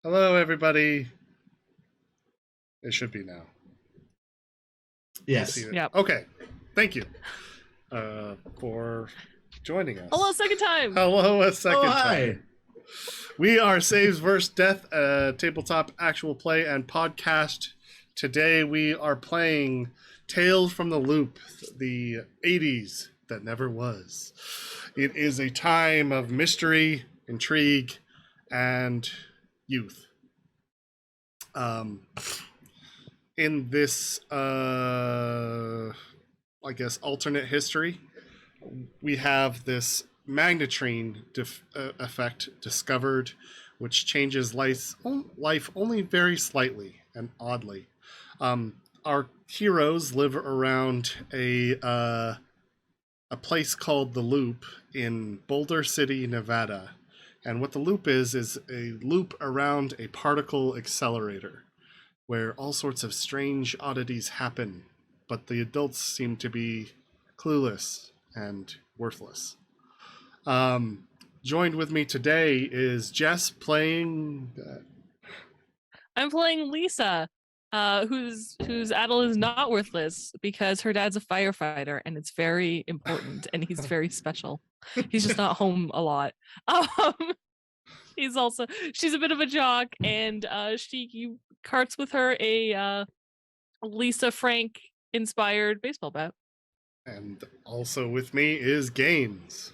Hello, everybody. It should be now. You see Yes. it? Yep. Okay. Thank you for joining us. Hello, second time. Hello, a second Oh, hi. time. We are Saves vs. Death, tabletop actual play and podcast. Today we are playing Tales from the Loop, the 80s that never was. It is a time of mystery, intrigue, and youth. In this, I guess, alternate history, we have this magnetrine effect discovered, which changes life only very slightly and oddly. Our heroes live around a place called the Loop in Boulder City, Nevada. And what the Loop is a loop around a particle accelerator where all sorts of strange oddities happen, but the adults seem to be clueless and worthless. Joined with me today is Jess playing. I'm playing Lisa, whose Adel is not worthless because her dad's a firefighter and it's very important and he's very special. He's just not home a lot. She's a bit of a jock and she carts with her a Lisa Frank inspired baseball bat. And also with me is Games.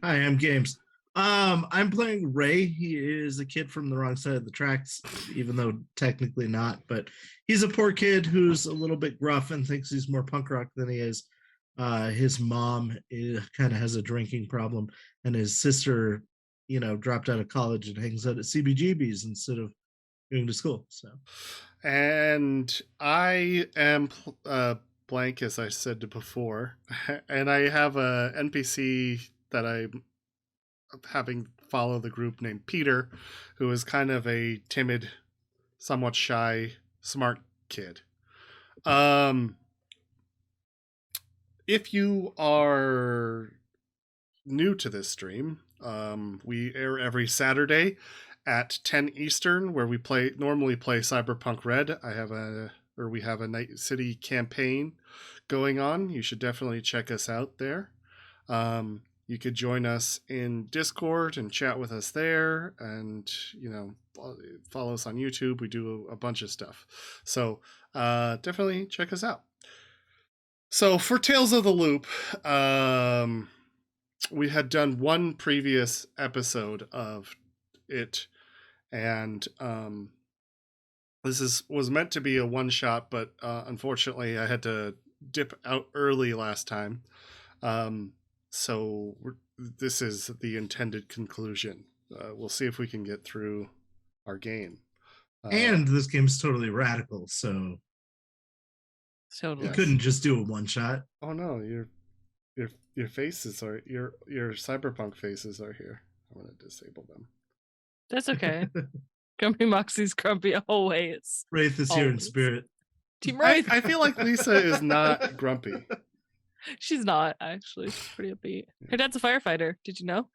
Hi, I'm Games. I'm playing Ray. He is a kid from the wrong side of the tracks, even though technically not, but he's a poor kid who's a little bit gruff and thinks he's more punk rock than he is. His mom kind of has a drinking problem, and his sister, dropped out of college and hangs out at CBGB's instead of going to school. So, And I am blank, as I said before, and I have a NPC that I'm having follow the group named Peter, who is kind of a timid, somewhat shy, smart kid. If you are new to this stream, we air every Saturday at 10 Eastern, where we normally play Cyberpunk Red. We have a Night City campaign going on. You should definitely check us out there. You could join us in Discord and chat with us there, and follow us on YouTube. We do a bunch of stuff, so definitely check us out. So for Tales of the Loop, we had done one previous episode of it, and this was meant to be a one shot, but unfortunately I had to dip out early last time. So this is the intended conclusion. We'll see if we can get through our game. And this game's totally radical, so Totally. you couldn't just do a one shot. Oh no, your faces are your cyberpunk faces are here. I'm gonna disable them. That's okay. Grumpy Moxie's grumpy always. Wraith is here in spirit. Team Wraith. I feel like Lisa is not grumpy. She's not, actually. She's pretty upbeat. Her dad's a firefighter. Did you know?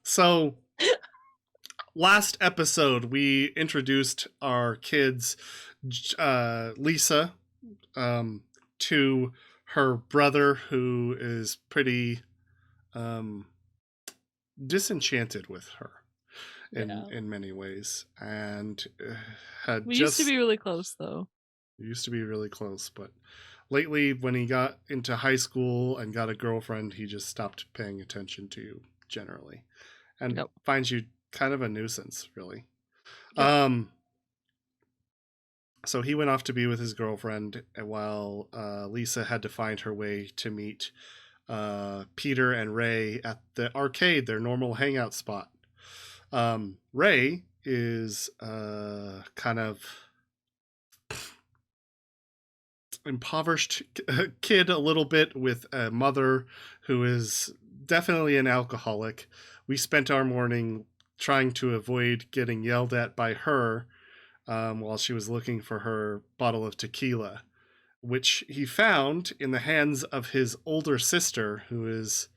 So last episode we introduced our kids, Lisa, to her brother, who is pretty disenchanted with her in many ways, and we used to be really close, though. Used to be really close, but lately when he got into high school and got a girlfriend, he just stopped paying attention to you generally, and finds you kind of a nuisance, really. Yep. So he went off to be with his girlfriend, while Lisa had to find her way to meet Peter and Ray at the arcade, their normal hangout spot. Ray is kind of impoverished kid a little bit, with a mother who is definitely an alcoholic. We spent our morning trying to avoid getting yelled at by her while she was looking for her bottle of tequila, which he found in the hands of his older sister, who is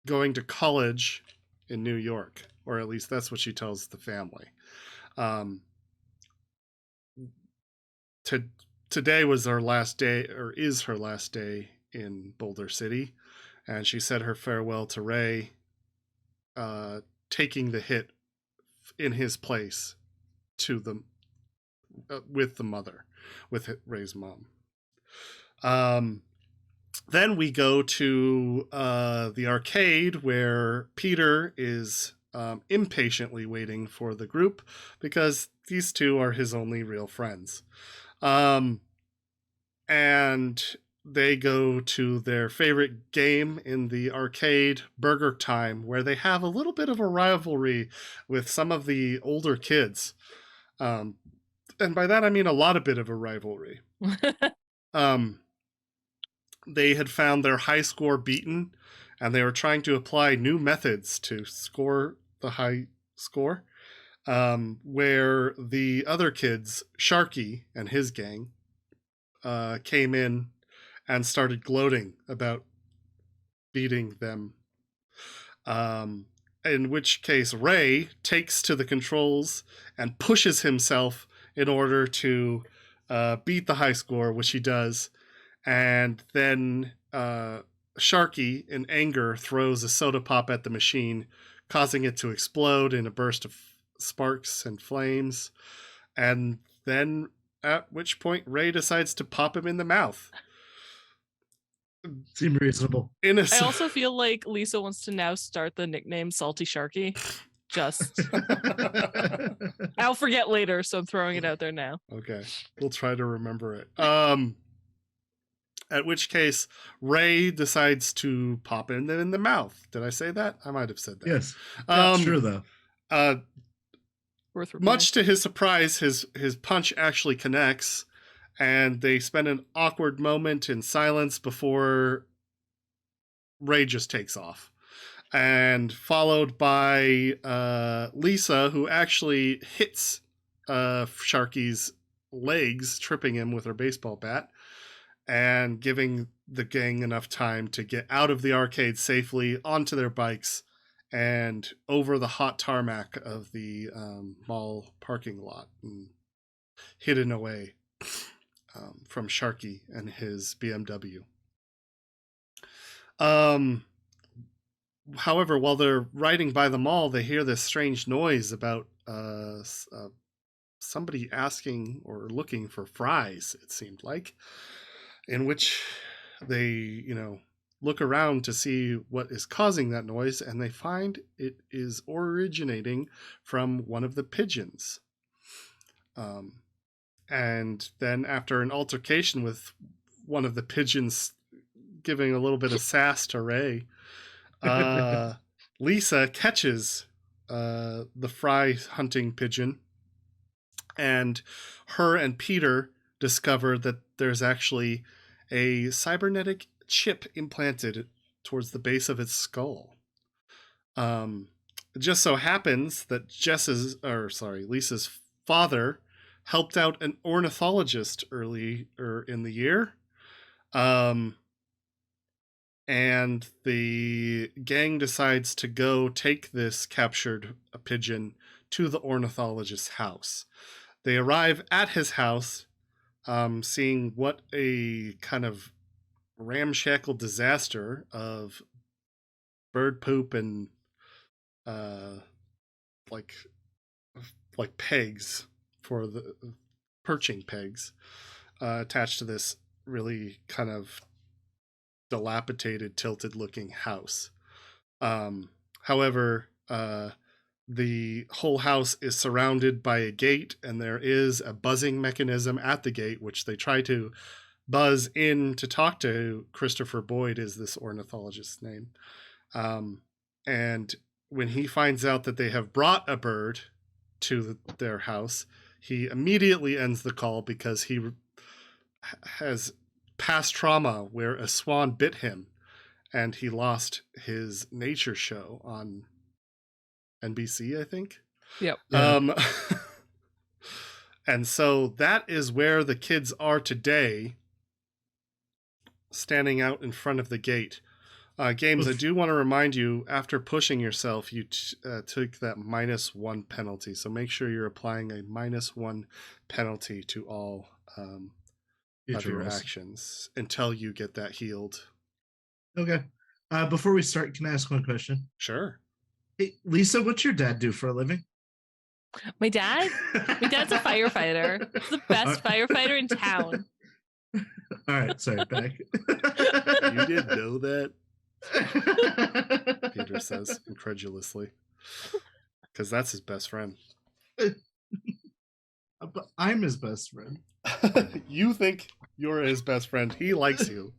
going to college in New York, or at least that's what she tells the family. Today was her last day, or is her last day in Boulder City, and she said her farewell to Ray, taking the hit in his place to the with the mother, with Ray's mom. Then we go to the arcade where Peter is impatiently waiting for the group because these two are his only real friends. And they go to their favorite game in the arcade, Burger Time, where they have a little bit of a rivalry with some of the older kids. And by that, I mean a lot of bit of a rivalry. They had found their high score beaten, and they were trying to apply new methods to score the high score, where the other kids, Sharky and his gang, came in and started gloating about beating them. In which case, Ray takes to the controls and pushes himself in order to beat the high score, which he does. And then Sharky, in anger, throws a soda pop at the machine, causing it to explode in a burst of sparks and flames. And then, at which point, Ray decides to pop him in the mouth. Seem reasonable. I also feel like Lisa wants to now start the nickname Salty Sharky. Just I'll forget later, so I'm throwing it out there now. Okay, we'll try to remember it. At which case, Ray decides to pop him in the mouth. Did I say that? I might have said that. Yes, that's true though. Much to his surprise, his punch actually connects, and they spend an awkward moment in silence before Ray just takes off. And followed by Lisa, who actually hits Sharky's legs, tripping him with her baseball bat, and giving the gang enough time to get out of the arcade safely onto their bikes and over the hot tarmac of the mall parking lot and hidden away from Sharky and his BMW. However, while they're riding by the mall, they hear this strange noise about somebody asking or looking for fries, it seemed like, in which they, look around to see what is causing that noise, and they find it is originating from one of the pigeons. And then after an altercation with one of the pigeons giving a little bit of sass to Ray, Lisa catches the fry hunting pigeon, and her and Peter discover that there's actually a cybernetic chip implanted towards the base of its skull. It just so happens that Lisa's father helped out an ornithologist earlier in the year. And the gang decides to go take this captured pigeon to the ornithologist's house. They arrive at his house, seeing what a kind of ramshackle disaster of bird poop and like pegs for the perching pegs attached to this really kind of dilapidated, tilted looking house. However, the whole house is surrounded by a gate, and there is a buzzing mechanism at the gate, which they try to buzz in to talk to. Christopher Boyd is this ornithologist's name. And when he finds out that they have brought a bird to their house, he immediately ends the call because he has past trauma where a swan bit him and he lost his nature show on NBC, I think. Yep. And so that is where the kids are today, standing out in front of the gate. Games, I do want to remind you, after pushing yourself, you took that -1 penalty. So make sure you're applying a -1 penalty to all of Future your rolls. actions until you get that healed. Okay. Before we start, can I ask one question? Sure. Hey, Lisa, what's your dad do for a living? My dad's a firefighter. He's the best firefighter in town. All right, sorry, back. You didn't know that? Peter says incredulously. Because that's his best friend. But I'm his best friend. You think you're his best friend. He likes you.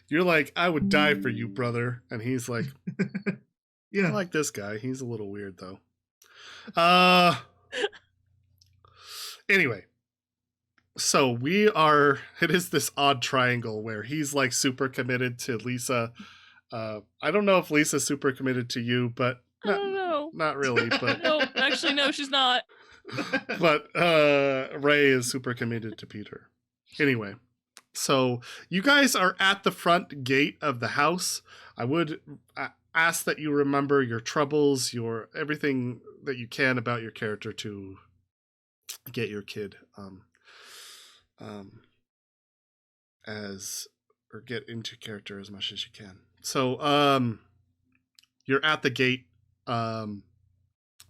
You're like, I would die for you, brother. And he's like, Yeah. I like this guy. He's a little weird, though. Anyway. So it is this odd triangle where he's like super committed to Lisa. I don't know if Lisa's super committed to you, but I don't know. not really. But No, actually, no, she's not. But Ray is super committed to Peter. Anyway, so you guys are at the front gate of the house. I would ask that you remember your troubles, your everything that you can about your character to get your kid get into character as much as you can. So you're at the gate.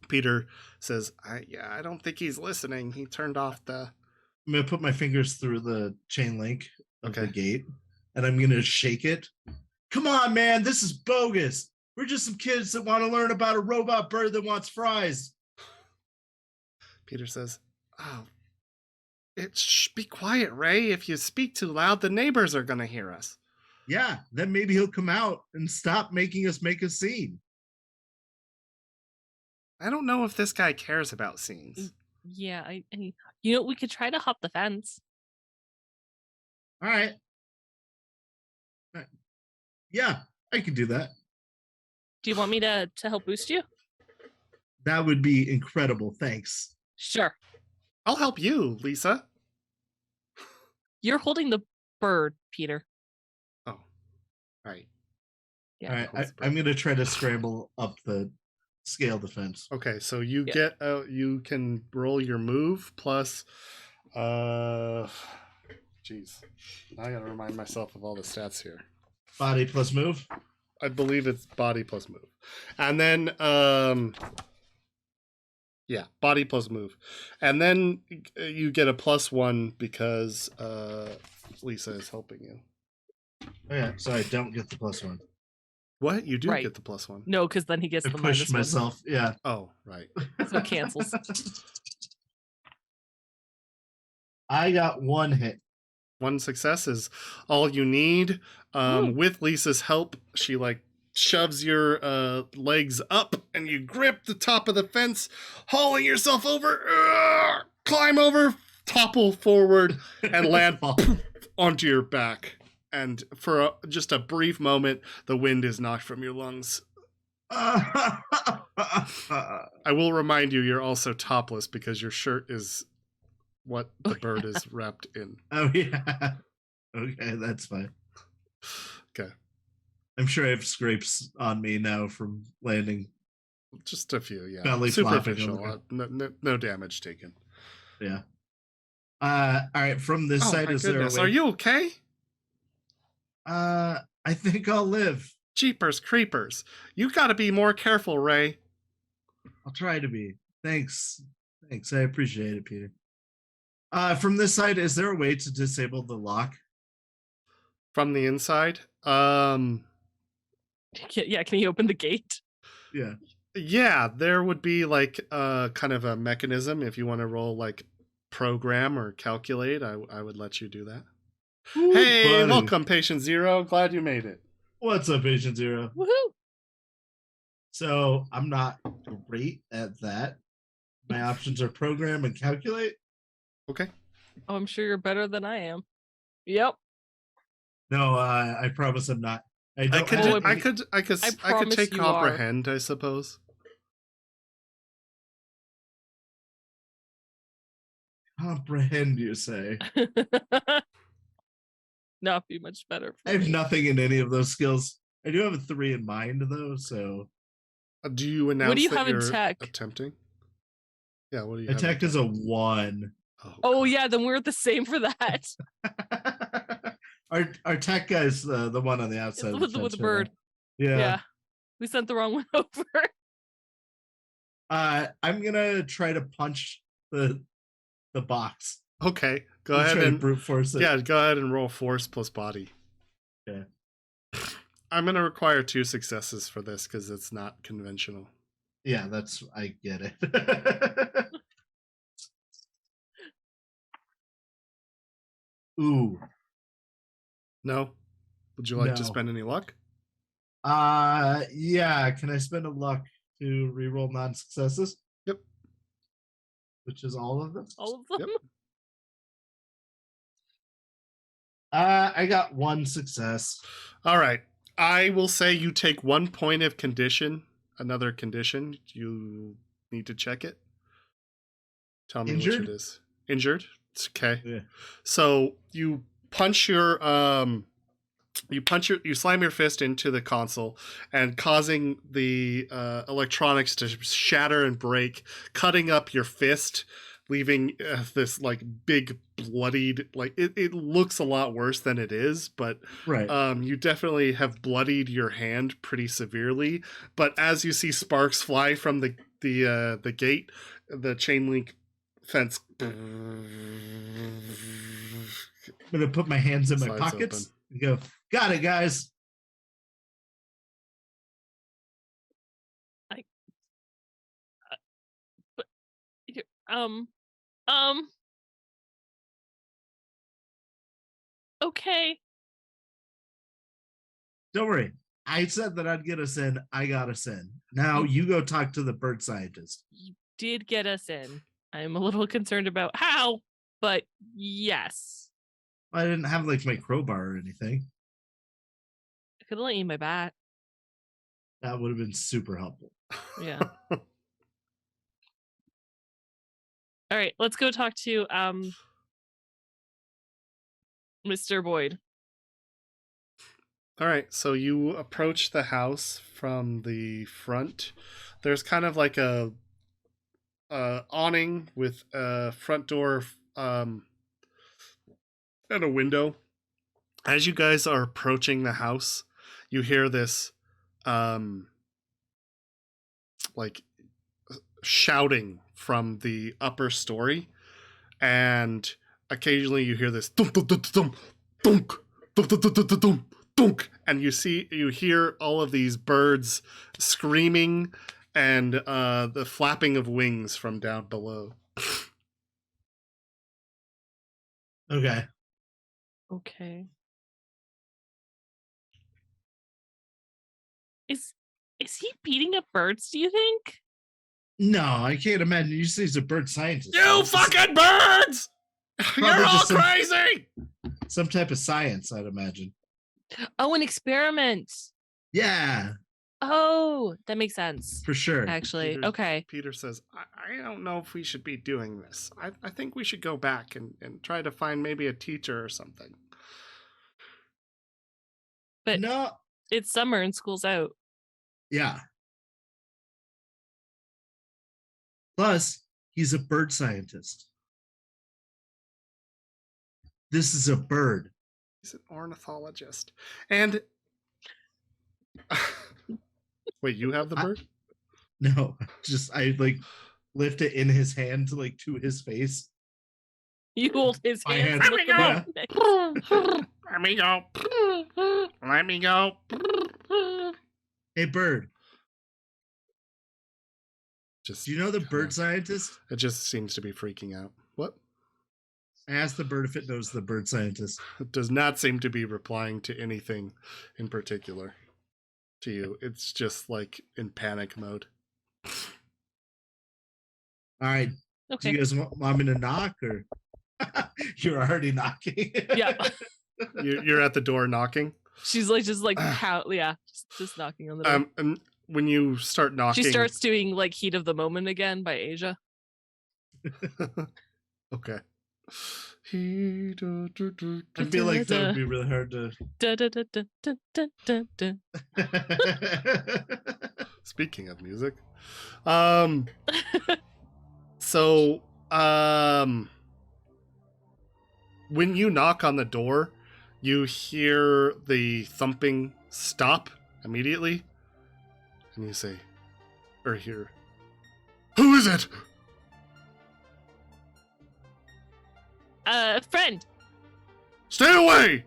Peter says, I don't think he's listening. He turned off the... I'm going to put my fingers through the chain link of Okay. the gate, and I'm going to shake it. Come on, man, this is bogus. We're just some kids that want to learn about a robot bird that wants fries. Peter says, oh, be quiet, Ray. If you speak too loud, the neighbors are going to hear us. Yeah, then maybe he'll come out and stop making us make a scene. I don't know if this guy cares about scenes. Yeah, we could try to hop the fence. All right. Yeah, I can do that. Do you want me to help boost you? That would be incredible. Thanks. Sure. I'll help you, Lisa. You're holding the bird, Peter. Oh, right. Yeah. All right, I'm going to try to scramble up the scale defense. Okay, so you get you can roll your move plus jeez. Now I gotta remind myself of all the stats here. Body plus move? I believe it's body plus move. And then body plus move. And then you get a +1 because Lisa is helping you. Oh, yeah, so I don't get the +1. What? You do Right. get the +1. No, because then he gets I the pushed -1. myself, yeah. Oh, right. So it cancels. I got 1 hit. 1 success is all you need. Ooh. With Lisa's help, she shoves your legs up and you grip the top of the fence, hauling yourself over, climb over, topple forward, and land onto your back. And for just a brief moment, the wind is knocked from your lungs. I will remind you, you're also topless because your shirt is what the bird is wrapped in. Oh, yeah. Okay, that's fine. Okay. I'm sure I have scrapes on me now from landing. Just a few, yeah. Belly superficial. No damage taken. Yeah. All right, from this side, my is goodness. there a way? Are you okay? I think I'll live. Jeepers creepers. You gotta be more careful, Ray. I'll try to be. Thanks. I appreciate it, Peter. From this side, is there a way to disable the lock? From the inside? Yeah, can you open the gate? Yeah. Yeah, there would be kind of a mechanism if you want to roll program or calculate. I would let you do that. Ooh, hey, buddy. welcome, Patient Zero. Glad you made it. What's up, Patient Zero? Woohoo! So I'm not great at that. My options are program and calculate. Okay. Oh, I'm sure you're better than I am. Yep. No, I promise I'm not. I could promise take you are. comprehend, I suppose. Comprehend, you say? not be much better. I have nothing in any of those skills. I do have a 3 in mind though, so Do you announce What do you that have in you're tech? attempting? Yeah, what do you have? attack is a 1. Oh God. yeah, then we're the same for that. Our tech guy's the one on the outside With the bird. Yeah. We sent the wrong one over. I'm gonna try to punch the box. Okay, go I'm ahead trying to and brute force it. yeah, go ahead and roll force plus body. Okay. I'm gonna require 2 successes for this because it's not conventional. Yeah, that's I get it. Ooh. No? Would you like to No. spend any luck? Yeah. Can I spend a luck to reroll non-successes? Yep. Which is all of them? All of them. Yep. I got 1 success. All right. I will say you take 1 point of condition. Another condition. You need to check it. Tell me Injured? which it is. Injured? It's okay. Yeah. So you punch your you slam your fist into the console and causing the electronics to shatter and break, cutting up your fist, leaving this like big bloodied, like it looks a lot worse than it is, but Right. you definitely have bloodied your hand pretty severely. But as you see sparks fly from the gate, the chain link fence I'm gonna put my hands in my slides pockets open. and go, got it, guys. Okay. Don't worry. I said that I'd get us in. I got us in. Now you go talk to the bird scientist. You did get us in. I'm a little concerned about how, but yes. I didn't have like my crowbar or anything. I could have lent you my bat. That would have been super helpful. Yeah. All right, let's go talk to Mr. Boyd. All right, so you approach the house from the front. There's kind of like a awning with a front door and a window. As you guys are approaching the house, you hear this like shouting from the upper story, and occasionally you hear this dunk dunk dunk dunk dunk dunk dunk dunk dunk dunk dunk, and you hear all of these birds screaming and the flapping of wings from down below. Okay. Okay. Is he beating up birds, do you think? No, I can't imagine. You say he's a bird scientist. You right? fucking birds! You're all just crazy! Some type of science, I'd imagine. Oh, an experiment. Yeah, Oh, that makes sense. for sure. Actually, okay. Peter says, I don't know if we should be doing this. I think we should go back and try to find maybe a teacher or something. But No, it's summer and school's out. yeah. Plus, he's a bird scientist. This is a bird. He's an ornithologist. And wait, you have the bird? No, just I like lift it in his hand to like to his face. You hold his My hands. hand. and look Yeah. around. Let me go. Let me go. Hey, bird. Just Do you know the kinda- bird scientist? It just seems to be freaking out. What? I asked the bird if it knows the bird scientist. It does not seem to be replying to anything in particular to you. It's just like in panic mode. All right. Do Okay. you guys want me to knock or you're already knocking? Yeah. You're at the door knocking. She's like just like just knocking on the door. And when you start knocking, She starts doing like Heat of the Moment again by Asia. Okay. He do, do, do, I do, feel like that Da-da. would be really hard to. Da, da, da, da, da, da, da, da. Speaking of music, um, so when you knock on the door, you hear the thumping stop immediately, and you say, or hear, "Who is it?" Friend, Stay away!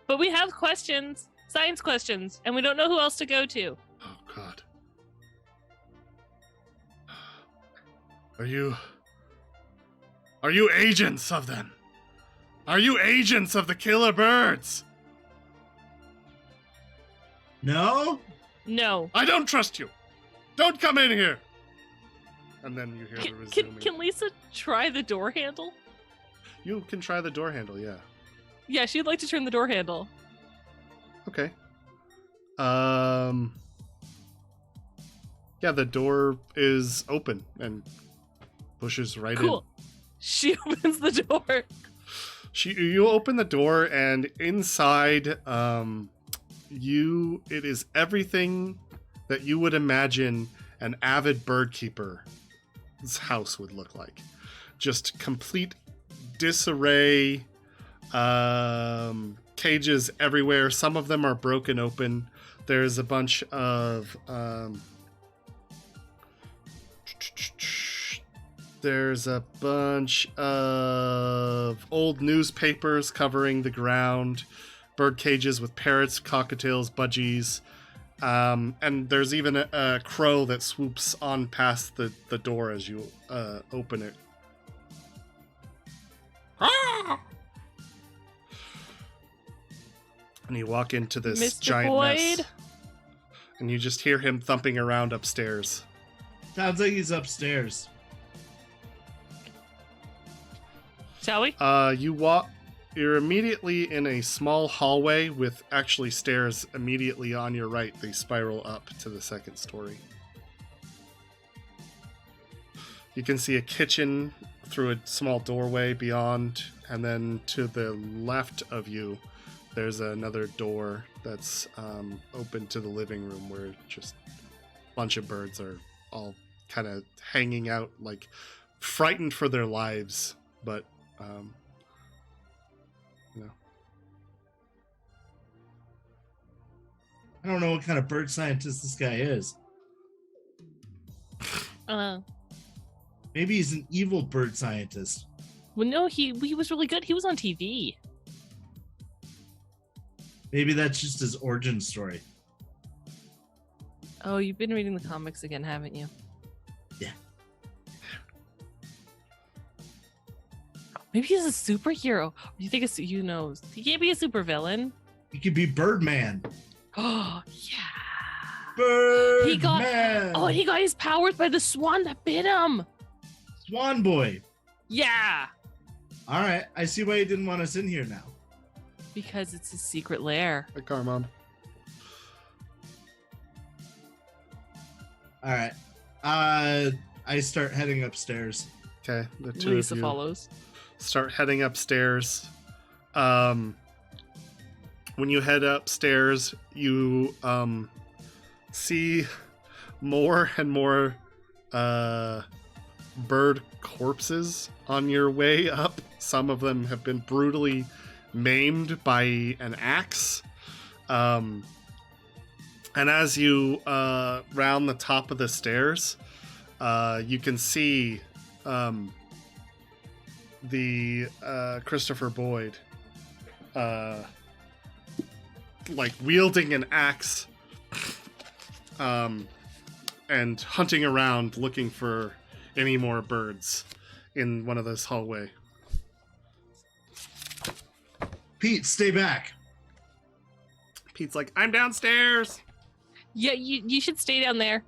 but we have questions, science questions, and we don't know who else to go to. Oh God. Are you agents of them? Are you agents of the killer birds? No? No. I don't trust you. Don't come in here. And then you hear the Can, resuming. can Lisa try the door handle? You can try the door handle, yeah. Yeah, she'd like to turn the door handle. Okay. Yeah, the door is open and pushes right in. Cool. She opens the door. You open the door, and inside, it is everything that you would imagine an avid bird keeper's house would look like. Just complete disarray, cages everywhere. Some of them are broken open. There's a bunch of old newspapers covering the ground, bird cages with parrots, cockatiels, budgies, and there's even a crow that swoops on past the door as you open it. And you walk into this Mr. giant Boyd? mess, and you just hear him thumping around upstairs. Sounds like he's upstairs. Shall we? You're immediately in a small hallway with actually stairs immediately on your right. They spiral up to the second story. You can see a kitchen through a small doorway beyond, and then to the left of you, there's another door that's open to the living room where just a bunch of birds are all kind of hanging out, like frightened for their lives, but I don't know what kind of bird scientist this guy is. Maybe he's an evil bird scientist. Well, no, he was really good. He was on TV. Maybe that's just his origin story. Oh, you've been reading the comics again, haven't you? Yeah. Maybe he's a superhero. Or you think it's, he can't be a supervillain. He could be Birdman. Oh, yeah. Birdman! He got his powers by the swan that bit him. Swan Boy. Yeah. All right, I see why he didn't want us in here now. Because it's his secret lair. Hey, Carmon. All right. I start heading upstairs. Okay, the two Lisa of you follows. start heading upstairs. When you head upstairs, you see more and more bird corpses on your way up. Some of them have been brutally maimed by an axe. And as you round the top of the stairs, you can see the Christopher Boyd like wielding an axe and hunting around looking for any more birds in one of this hallway. Pete, stay back. Pete's like, I'm downstairs. Yeah, you should stay down there.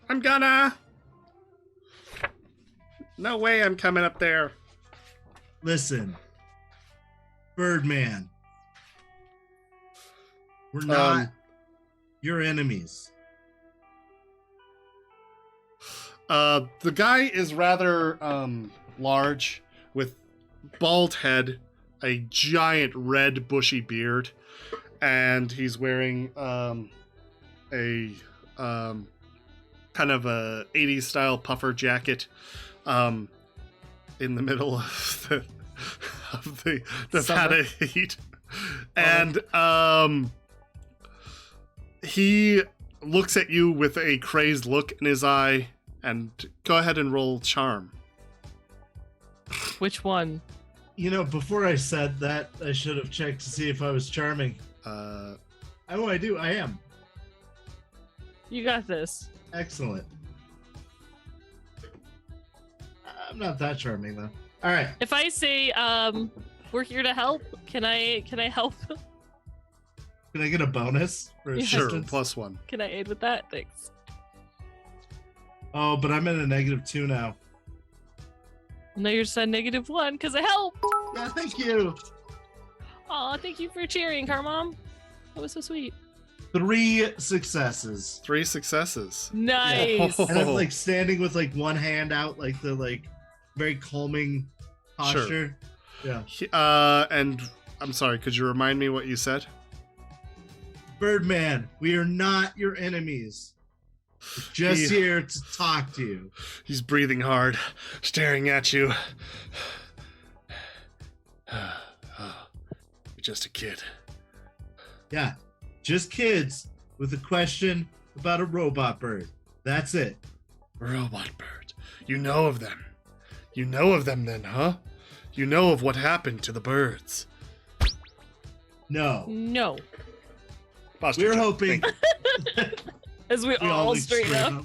I'm gonna. No way I'm coming up there. Listen, Birdman. We're not your enemies. The guy is rather large, with bald head, a giant red bushy beard, and he's wearing a kind of a 80s style puffer jacket in the middle of the Nevada heat. And he looks at you with a crazed look in his eye, and go ahead and roll charm. Which one? You know, before I said that, I should have checked to see if I was charming. Oh, I do. I am. You got this. Excellent. I'm not that charming, though. All right. If I say, we're here to help, can I help? Can I get a bonus for Yeah. Sure, assistance? +1. Can I aid with that? Thanks. Oh, but I'm at a -2 now. No, you're just at -1 because I helped. Yeah, thank you. Aw, thank you for cheering, Car Mom. That was so sweet. 3 successes. 3 successes. Nice. Oh. And I'm like standing with like one hand out, like the very calming posture. Yeah. And I'm sorry, could you remind me what you said? Birdman, we are not your enemies. We're just here to talk to you. He's breathing hard, staring at you. You're just a kid. Yeah, just kids with a question about a robot bird. That's it. Robot bird. You know of them. You know of them then, huh? You know of what happened to the birds. No. No. Posture We're check. hoping As we all all straighten up.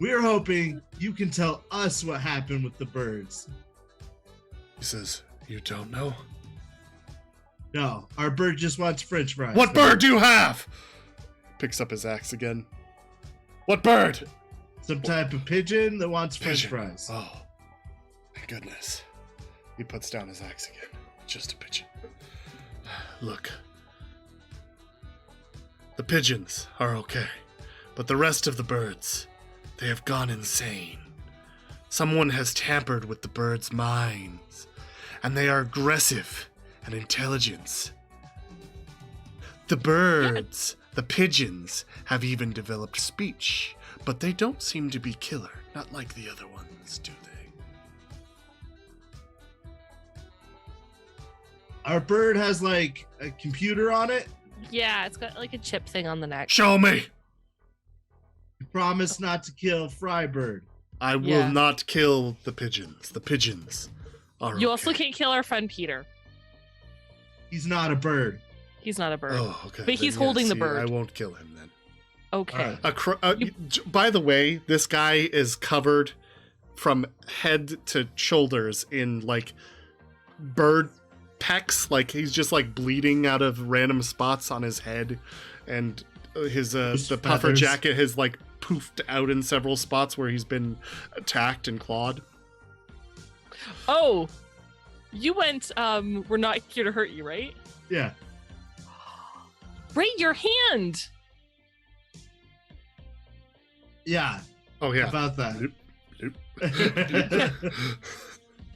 We're hoping you can tell us what happened with the birds. He says, you don't know? No, our bird just wants French fries. What bird do you have? Picks up his axe again. What bird? Some type of pigeon that wants French Pigeon. fries. Oh, my goodness. He puts down his axe again. Just a pigeon. Look. The pigeons are okay, but the rest of the birds, they have gone insane. Someone has tampered with the birds' minds, and they are aggressive and intelligent. The birds, the pigeons, have even developed speech, but they don't seem to be killer, not like the other ones, do they? Our bird has like a computer on it. Yeah, it's got like a chip thing on the neck. Show me! We promise not to kill Frybird. I will Yeah. not kill the pigeons. The pigeons are You okay. also can't kill our friend Peter. He's not a bird. He's not a bird. Oh, okay. But he's Then, holding the see, bird. I won't kill him then. Okay. Alright. By the way, this guy is covered from head to shoulders in like bird pecks. Like he's just like bleeding out of random spots on his head, and his the puffer feathers. jacket has like poofed out in several spots where he's been attacked and clawed. Oh, you went, we're not here to hurt you, right? Yeah. Right, your hand. Yeah. Oh yeah. About that. Bloop,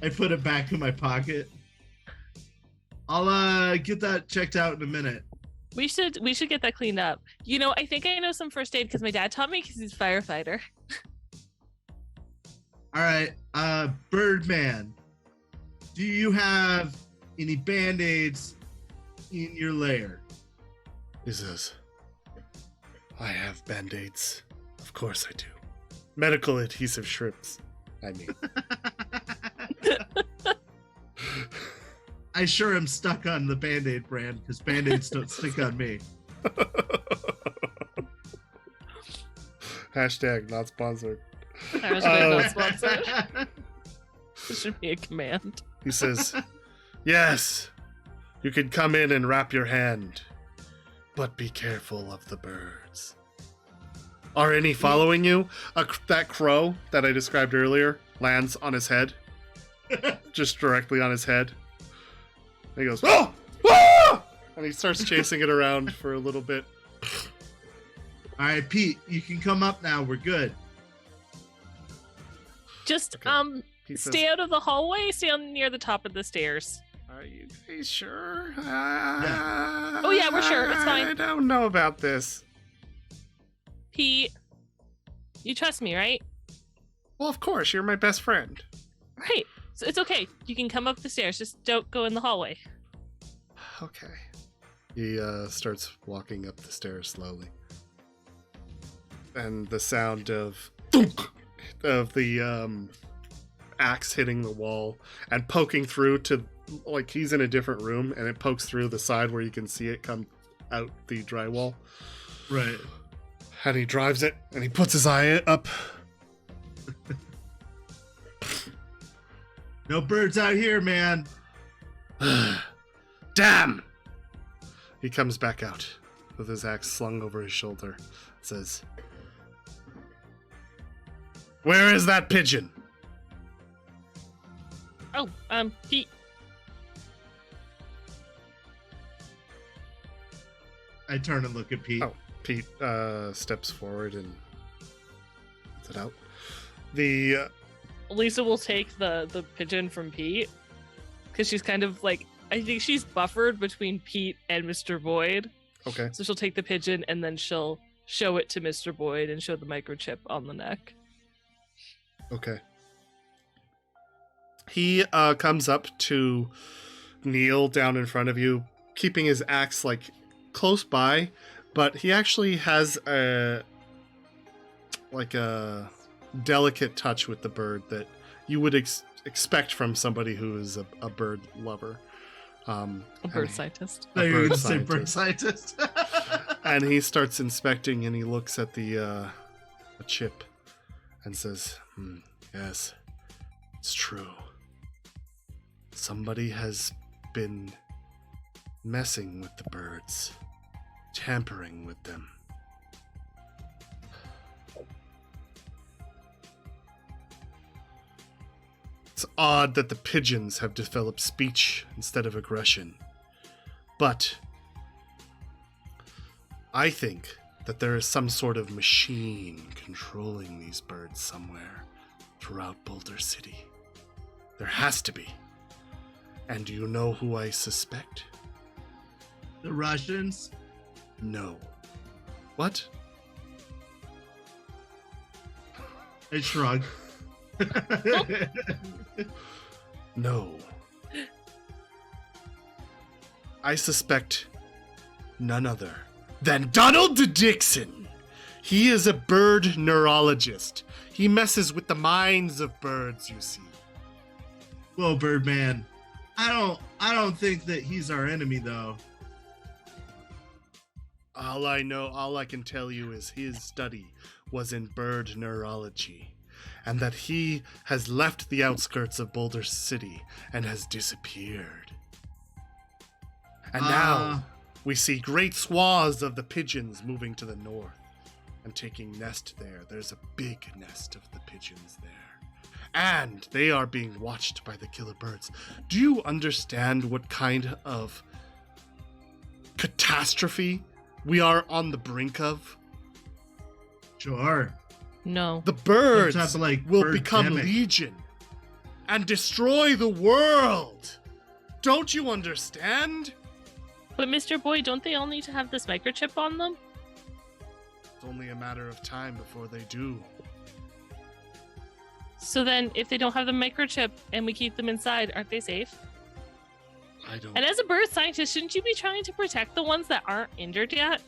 I put it back in my pocket. I'll get that checked out in a minute. We should get that cleaned up. You know, I think I know some first aid because my dad taught me because he's a firefighter. All right, Birdman, do you have any band-aids in your lair? He says, I have band-aids. Of course I do. Medical adhesive strips, I mean. I sure am stuck on the Band-Aid brand because Band-Aids don't stick on me. Hashtag not sponsored. Not sponsored. This should be a command. He says, yes, you can come in and wrap your hand, but be careful of the birds. Are any following you? That crow that I described earlier lands on his head. Just directly on his head. And he goes, oh! Ah! And he starts chasing it around for a little bit. All right, Pete, you can come up now. We're good. Just Okay. He says, stay out of the hallway. Stay on near the top of the stairs. "Are you guys sure? Oh, yeah, we're sure. It's fine. I don't know about this." Pete, you trust me, right? Well, of course, you're my best friend. Right. So it's okay. You can come up the stairs. Just don't go in the hallway. Okay. He starts walking up the stairs slowly. And the sound of the axe hitting the wall and poking through to, like, he's in a different room and it pokes through the side where you can see it come out the drywall. Right. And he drives it and he puts his eye up. No birds out here, man. Damn! He comes back out with his axe slung over his shoulder. Says, "Where is that pigeon?" Oh, Pete. I turn and look at Pete. Oh, Pete steps forward and puts it out. The Lisa will take the pigeon from Pete because she's kind of like, I think she's buffered between Pete and Mr. Boyd. okay. So she'll take the pigeon and then she'll show it to Mr. Boyd and show the microchip on the neck. Okay. He comes up to kneel down in front of you, keeping his axe like close by, but he actually has a delicate touch with the bird that you would expect from somebody who is a bird lover. A bird scientist. No, you're bird gonna say bird scientist. scientist. And he starts inspecting and he looks at the chip and says, "Yes, it's true. Somebody has been messing with the birds, tampering with them. It's odd that the pigeons have developed speech instead of aggression. But I think that there is some sort of machine controlling these birds somewhere throughout Boulder City. There has to be. And do you know who I suspect? The Russians? No. What? I shrug. No. I suspect none other than Donald Dixon. He is a bird neurologist. He messes with the minds of birds, you see. Well, Birdman, I don't think that he's our enemy, though. All I can tell you is his study was in bird neurology, and that he has left the outskirts of Boulder City and has disappeared. And now we see great swaths of the pigeons moving to the north and taking nest there. There's a big nest of the pigeons there. And they are being watched by the killer birds. Do you understand what kind of catastrophe we are on the brink of? Sure. No. The birds Some type of, like, will become birdemic. legion and destroy the world. Don't you understand? But Mr. Boyd, don't they all need to have this microchip on them? It's only a matter of time before they do. So then, if they don't have the microchip and we keep them inside, aren't they safe? And as a bird scientist, shouldn't you be trying to protect the ones that aren't injured yet?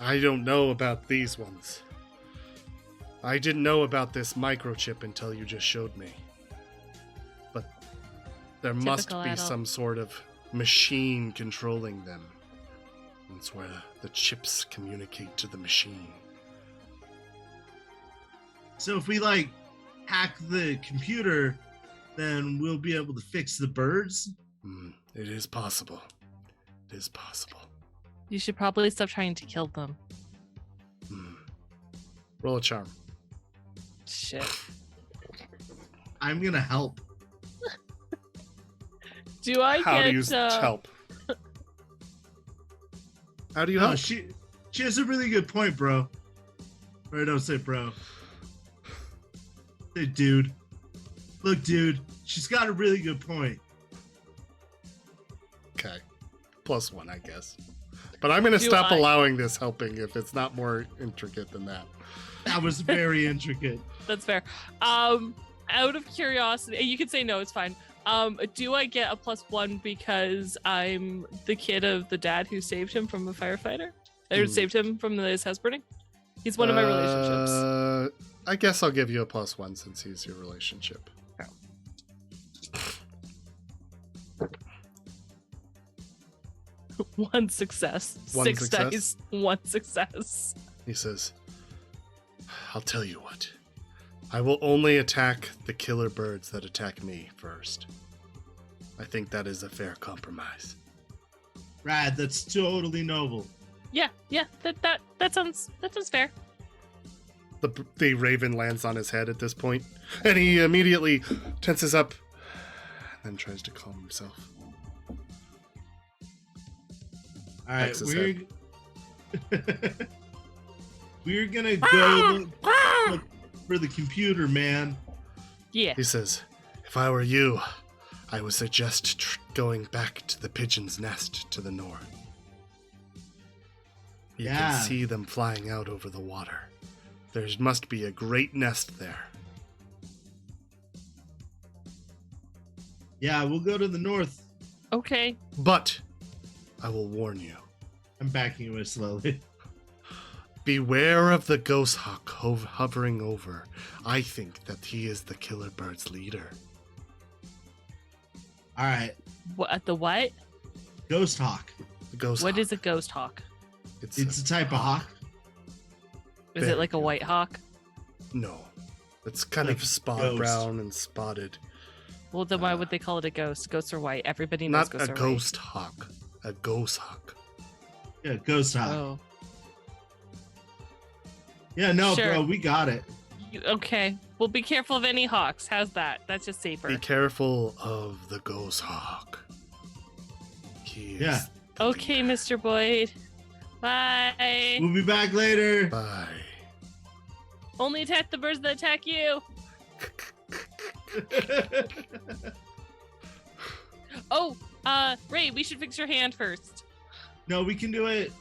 I don't know about these ones. I didn't know about this microchip until you just showed me. But there must Typical be adult. some sort of machine controlling them. That's where the chips communicate to the machine. So if we like hack the computer, then we'll be able to fix the birds. It is possible. It is possible. You should probably stop trying to kill them. Roll a charm. Shit. I'm gonna help. Do I How get do you help? How do you No, help? she has a really good point, bro. Or don't say bro. Say dude. Look, dude, she's got a really good point. Okay. +1, I guess. But I'm going to stop allowing this helping if it's not more intricate than that. That was very intricate. That's fair. Out of curiosity, you can say no, it's fine. Do I get a +1 because I'm the kid of the dad who saved him from a firefighter? Or saved him from his house burning? He's one of my relationships. I guess I'll give you a +1 since he's your relationship. One success. One 6 success? dice. 1 success. He says, I'll tell you what. I will only attack the killer birds that attack me first. I think that is a fair compromise. Rad, that's totally noble. Yeah, that sounds fair. The raven lands on his head at this point, and he immediately tenses up and then tries to calm himself. All right, His we're gonna go look for the computer, man. Yeah. He says, if I were you, I would suggest going back to the pigeon's nest to the north. You can see them flying out over the water. There must be a great nest there. Yeah, we'll go to the north. Okay. But I will warn you. I'm backing away slowly. Beware of the ghost hawk hovering over. I think that he is the killer bird's leader. All right. What the what? Ghost hawk. The ghost What hawk. is a ghost hawk? It's a type of hawk. Is it like a white hawk? No. It's kind Like of spot ghost. brown and spotted. Well, then why would they call it a ghost? Ghosts are white. Everybody knows Not ghosts a are ghost hawk. A ghost hawk. Yeah, ghost white. hawk. Oh. Yeah, no, Sure. bro, we got it. Okay. Well, be careful of any hawks. How's that? That's just safer. Be careful of the ghost hawk. He is Yeah. the Okay, leader. Mr. Boyd. Bye. We'll be back later. Bye. Only attack the birds that attack you. Oh, Ray, we should fix your hand first. No, we can do it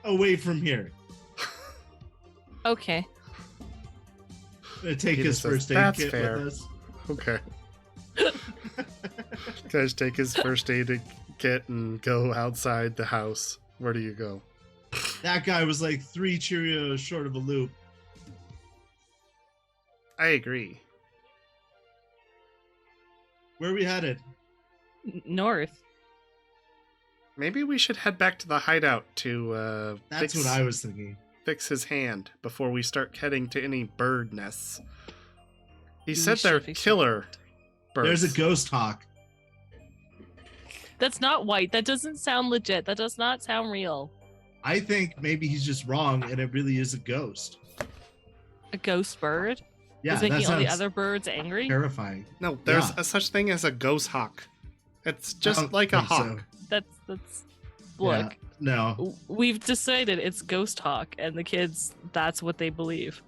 away from here. Okay. Take He his just says, first aid "That's kit fair." with us. Okay. Guys, take his first aid kit and go outside the house. Where do you go? That guy was like 3 Cheerios short of a loop. I agree. Where are we headed? North. Maybe we should head back to the hideout to That's what I was thinking. fix his hand before we start heading to any bird nests. He We said should they're fix killer birds. There's a ghost hawk. That's not white. That doesn't sound legit. That does not sound real. I think maybe he's just wrong and it really is a ghost. A ghost bird Yeah, is that making all the sounds other birds angry. terrifying. No, there's Yeah. a such thing as a ghost hawk. It's I just don't like a think so. hawk. That's Yeah, look. no. We've decided it's ghost hawk, and the kids, that's what they believe.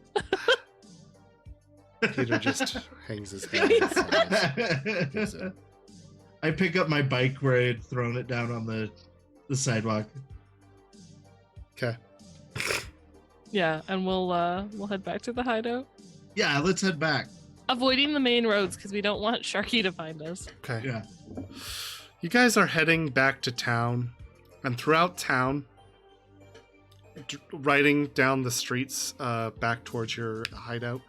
Peter just hangs his head. and sighs. Gives it. I pick up my bike where I had thrown it down on the sidewalk. Okay. Yeah, and we'll head back to the hideout, Yeah, let's head back. avoiding the main roads because we don't want Sharky to find us. Okay. Yeah. You guys are heading back to town, and throughout town, riding down the streets back towards your hideout,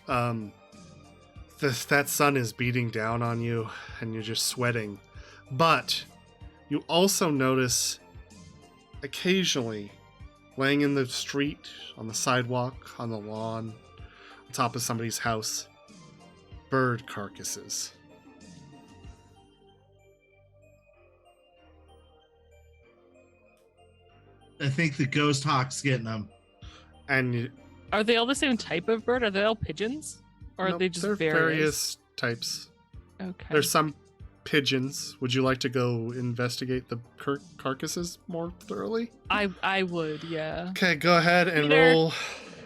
that sun is beating down on you, and you're just sweating. But you also notice occasionally, laying in the street, on the sidewalk, on the lawn, on top of somebody's house, bird carcasses. I think the ghost hawk's getting them. And Are they all the same type of bird? Are they all pigeons, or are nope, they just they're various? types. Okay. There's some pigeons. Would you like to go investigate the carcasses more thoroughly? I would, yeah. Okay, go ahead and Peter. roll.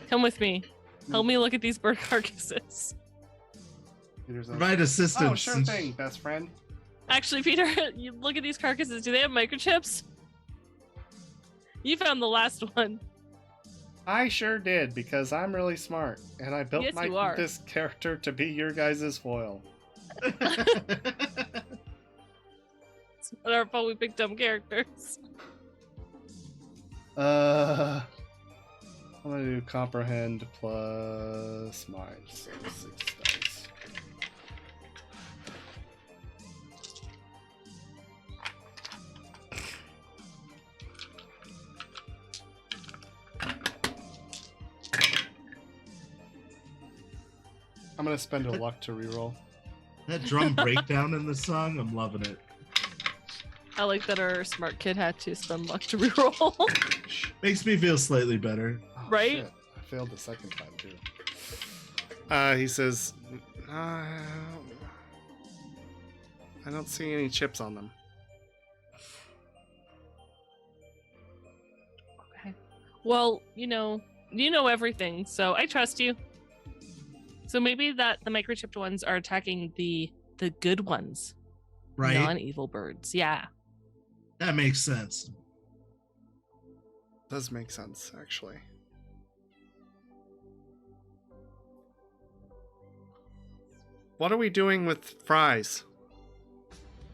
Come with me. Help me look at these bird carcasses. Peter's like, Provide assistance. oh, sure thing, best friend. Actually, Peter, you look at these carcasses. Do they have microchips? You found the last one. I sure did, because I'm really smart, and I built Yes, you are. this character to be your guys' foil. It's not our fault we picked dumb characters. I'm gonna do comprehend plus my 6 dice. I'm gonna spend a luck to reroll. That drum breakdown in the song, I'm loving it. I like that our smart kid had to spend luck to reroll. Makes me feel slightly better. Oh, Right? shit. I failed the second time too. He says, I don't see any chips on them. Okay. Well, you know everything, so I trust you. So maybe that the microchipped ones are attacking the good ones, Right? non-evil birds. Yeah. That makes sense. Does make sense, actually. What are we doing with fries?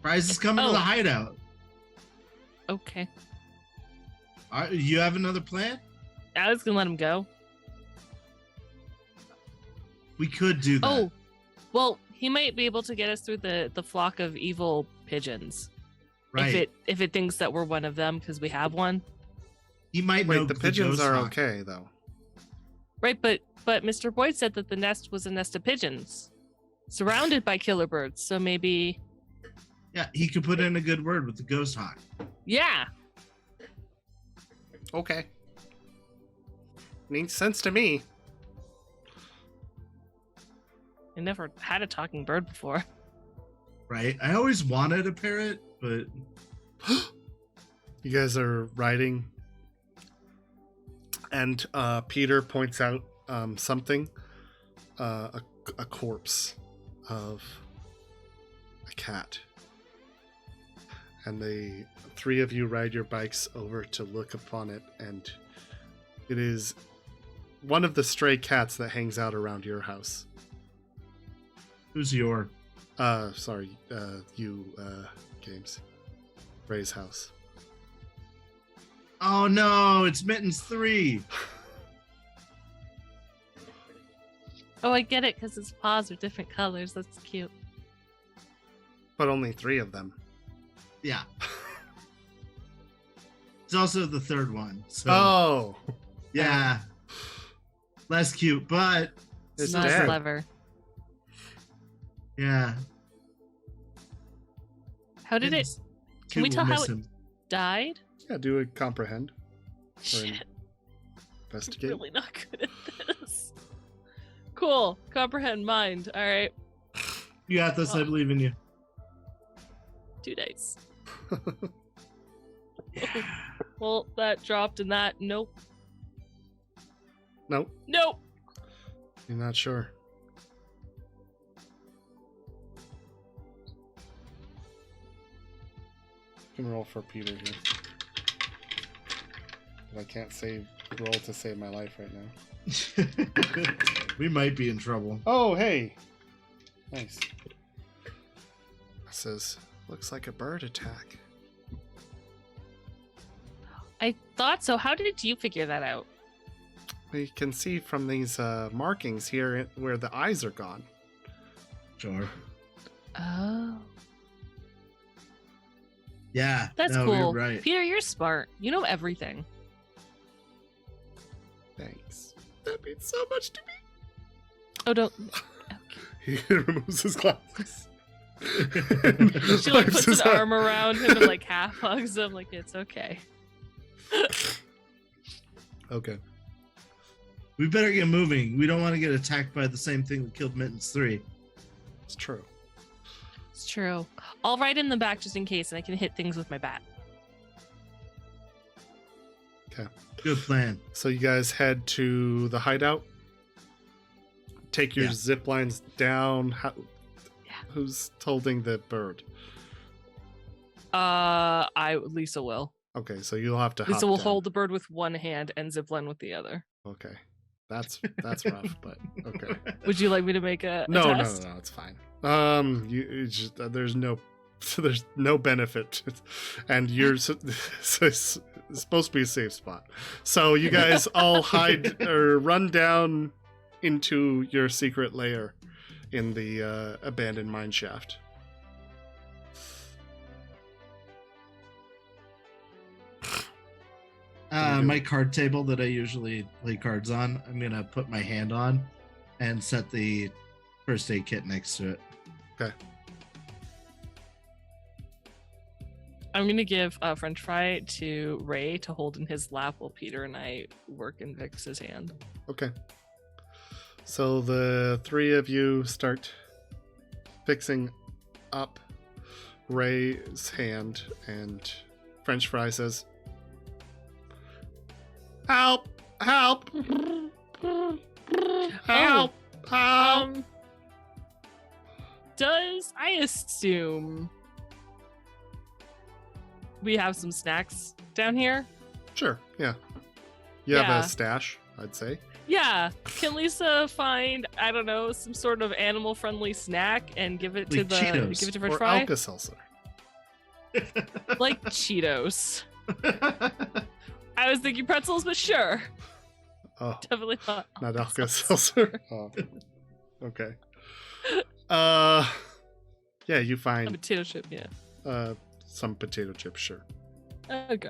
Prize is coming to the Oh. hideout. Okay. You have another plan? I was gonna let him go. We could do that. Oh, well, he might be able to get us through the flock of evil pigeons. right. If it thinks that we're one of them because we have one. He might know Wait, the pigeons ghost are hawk. okay, though. Right, but Mr. Boyd said that the nest was a nest of pigeons, surrounded by killer birds. So maybe, Yeah, he could put in a good word with the ghost hawk. yeah. Okay. Makes sense to me. I never had a talking bird before. Right? I always wanted a parrot, but You guys are riding, and Peter points out something, a corpse of a cat, and the three of you ride your bikes over to look upon it, and it is one of the stray cats that hangs out around your house. who's your? Games. Ray's house. Oh no, it's Mittens 3. Oh, I get it because its paws are different colors. That's cute. But only 3 of them. Yeah. It's also the third one. So Oh! yeah. Less cute, but It's not dead. clever. yeah. How did it Mittens Can we 2 tell will how miss it- him. died? Yeah, do a comprehend. Or Shit, I'm investigate. really not good at this. Cool. Comprehend mind. All right. You got this, I Oh. believe in you. 2 dice. Well, that dropped and that. Nope. Nope, Nope. you're not sure. You can roll for Peter here. But I can't roll to save my life right now. We might be in trouble. Oh, hey! Nice. It says, looks like a bird attack. I thought so. How did you figure that out? We can see from these markings here where the eyes are gone. Sure. Oh. Yeah. That's no, cool. You're right. Peter, you're smart. You know everything. Thanks. That means so much to me. Oh, don't. He removes his glasses. She like puts an arm around him and like half hugs him. Like it's okay. Okay. We better get moving. We don't want to get attacked by the same thing that killed Mittens 3. It's true. It's true. I'll ride in the back just in case, and I can hit things with my bat. Okay. Good plan. So you guys head to the hideout. Take your Yeah. zip lines down. Who's holding the bird? Lisa will. Okay, so you'll have to. Lisa hop will down. hold the bird with one hand and zipline with the other. Okay, that's rough, but okay. Would you like me to make a No, test? no, it's fine. It's just, there's no benefit, and you're it's supposed to be a safe spot. So you guys all hide or run down into your secret lair in the abandoned mine shaft. My card table that I usually play cards on, I'm gonna put my hand on and set the first aid kit next to it. Okay. I'm gonna give a French fry to Ray to hold in his lap while Peter and I work in Vix's hand. Okay. So the three of you start fixing up Ray's hand, and French fry says, "Help! Help! Help! Help!" Does I assume we have some snacks down here? Sure, yeah. You have Yeah. a stash, I'd say. Yeah. Can Lisa find, I don't know, some sort of animal friendly snack and give it to Like Cheetos. give it to French Or fry? Alka-Seltzer. Like Cheetos. I was thinking pretzels, but sure. Oh, Definitely not. not Alka-Seltzer. Alka-Seltzer. Oh, okay. Yeah, you A find potato chip, yeah. some potato chips, sure. Okay.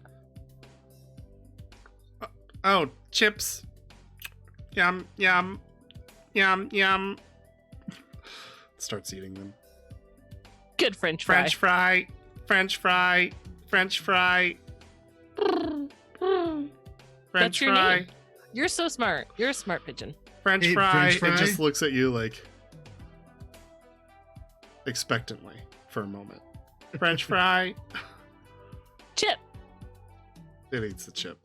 Oh, chips. Yum, yum, yum, yum. Starts eating them. Good French fry. French fry, French fry, French fry, French That's your fry, name. You're so smart. You're a smart pigeon. French Hey, fry. French It fry? just looks at you like expectantly for a moment. French fry. Chip. It eats the chip.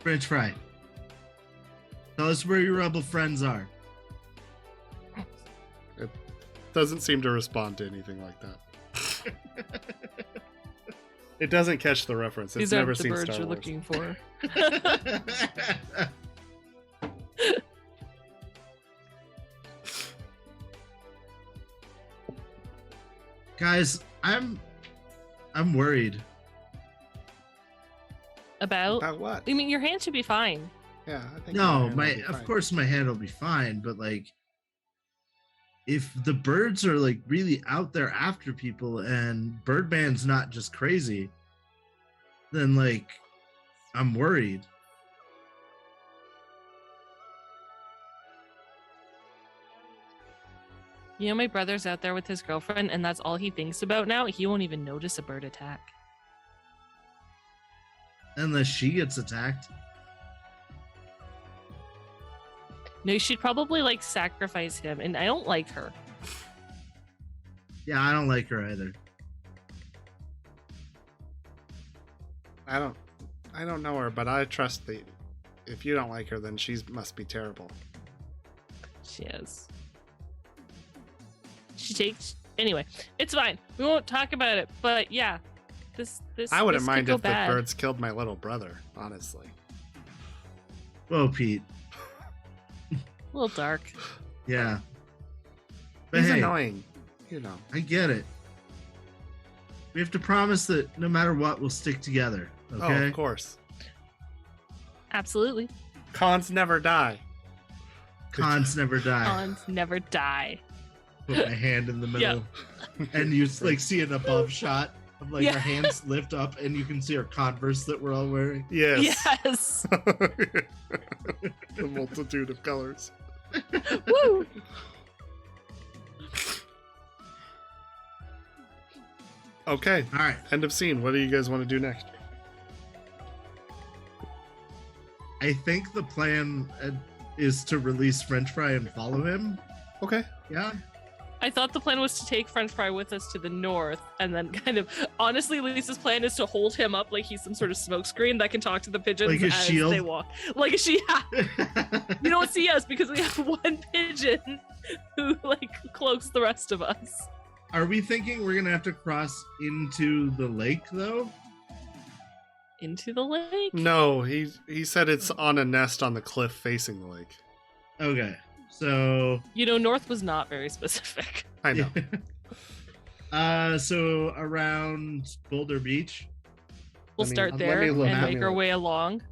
French fry. Tell us where your rebel friends are. Doesn't seem to respond to anything like that. It doesn't catch the reference. It's These never aren't the seen birds Star you're Wars. looking for. Guys, I'm worried. About? About what? I mean, your hand should be fine. Yeah, I think No, it'll my be of fine. course my hand will be fine, but like if the birds are like really out there after people and Birdman's not just crazy, then like I'm worried. You know, my brother's out there with his girlfriend, and that's all he thinks about now. He won't even notice a bird attack. Unless she gets attacked. No, she'd probably like sacrifice him, and I don't like her. Yeah, I don't like her either. I don't know her, but I trust that if you don't like her, then she must be terrible. She is. She takes anyway. It's fine. We won't talk about it. But yeah, this. I wouldn't this mind could go if bad. the birds killed my little brother, honestly. Whoa, Pete. A little dark. Yeah. But He's hey, annoying, you know. I get it. We have to promise that no matter what, we'll stick together. Oh, Okay. of course. Absolutely. Cons never die. Cons never die. Cons never die. Put my hand in the middle, and you like see an above shot of like Yeah. our hands lift up, and you can see our Converse that we're all wearing. Yes. Yes. The multitude of colors. Woo. Okay. All right. End of scene. What do you guys want to do next? I think the plan is to release French Fry and follow him. Okay. Yeah. I thought the plan was to take French Fry with us to the north, and then kind of honestly, Lisa's plan is to hold him up like he's some sort of smokescreen that can talk to the pigeons Like a as shield? they walk. Like a shield. You don't see us because we have one pigeon who like cloaks the rest of us. Are we thinking we're gonna have to cross into the lake though? Into the lake? No, he said it's on a nest on the cliff facing the lake. Okay, so North was not very specific. I know. so around Boulder Beach. We'll Let me- start let me there look, and let make me our look. way along.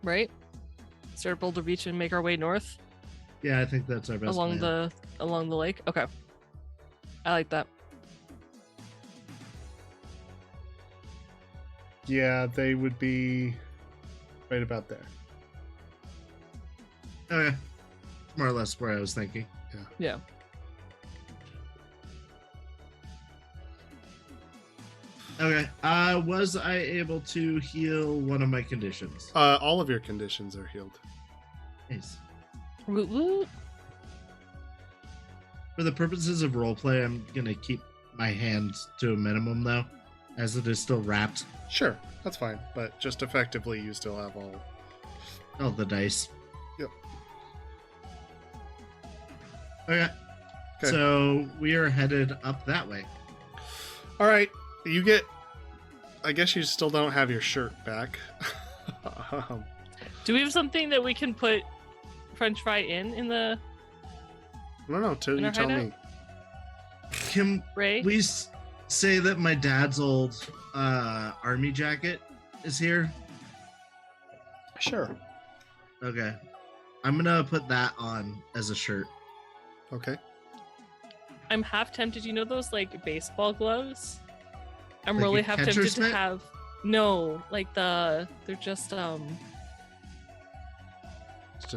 Right? Start at Boulder Beach and make our way north Yeah, I think that's our best along plan. the lake. Okay. I like that. Yeah, they would be right about there. Okay, more or less where I was thinking. Yeah. Okay, was I able to heal one of my conditions? All of your conditions are healed. Nice. Woot woot. For the purposes of roleplay, I'm gonna keep my hands to a minimum though, as it is still wrapped. Sure, that's fine. But just effectively, you still have all. Oh, the dice. Yep. Okay. Okay. So we are headed up that way. All right, you get. I guess you still don't have your shirt back. Do we have something that we can put French Fry in the I don't know. Till In you our tell hideout? me. Can Ray? we say that my dad's old army jacket is here? Sure. Okay. I'm gonna put that on as a shirt. Okay. I'm half tempted. You know those like baseball gloves? I'm Like really a half catcher's tempted to mitt? have. No, like they're just Just an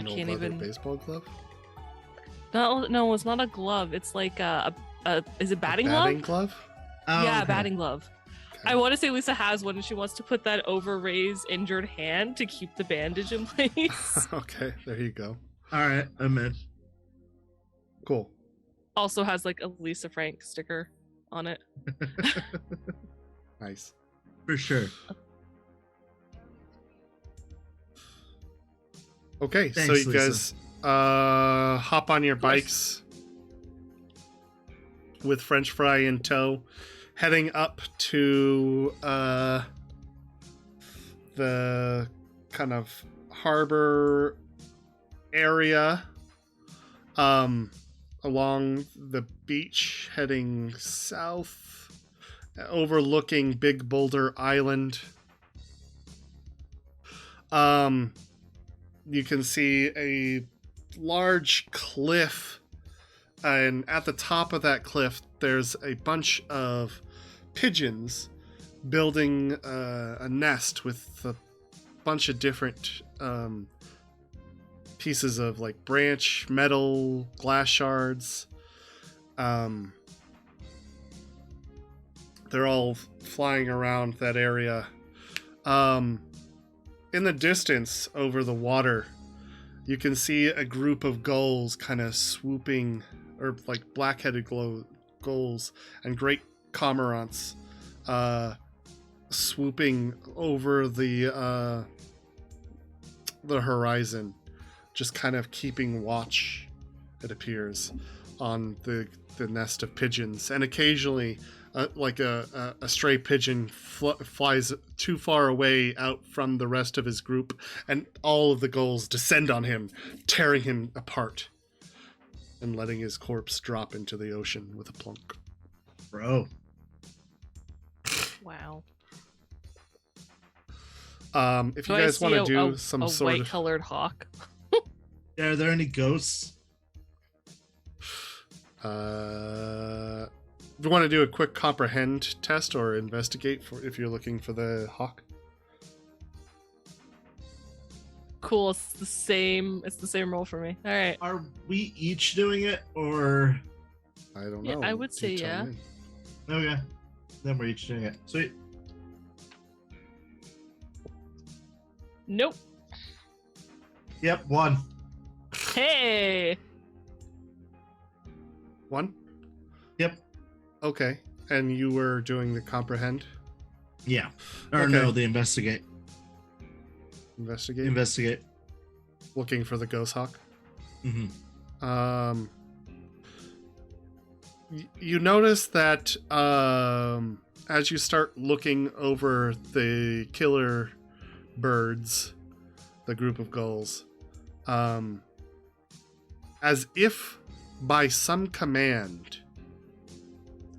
I old can't leather even- baseball glove. no, it's not a glove. It's like a is it batting A glove? batting glove. Oh, Yeah, okay. batting glove. Okay. I want to say Lisa has one, and she wants to put that over Ray's injured hand to keep the bandage in place. Okay, there you go. All right, I'm in. Cool. Also has like a Lisa Frank sticker on it. Nice. For sure. Okay, so Thanks, you Lisa. guys hop on your course. bikes with French Fry in tow, heading up to the kind of harbor area along the beach, heading south, overlooking Big Boulder Island. You can see a large cliff, and at the top of that cliff, there's a bunch of pigeons building a nest with a bunch of different pieces of like branch, metal, glass shards. They're all flying around that area. In the distance, over the water, you can see a group of gulls kind of swooping, or like black-headed gulls and great cormorants swooping over the horizon, just kind of keeping watch, it appears, on the nest of pigeons. And occasionally, like a stray pigeon flies too far away out from the rest of his group, and all of the gulls descend on him, tearing him apart and letting his corpse drop into the ocean with a plunk. Bro. Wow. If you guys want to do some a sort of white-colored hawk. Are there any ghosts? if you want to do a quick comprehend test or investigate for if you're looking for the hawk. Cool. It's the same. It's the same roll for me. All right. Are we each doing it, or I don't Yeah, know. I would You say tell yeah. me. Okay. Then we're each doing it. Sweet. Nope. Yep, 1. Hey. 1? Yep. Okay. And you were doing the comprehend? Yeah. Or Okay. no, the investigate. Investigate? Investigate. Looking for the ghost hawk? Mm-hmm. You notice that as you start looking over the killer birds, the group of gulls, as if by some command,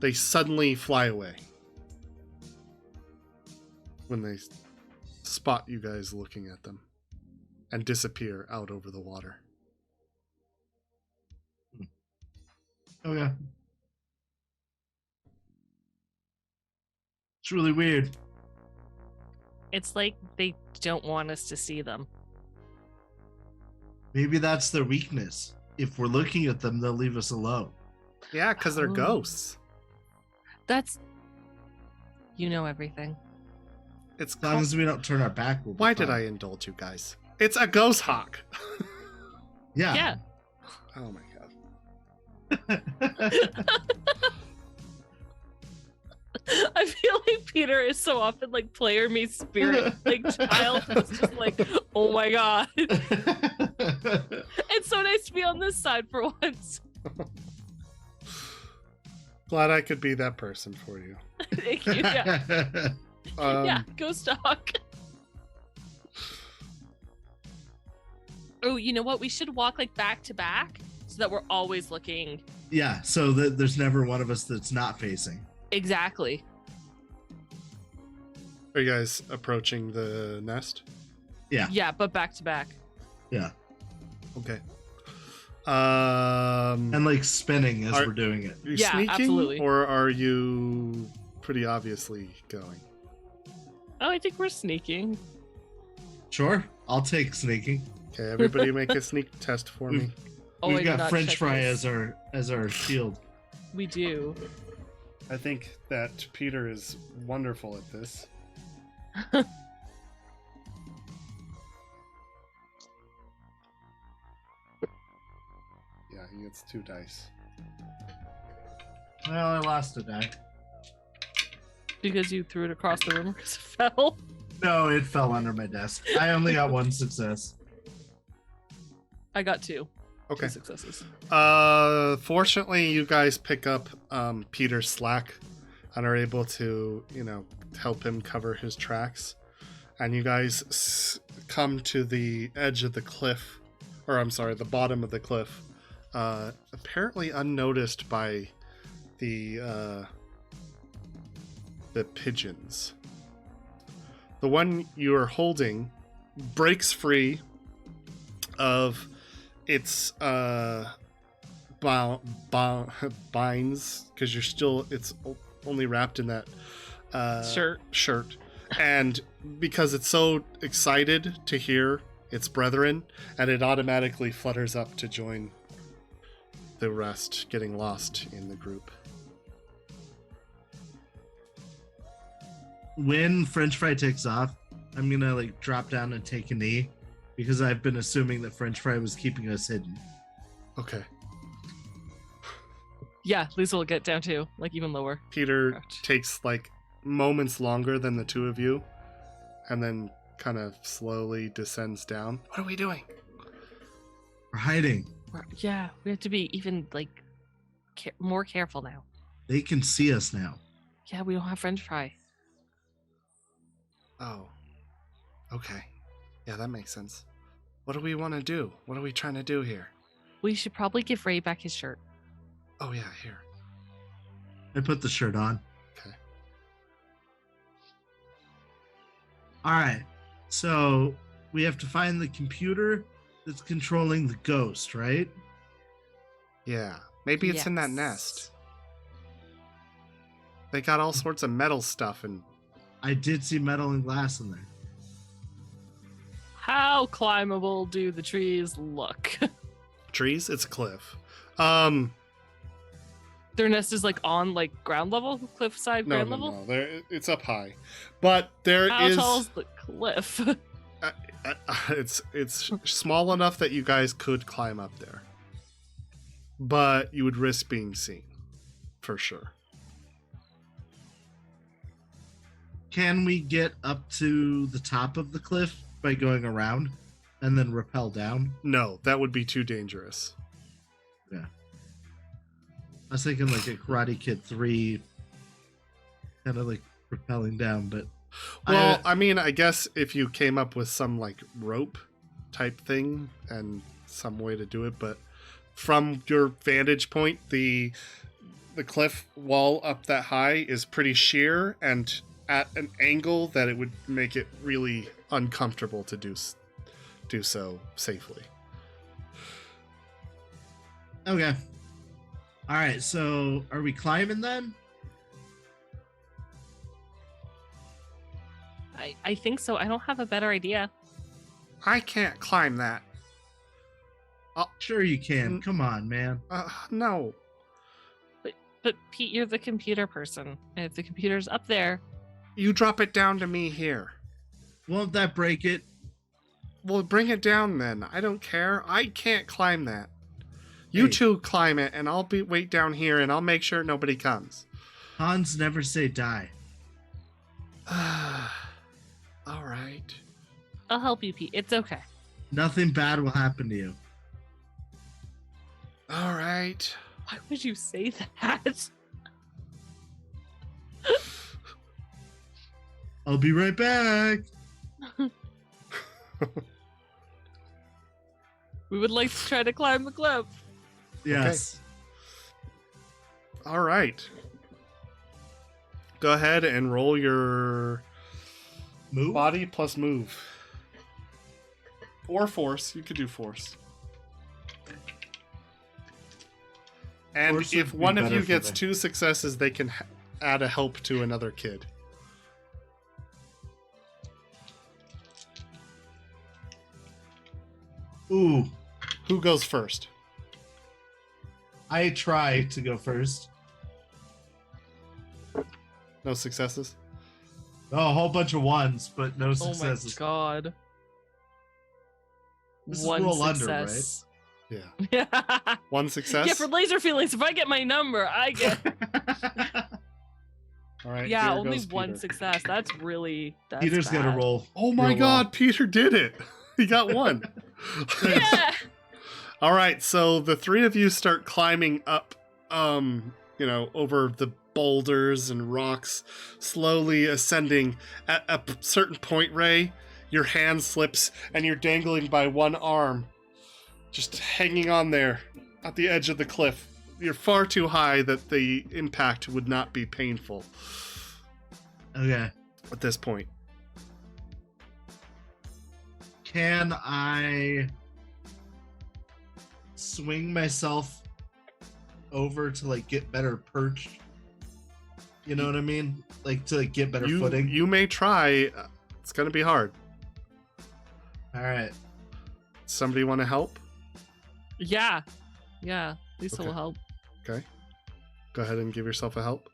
they suddenly fly away when they spot you guys looking at them and disappear out over the water. Okay. It's really weird. It's like they don't want us to see them. Maybe that's their weakness. If we're looking at them, they'll leave us alone. Yeah, because they're Oh. ghosts. That's. You know everything. It's As long as we don't turn our back, we'll be Why did fine. I indulge you guys? It's a ghost hawk. Yeah. Yeah. Oh my god. I feel like Peter is so often like player me spirit, like child that's just like, oh my god. It's so nice to be on this side for once. Glad I could be that person for you. Thank you. Yeah, yeah, ghost dog. Oh, you know what? We should walk like back to back so that we're always looking. Yeah, so that there's never one of us that's not facing. Exactly. Are you guys approaching the nest? Yeah, but back to back. Yeah. Okay. And like spinning as we're doing it. Are you Yeah, sneaking, absolutely. or are you pretty obviously going? Oh, I think we're sneaking. Sure. I'll take sneaking. Okay, everybody make a sneak test for me. Oh, I We've did got not French check fry this. as our shield. We do. I think that Peter is wonderful at this. Yeah, he gets 2 dice. Well, I lost a die. Because you threw it across the room because it fell. No, it fell under my desk. I only got 1 success. I got 2. Okay. 2 successes. Fortunately, you guys pick up Peter's slack and are able to, help him cover his tracks. And you guys come to the edge of the cliff, or I'm sorry, the bottom of the cliff, apparently unnoticed by the pigeons. The one you are holding breaks free of its binds, because it's only wrapped in that shirt, and because it's so excited to hear its brethren, and it automatically flutters up to join the rest, getting lost in the group. When French fry takes off, I'm gonna like drop down and take a knee because I've been assuming that French fry was keeping us hidden. Okay. Yeah, Lisa will get down too, like even lower. Peter Correct. takes like moments longer than the 2 of you, and then kind of slowly descends down. What are we doing? We're hiding. Yeah, we have to be even like more careful now. They can see us now. Yeah, we don't have French fry. Oh. Okay. Yeah, that makes sense. What do we want to do? What are we trying to do here? We should probably give Ray back his shirt. Oh, yeah, here. I put the shirt on. Okay. All right. So we have to find the computer that's controlling the ghost, right? Yeah. Maybe it's in that Yes. nest. They got all sorts of metal stuff and I did see metal and glass in there. How climbable do the trees look? trees. It's a cliff. Their nest is like on like ground level, cliffside No, ground no, level. no. It's up high, but there How is. tall is the cliff? It's small enough that you guys could climb up there, but you would risk being seen, for sure. Can we get up to the top of the cliff by going around and then rappel down? No, that would be too dangerous. Yeah. I was thinking like a Karate Kid 3, kind of like rappelling down, but Well, I mean, I guess if you came up with some like rope type thing and some way to do it, but from your vantage point, the cliff wall up that high is pretty sheer and at an angle that it would make it really uncomfortable to do so safely. Okay. All right, so are we climbing then? I think so. I don't have a better idea. I can't climb that. Sure you can. Come on, man. No. But Pete, you're the computer person. And if the computer's up there, You drop it down to me here. Won't that break it? Well, bring it down then. I don't care. I can't climb that. You Hey. two climb it, and I'll wait down here, and I'll make sure nobody comes. Hans never say die. All right. I'll help you, Pete. It's okay. Nothing bad will happen to you. All right. Why would you say that? I'll be right back. We would like to try to climb the cliff. Yes. All right. Go ahead and roll your Move. body plus move. Or force. You could do force. And Force if would be one of better you for gets me. 2 successes, they can add a help to another kid. Ooh, Who goes first? I try to go first. No successes? Oh, a whole bunch of ones, but no Oh my successes. god. This is One roll under, success. Yeah. Yeah. 1 success? Yeah, for laser feelings, if I get my number, I get. All right. Yeah, here only goes one Peter. success. That's really. That's Peter's bad. gonna roll. Oh my real god, well. Peter did it. He got 1. Yeah. All right, so the 3 of you start climbing up, over the boulders and rocks, slowly ascending. At a certain point, Ray, your hand slips and you're dangling by one arm, just hanging on there at the edge of the cliff. You're far too high that the impact would not be painful Okay. at this point. Can I swing myself over to like get better perch? You know what I mean? Like to like, get better footing. You may try. It's going to be hard. All right. Somebody want to help? Yeah. Yeah. Lisa Okay. will help. Okay. Go ahead and give yourself a help.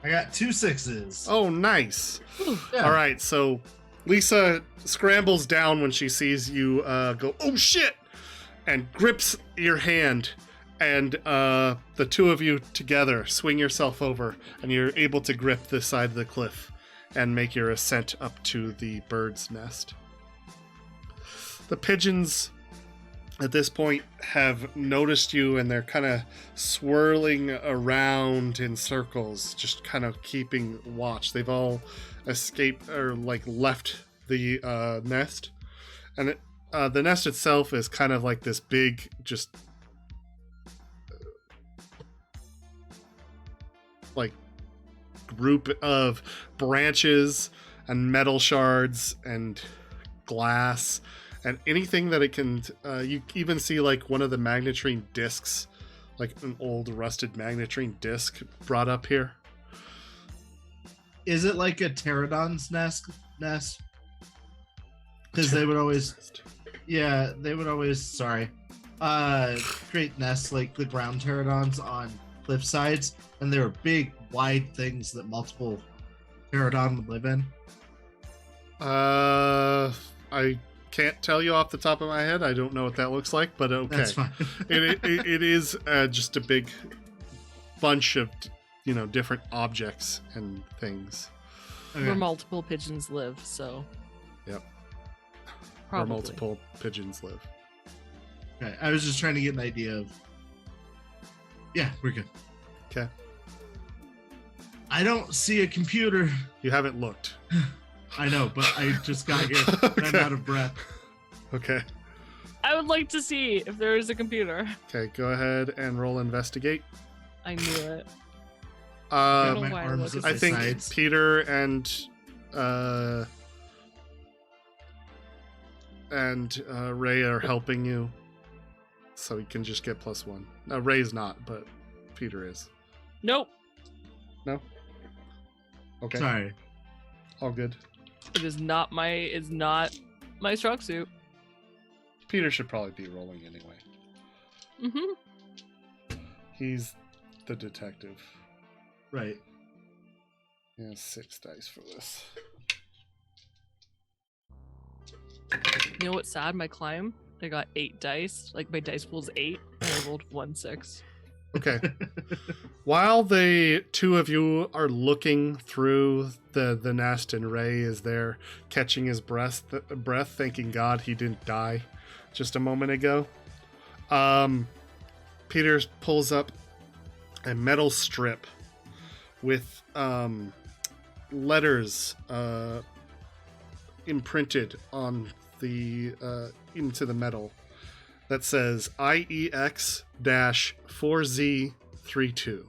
I got 2 6s. Oh, nice. Yeah. All right, so Lisa scrambles down when she sees you go, oh shit, and grips your hand, and the 2 of you together swing yourself over, and you're able to grip the side of the cliff and make your ascent up to the bird's nest. The pigeons at this point have noticed you, and they're kind of swirling around in circles, just kind of keeping watch. They've all escaped or like left the nest, and the nest itself is kind of like this big, just like group of branches and metal shards and glass and anything that it can. You even see like one of the magnetrine discs, like an old rusted magnetrine disc brought up here. Is it like a pterodon's nest? Because they would always, Yeah, they would always create nests like the ground pterodons on cliff sides, and they were big, wide things that multiple pterodon would live in. I can't tell you off the top of my head. I don't know what that looks like, but okay. That's fine. it is just a big bunch of different objects and things. Okay. Where multiple pigeons live, so. Yep. Probably. Where multiple pigeons live. Okay, I was just trying to get an idea of. Yeah, we're good. Okay. I don't see a computer. You haven't looked. I know, but I just got here and I'm out of breath. Okay. I would like to see if there is a computer. Okay, go ahead and roll investigate. I knew it. Uh, know My why I arms look at I my think sides. Peter and Ray are helping you, so you can just get +1. No, Ray's not, but Peter is. Nope. No. Okay. Sorry. All good. It is not my strong suit. Peter should probably be rolling anyway. Mm-hmm. He's the detective. Right. He has 6 dice for this. You know what's sad? My climb, I got 8 dice. Like my dice pool's 8, and I rolled 1 6. Okay. While the two of you are looking through the nest and Ray is there catching his breath, thanking God he didn't die just a moment ago, Peter pulls up a metal strip with letters imprinted on the into the metal that says IEX-4Z32.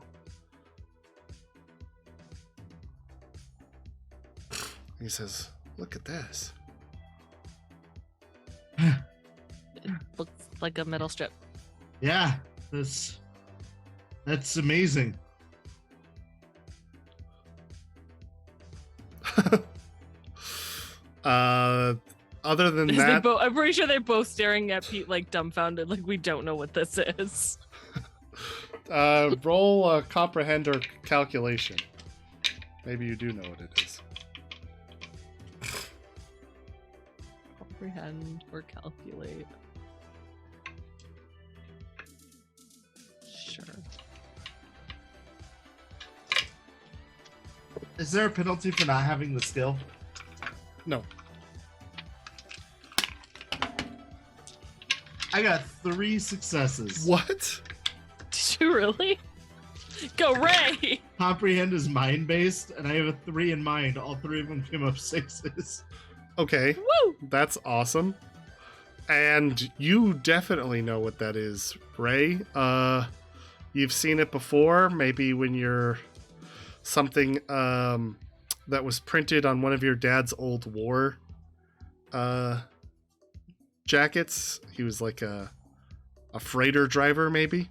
He says, "Look at this." It looks like a metal strip. Yeah, that's amazing. Other than They that, I'm pretty sure they're both staring at Pete like dumbfounded, like we don't know what this is. roll a comprehend or calculation. Maybe you do know what it is. Comprehend or calculate. Sure. Is there a penalty for not having the skill? No. I got 3 successes. What? Did you really? Go Ray! Comprehend is mind based, and I have a 3 in mind. All 3 of them came up 6s. Okay. Woo! That's awesome. And you definitely know what that is, Ray. You've seen it before, maybe when you're something that was printed on one of your dad's old war jackets. He was like a freighter driver, maybe,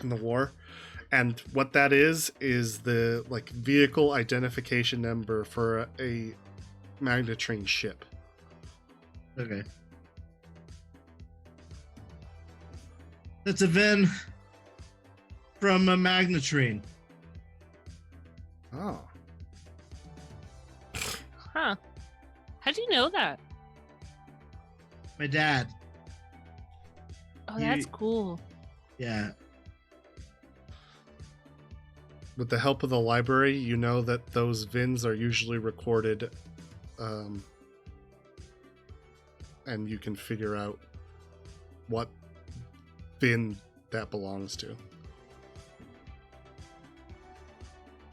in the war. And what that is the like vehicle identification number for a magnetrine ship. Okay. That's a VIN from a magnetrine. Oh. Huh. How'd you know that? My dad. Oh, that's You- cool. Yeah. With the help of the library, you know that those VINs are usually recorded, and you can figure out what VIN that belongs to.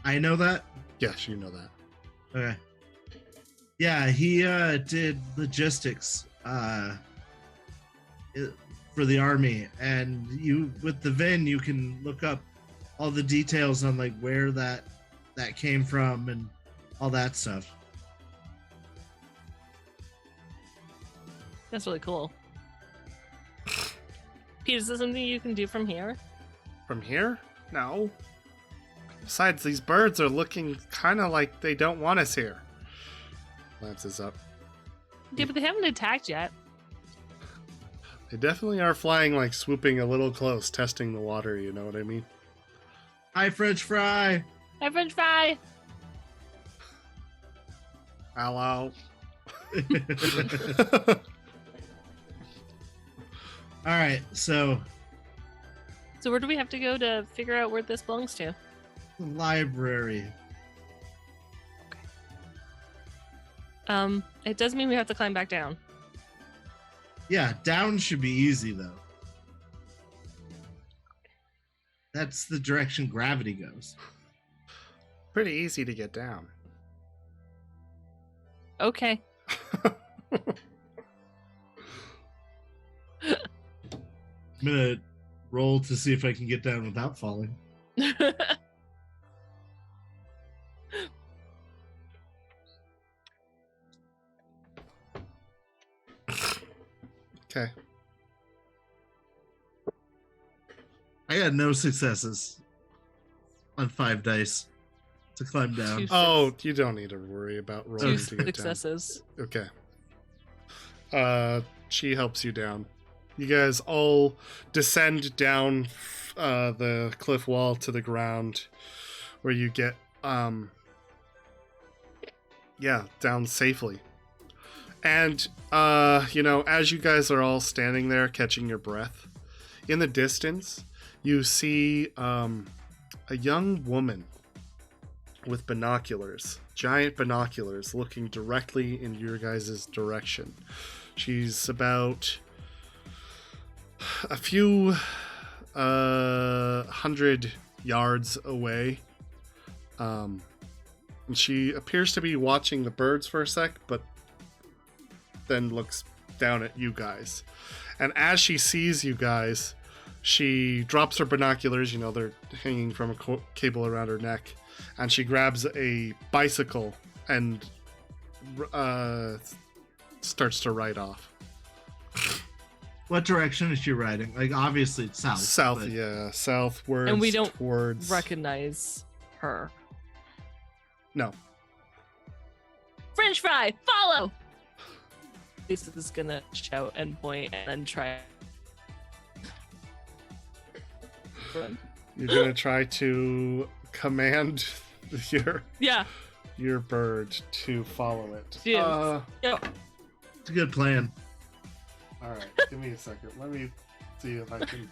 I know that. Yes, you know that. Okay. Yeah, he did logistics for the army, and you with the VIN you can look up all the details on like where that came from and all that stuff. That's really cool. Pete, is this something you can do from here? From here? No. Besides, these birds are looking kind of like they don't want us here. Lances up. Yeah, but they haven't attacked yet. They definitely are flying, like swooping a little close, testing the water, you know what I mean? Hi, French fry. Hi, French fry. Hello. All right, so So where do we have to go to figure out where this belongs to? the library. It does mean we have to climb back down. Yeah, down should be easy though. That's the direction gravity goes. Pretty easy to get down. Okay. I'm gonna roll to see if I can get down without falling. Okay. I got no successes on 5 dice to climb down. Two Oh, you don't need to worry about Two rolling to get successes. down. Okay. She helps you down. You guys all descend down the cliff wall to the ground, where you get down safely. And as you guys are all standing there catching your breath, in the distance you see a young woman with binoculars, giant binoculars, looking directly in your guys' direction. She's about a few 100 yards away. And she appears to be watching the birds for a sec, but then looks down at you guys. And as she sees you guys, she drops her binoculars, they're hanging from a cable around her neck, and she grabs a bicycle and starts to ride off. What direction is she riding? Like, obviously it's south. South, but yeah, southwards. And we don't towards... recognize her. No. French fry, follow! Lisa is gonna shout and point and then try. You're gonna try to command your bird to follow it. Yes. Yep. it's a good plan. All right, give me a second. Let me see if I can.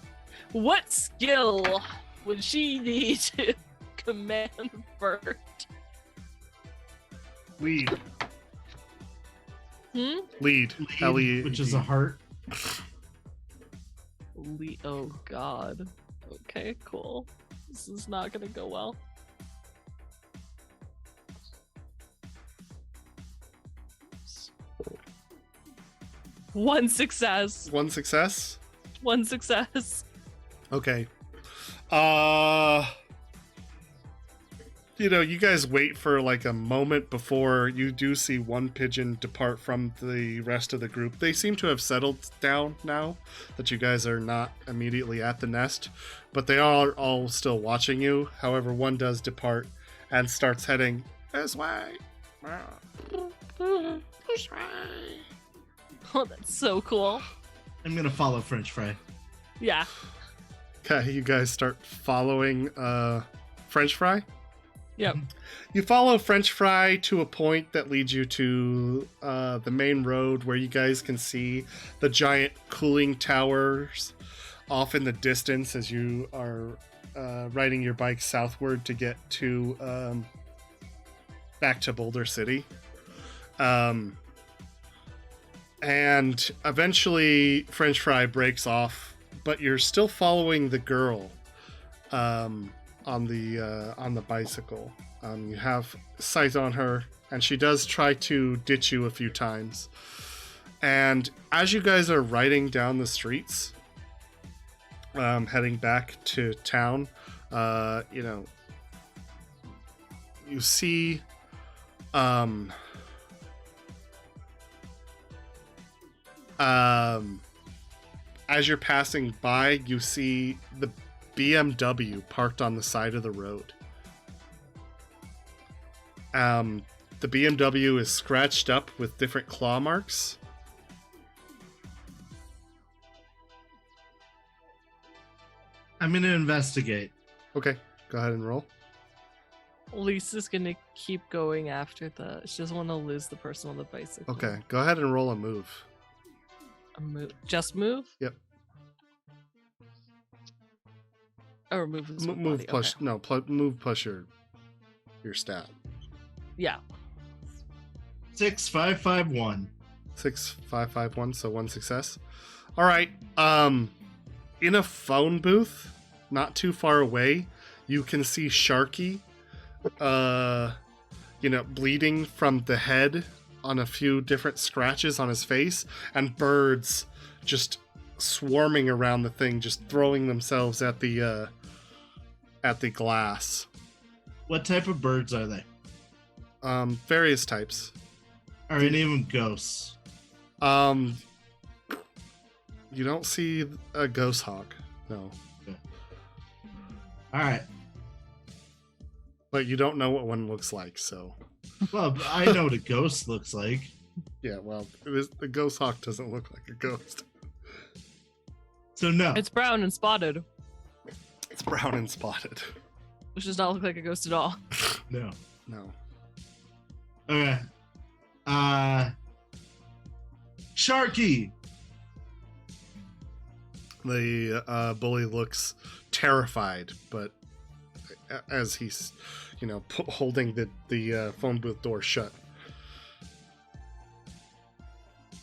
What skill would she need to command bird? Lead. Hmm? Lead. L-E-A-D. Which is a heart. Oh god. Okay, cool. This is not gonna go well. One success. One success. One success. Okay. You guys wait for like a moment before you do see one pigeon depart from the rest of the group. They seem to have settled down now that you guys are not immediately at the nest, but they are all still watching you. However, one does depart and starts heading this way. This way. Oh, that's so cool. I'm gonna follow French fry. Yeah. Okay, you guys start following French fry. Yep. You follow French fry to a point that leads you to the main road, where you guys can see the giant cooling towers off in the distance as you are riding your bike southward to get to back to Boulder City. And eventually French fry breaks off, but you're still following the girl on the bicycle. You have sight on her, and she does try to ditch you a few times. And as you guys are riding down the streets, heading back to town, you see as you're passing by, you see the BMW parked on the side of the road. The BMW is scratched up with different claw marks. I'm gonna investigate. Okay, go ahead and roll. Lisa's gonna keep going after she doesn't want to lose the person on the bicycle. Okay, go ahead and roll a move. A move. Just move? Yep. Or move his whole Move body. push. Okay. No, move push your stat. Yeah. 6551. 6551, so 1 success. All right. In a phone booth, not too far away, you can see Sharky, bleeding from the head on a few different scratches on his face, and birds just swarming around the thing, just throwing themselves at the glass. What type of birds are they? Various types. Are any of them ghosts? You don't see a ghost hawk, no. All right. But you don't know what one looks like, so. Well, I know what a ghost looks like. Yeah, well, the ghost hawk doesn't look like a ghost. So no. It's brown and spotted, It's brown and spotted. which does not look like a ghost at all. No. No. Okay. Sharky. The bully looks terrified, but as he's, holding the phone booth door shut.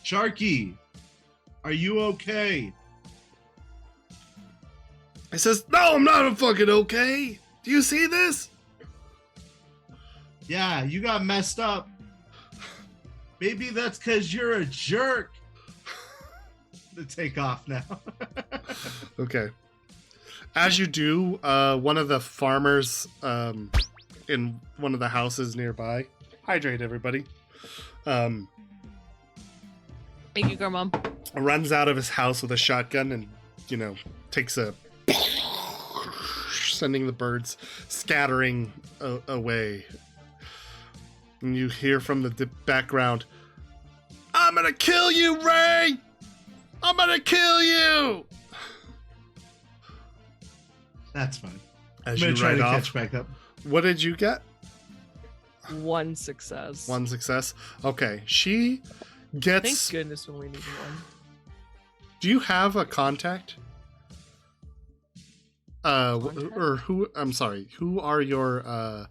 Sharky. Are you okay? He says, "No, I'm not fucking okay. Do you see this?" Yeah, you got messed up. Maybe that's because you're a jerk. To take off now. Okay. As you do, one of the farmers in one of the houses nearby, hydrate everybody, Thank you, Grandma. runs out of his house with a shotgun and, takes a sending the birds scattering away. And you hear from the background, "I'm gonna kill you, Ray! I'm gonna kill you!" That's fine. As I'm you gonna try ride to off. catch back up. What did you get? 1 success. 1 success. Okay, she gets. Thank goodness when we need one. Do you have a contact? Contact? Or who? I'm sorry. Who are your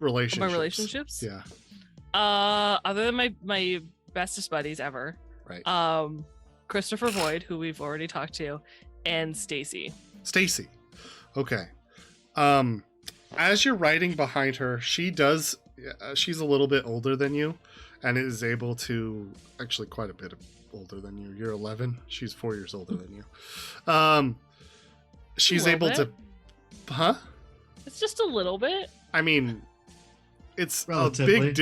relationships? My relationships? Yeah. Other than my bestest buddies ever. Right. Christopher Void, who we've already talked to, and Stacy. Stacy. Okay. As you're riding behind her, she's a little bit older than you, and is able to actually quite a bit older than you. You're 11. She's 4 years older than you. She's able to. Huh? It's just a little bit. I mean, it's Relatively. a big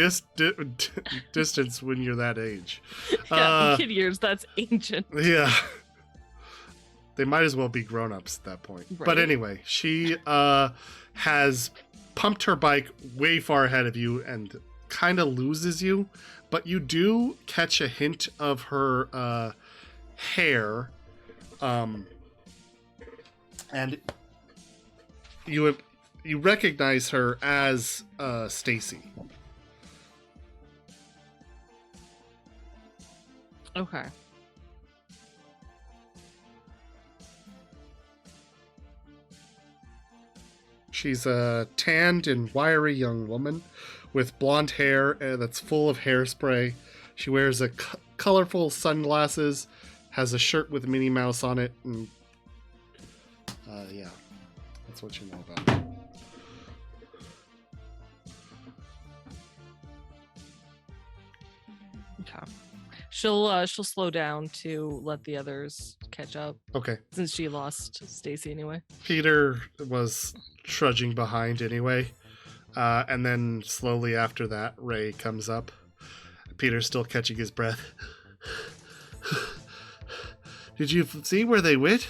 distance when you're that age. Yeah, kid years, that's ancient. Yeah. They might as well be grown-ups at that point. Right. But anyway, she has pumped her bike way far ahead of you and kind of loses you, but you do catch a hint of her hair, and you recognize her as Stacy. Okay. She's a tanned and wiry young woman with blonde hair that's full of hairspray. She wears colorful sunglasses, has a shirt with Minnie Mouse on it, and yeah, that's what you know about her. Okay. She'll slow down to let the others catch up Okay. since she lost Stacy anyway. Peter was trudging behind anyway, and then slowly after that, Ray comes up. Peter's still catching his breath. Did you see where they went?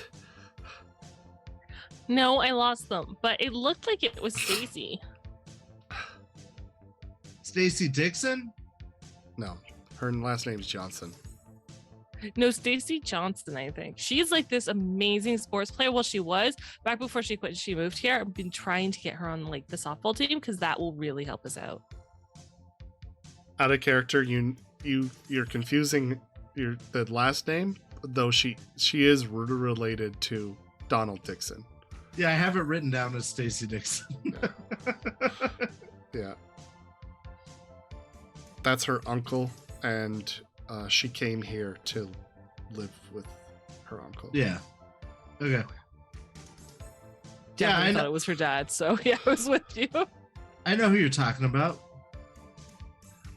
No, I lost them, but it looked like it was Stacy. Stacy Dixon? No, her last name's Johnson. No, Stacy Johnson, I think. She's like this amazing sports player. Well, she was back before she quit. She moved here. I've been trying to get her on like the softball team because that will really help us out. Out of character, you're confusing the last name, though she is related to Donald Dixon. Yeah, I have it written down as Stacy Dixon. Yeah. That's her uncle, and she came here to live with her uncle. Yeah. Okay. Yeah, I I thought know, it was her dad. So yeah, I was with you. I know who you're talking about.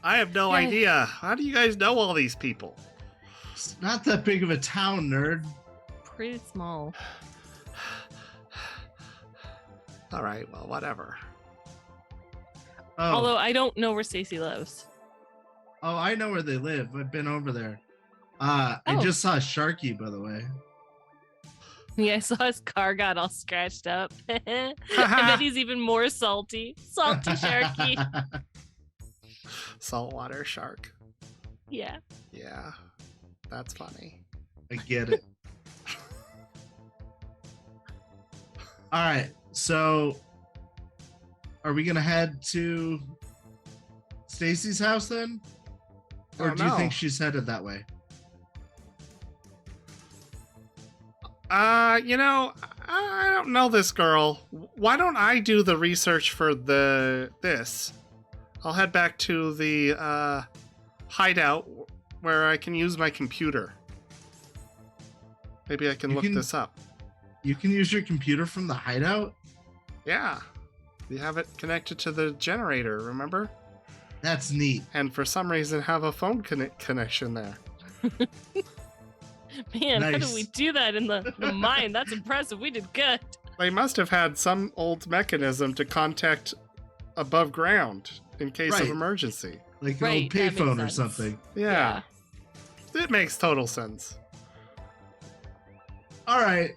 I have no Yay. idea. How do you guys know all these people? It's not that big of a town, nerd. Pretty small. All right, well, whatever. Oh, Although I don't know where Stacy lives. I know where they live. I've been over there. I Oh. just saw Sharky, by the way. Yeah, I saw his car got all scratched up. And then he's even more salty. Salty Sharky. Saltwater shark. Yeah. Yeah, that's funny. I get it. All right, so are we gonna head to Stacy's house then, or do you think she's headed that way? I don't know this girl. Why don't I do the research for this? I'll head back to the hideout where I can use my computer. Maybe I can look this up. You can use your computer from the hideout? Yeah. You have it connected to the generator, remember? That's neat. And for some reason have a phone connection there. Man, how Nice. did we do that in the mine? That's impressive. We did good. They must have had some old mechanism to contact above ground in case of Right. emergency. Like an Right, old that makes payphone or sense. something. Yeah. It makes total sense. All right.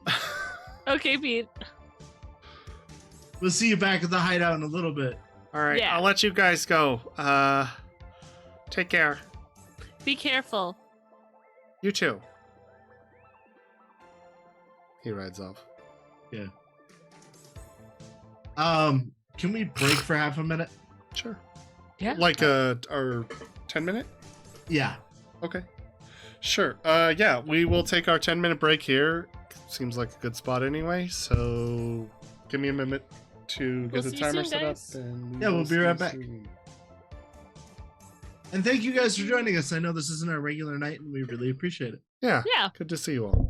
Okay, Pete. We'll see you back at the hideout in a little bit. All right, Yeah. I'll let you guys go. Take care. Be careful. You too. He rides off. Can we break for half a minute? Sure. Yeah. Like our 10-minute? Yeah. Okay. Sure. Yeah, we will take our 10-minute break here. Seems like a good spot anyway, so give me a minute to get We'll the see you timer soon, set up. guys. And Yeah, we'll will be see right you back. soon. And thank you guys for joining us. I know this isn't our regular night, and we really appreciate it. Yeah. Yeah. Good to see you all.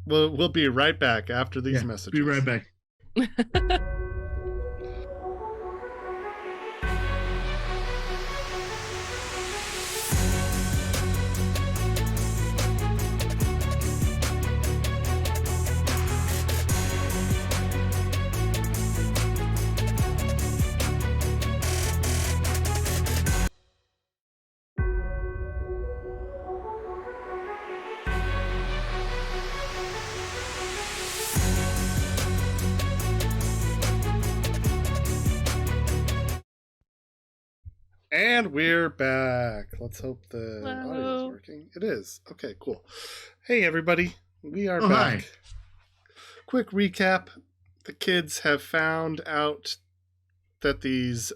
We'll be right back after these Yeah, messages. Be right back. And we're back. Let's hope the audio is Hello. working. It is. Okay, cool. Hey, everybody. We are Oh, back. hi. Quick recap. The kids have found out that these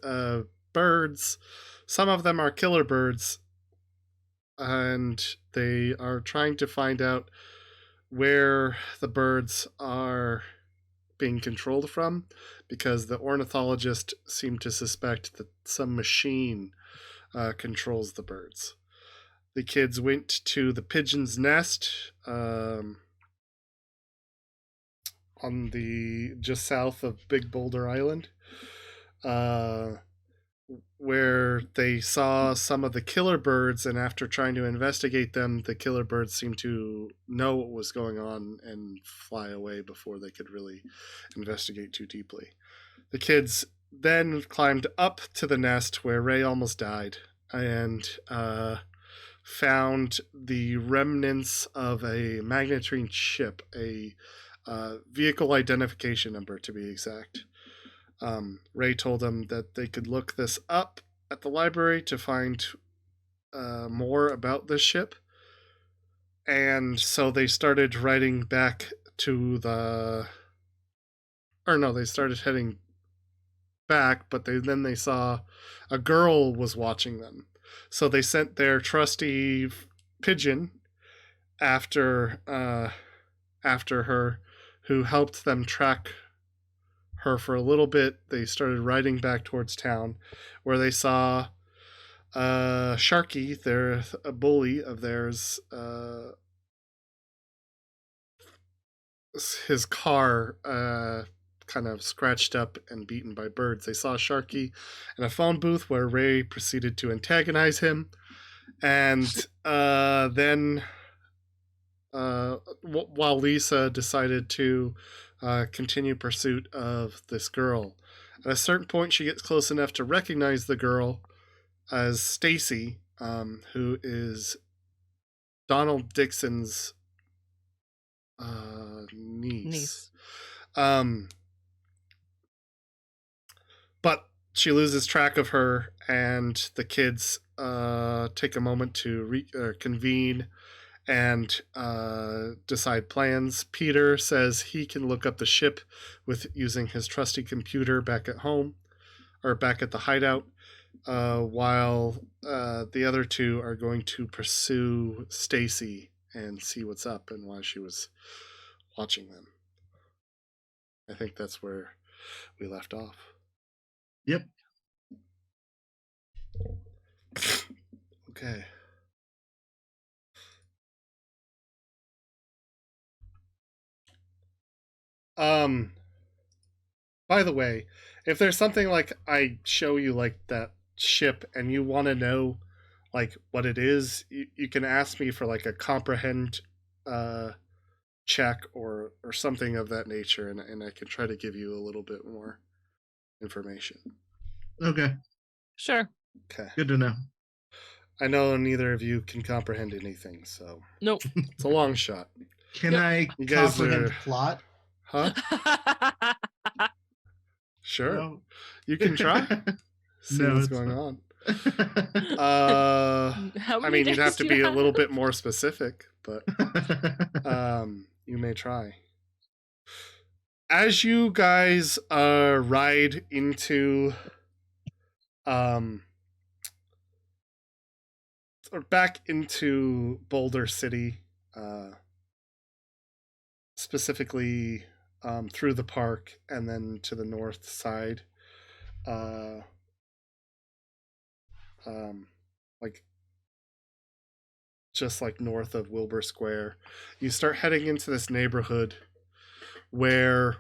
birds, some of them are killer birds, and they are trying to find out where the birds are being controlled from, because the ornithologist seemed to suspect that some machine controls the birds. The kids went to the pigeon's nest on the just south of Big Boulder Island, where they saw some of the killer birds, and after trying to investigate them, the killer birds seemed to know what was going on and fly away before they could really investigate too deeply. The kids then climbed up to the nest where Ray almost died and found the remnants of a magnetrine ship, a vehicle identification number to be exact. Ray told them that they could look this up at the library to find more about this ship, and so they started riding back to the. Or no, they started heading back, but then they saw a girl was watching them, so they sent their trusty pigeon after her, who helped them track her for a little bit. They started riding back towards town, where they saw Sharky, a bully of theirs, his car kind of scratched up and beaten by birds. They saw Sharky in a phone booth where Ray proceeded to antagonize him, and then while Lisa decided to continue pursuit of this girl. At a certain point, she gets close enough to recognize the girl as Stacy, who is Donald Dixon's niece. But she loses track of her, and the kids take a moment to convene and decide plans. Peter says he can look up the ship with using his trusty computer back at home, or back at the hideout, while the other two are going to pursue Stacy and see what's up and why she was watching them. I think that's where we left off. Yep. Okay. By the way, if there's something like I show you like that ship and you want to know like what it is, you can ask me for like a comprehend check or something of that nature, and I can try to give you a little bit more information. Okay. Sure. Okay. Good to know. I know neither of you can comprehend anything, so Nope. it's a long shot. Can Yep. I You guys comprehend are- plot? Huh? Sure. No. You can try. See No, what's it's going fine. on. How I many mean, you'd days have to do be you a little have? bit more specific, but you may try. As you guys ride into or back into Boulder City, specifically through the park and then to the north side, like just like north of Wilbur Square, you start heading into this neighborhood where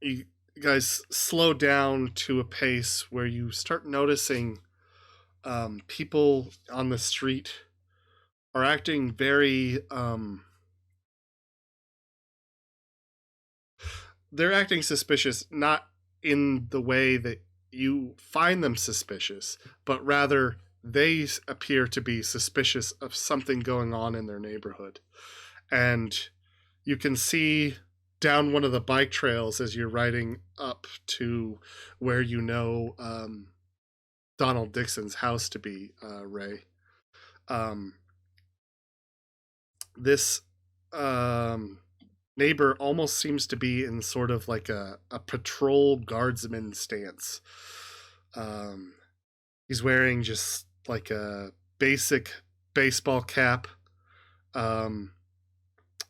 you guys slow down to a pace where you start noticing people on the street are acting very they're acting suspicious, not in the way that you find them suspicious, but rather they appear to be suspicious of something going on in their neighborhood. And you can see down one of the bike trails as you're riding up to where you know Donald Dixon's house to be, Ray. This neighbor almost seems to be in sort of like a patrol guardsman stance. He's wearing just like a basic baseball cap,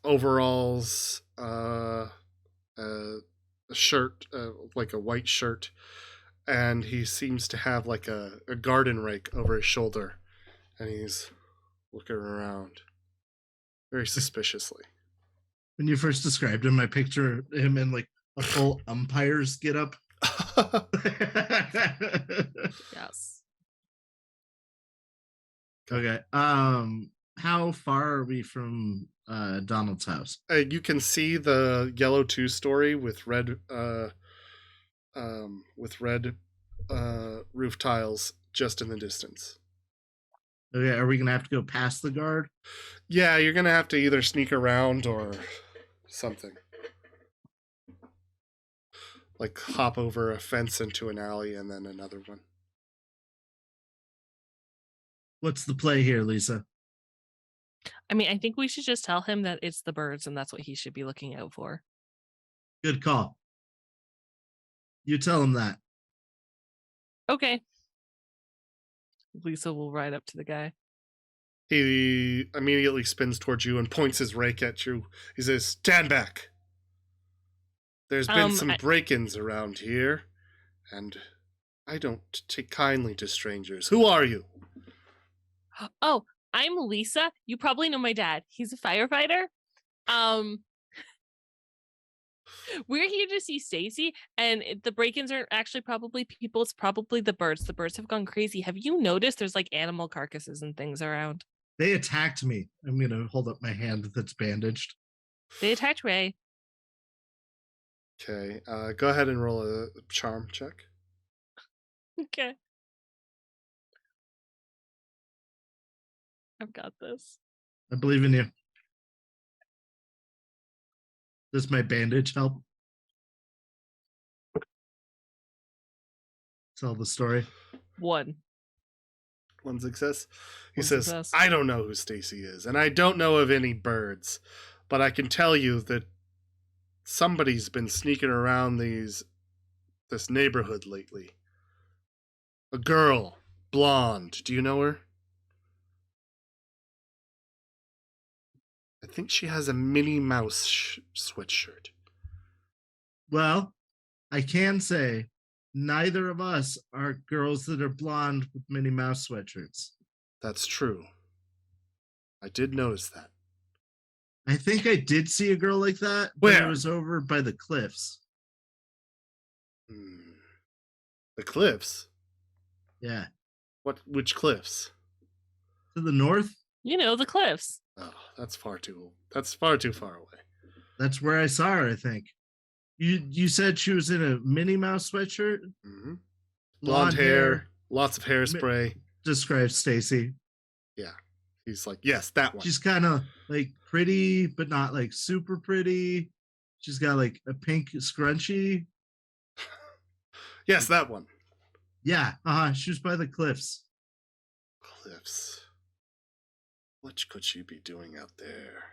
overalls, a shirt, like a white shirt, and he seems to have like a garden rake over his shoulder, and he's looking around very suspiciously. When you first described him, I picture him in like a full umpire's get up. Yes. Okay. How far are we from Donald's house? You can see the yellow 2-story with red roof tiles just in the distance. Okay, are we gonna have to go past the guard? Yeah, you're gonna have to either sneak around or something. Like hop over a fence into an alley and then another one. What's the play here, Lisa? I mean, I think we should just tell him that it's the birds and that's what he should be looking out for. Good call. You tell him that. Okay. Lisa will ride up to the guy. He immediately spins towards you and points his rake at you. He says, "Stand back. There's been some break-ins around here, and I don't take kindly to strangers. Who are you?" Oh, I'm Lisa. You probably know my dad. He's a firefighter. We're here to see Stacy, and the break-ins are actually probably people. It's probably the birds. The birds have gone crazy. Have you noticed there's like animal carcasses and things around? They attacked me. I'm going to hold up my hand that's bandaged. They attacked Ray. Okay, go ahead and roll a charm check. Okay. I've got this. I believe in you. Does my bandage help? Tell the story. One success. He One says, success. "I don't know who Stacy is, and I don't know of any birds, but I can tell you that somebody's been sneaking around this neighborhood lately. A girl, blonde. Do you know her? I think she has a Minnie Mouse sweatshirt." Well, I can say neither of us are girls that are blonde with Minnie Mouse sweatshirts. That's true. I did notice that. I think I did see a girl like that. Where? But it was over by the cliffs. The cliffs? Yeah. Which cliffs? To the north? You know, the cliffs. Oh, that's far too far away. That's where I saw her, I think. You said she was in a Minnie Mouse sweatshirt? Mm-hmm. Blonde hair, lots of hairspray. Describe Stacy. Yeah. He's like, yes, that one. She's kind of like pretty, but not like super pretty. She's got like a pink scrunchie. Yes, that one. Yeah, she was by the cliffs. Cliffs. What could she be doing out there?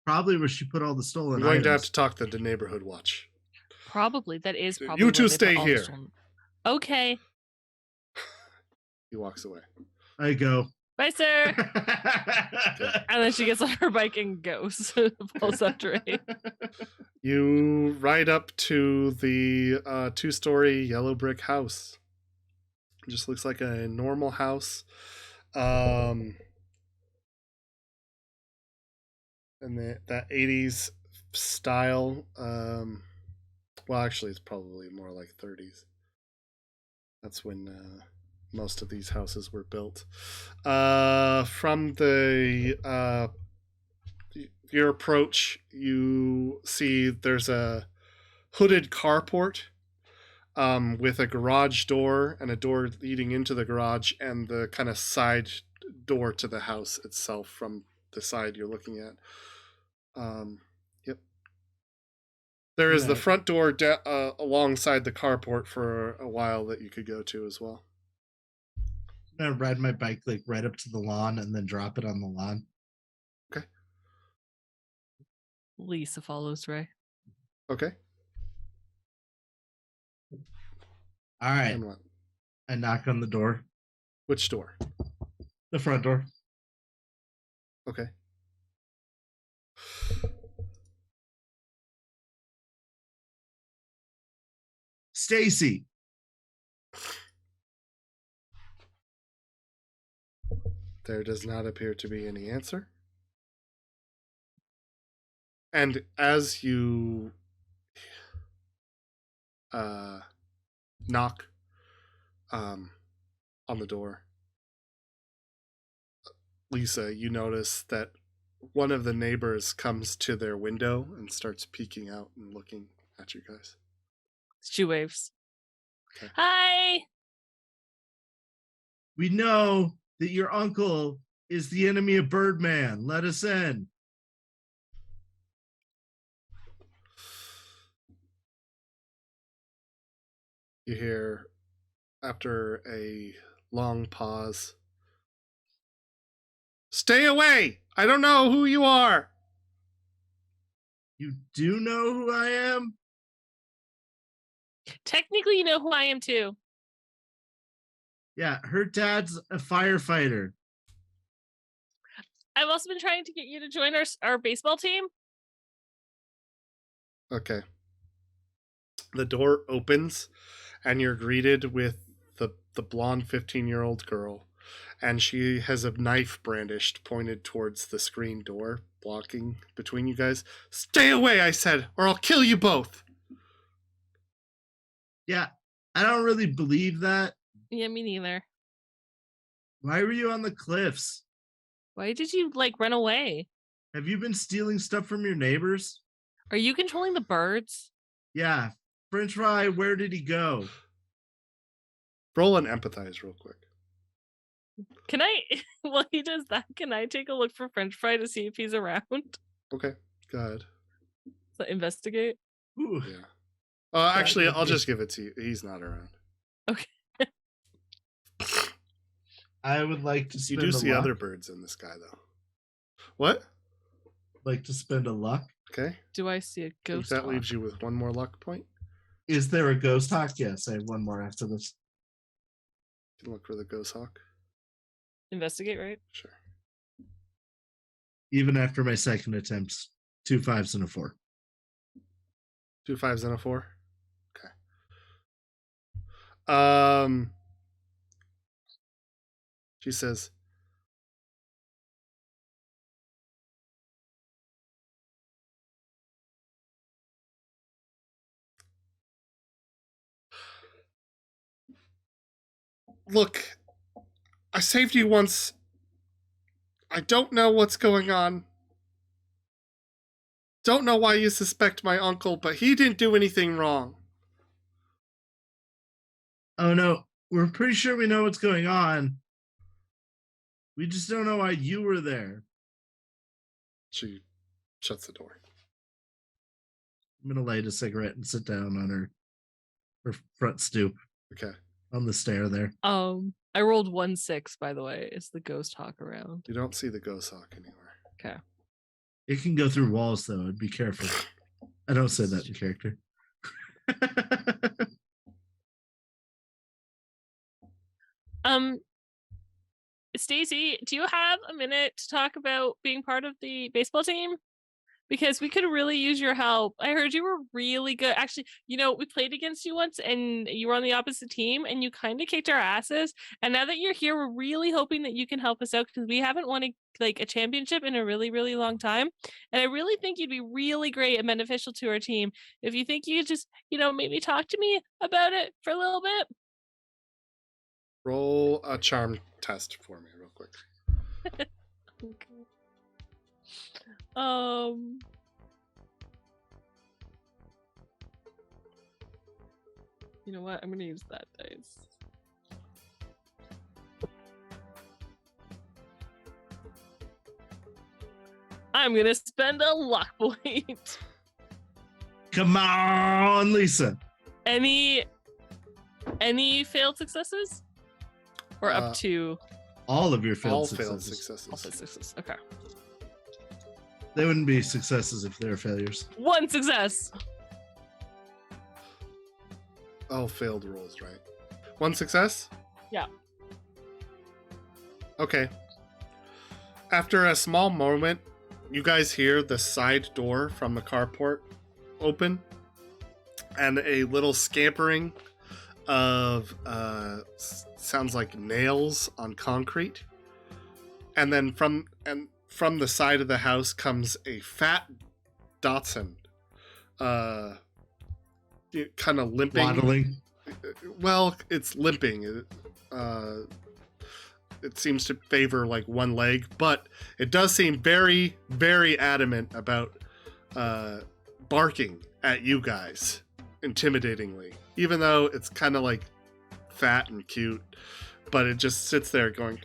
Probably where she put all the stolen I'm going items. to have to talk to the neighborhood watch. Probably. That is probably. You two stay here. Okay. He walks away. I go. Bye, sir. Okay. And then she gets on her bike and goes. Pulls up Ray. You ride up to the 2-story yellow brick house. It just looks like a normal house. And that 80s style. Well, actually, it's probably more like 30s. That's when most of these houses were built. From your approach, you see there's a hooded carport with a garage door and a door leading into the garage and the kind of side door to the house itself from the side you're looking at. Yep. There is the front door alongside the carport for a while that you could go to as well. I'm gonna ride my bike like right up to the lawn and then drop it on the lawn. Okay. Lisa follows Ray. Okay. All right. And what? I knock on the door. Which door? The front door. Okay. Stacy. There does not appear to be any answer. And as you knock on the door, Lisa, you notice that one of the neighbors comes to their window and starts peeking out and looking at you guys. She waves. Okay. Hi. We know that your uncle is the enemy of Birdman. Let us in. You hear, after a long pause, Stay away! I don't know who you are! You do know who I am? Technically, you know who I am too. Yeah, her dad's a firefighter. I've also been trying to get you to join our baseball team. Okay. The door opens, and you're greeted with the blonde 15-year-old girl, and she has a knife brandished pointed towards the screen door, blocking between you guys. Stay away, I said, or I'll kill you both! Yeah, I don't really believe that. Yeah, me neither. Why were you on the cliffs? Why did you run away? Have you been stealing stuff from your neighbors? Are you controlling the birds? Yeah. French fry, where did he go? Roll and empathize real quick. Can I, while he does that, can I take a look for French fry to see if he's around? Okay, go ahead. So investigate? Ooh. Yeah. Actually, I'll just give it to you. He's not around. Okay. I would like to You spend do a see luck. other birds in the sky, though. What? Like to spend a luck. Okay. Do I see a ghost? That leaves you with one more luck point. Is there a ghost hawk? Yes, I have one more after this. You can look for the ghost hawk. Investigate, right? Sure. Even after my second attempt, 2 5s and a 4. 2 5s and a 4. Okay. She says, "Look, I saved you once. I don't know what's going on. Don't know why you suspect my uncle, but he didn't do anything wrong." Oh no, we're pretty sure we know what's going on. We just don't know why you were there. She shuts the door. I'm gonna light a cigarette and sit down on her front stoop Okay. on the stair there. I rolled 1-6, by the way. Is the ghost hawk around? You don't see the ghost hawk anywhere. Okay. It can go through walls though. I'd be careful. I don't say that in character. Stacy, do you have a minute to talk about being part of the baseball team? Because we could really use your help. I heard you were really good. Actually, we played against you once and you were on the opposite team and you kind of kicked our asses. And now that you're here, we're really hoping that you can help us out because we haven't won a championship in a really, really long time. And I really think you'd be really great and beneficial to our team. If you think you could just, maybe talk to me about it for a little bit. Roll a charm test for me real quick. Okay. You know what? I'm gonna use that dice. I'm gonna spend a luck point. Come on, Lisa. Any failed successes? Or up to all of your failed all successes. failed successes. all successes. Okay. They wouldn't be successes if they were failures. 1 success. Oh, failed rolls, right? 1 success? Yeah. Okay. After a small moment, you guys hear the side door from the carport open and a little scampering of sounds like nails on concrete. And then from the side of the house comes a fat Dachshund, kind of limping. Waddling. Well, it's limping. It seems to favor one leg, but it does seem very, very adamant about barking at you guys, intimidatingly. Even though it's kind of fat and cute, but it just sits there going.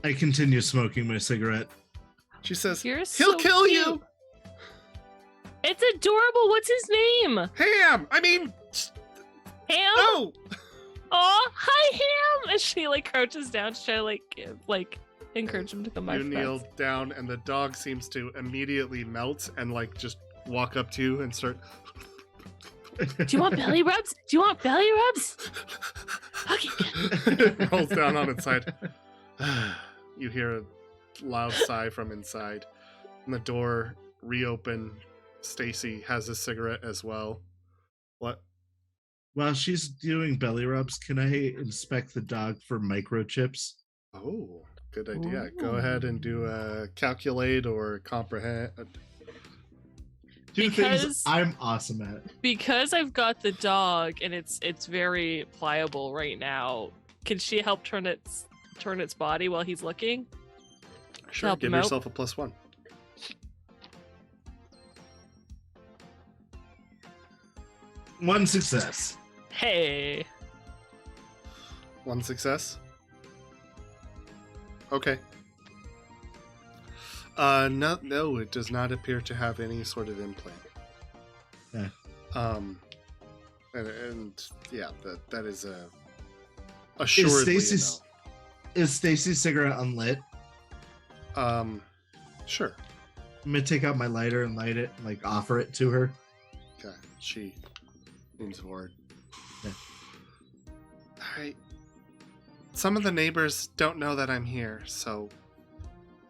I continue smoking my cigarette. She says, You're "He'll so kill cute. you." It's adorable. What's his name? Ham. I mean, Ham? No! Oh, hi, Ham! As she like crouches down to try to like encourage him to come by. You kneel down, and the dog seems to immediately melt and like just walk up to you and start. Do you want belly rubs? Do you want belly rubs? Okay. It rolls down on its side. You hear a loud sigh from inside, and the door reopen. Stacy has a cigarette as well. What? While she's doing belly rubs, can I inspect the dog for microchips? Oh, good idea. Go ahead and do a calculate or comprehend. Two Because- things I'm awesome at. Because I've got the dog and it's very pliable right now. Can she help turn its body while he's looking? Sure, help give him out? yourself a +1. One success. Hey. 1 success. Okay. No, it does not appear to have any sort of implant. Yeah. And yeah, that is a assuredly Is Stacy's cigarette unlit? a no. Sure. I'm gonna take out my lighter and light it, and like offer it to her. Okay. She leans forward. Yeah. Alright. Some of the neighbors don't know that I'm here, so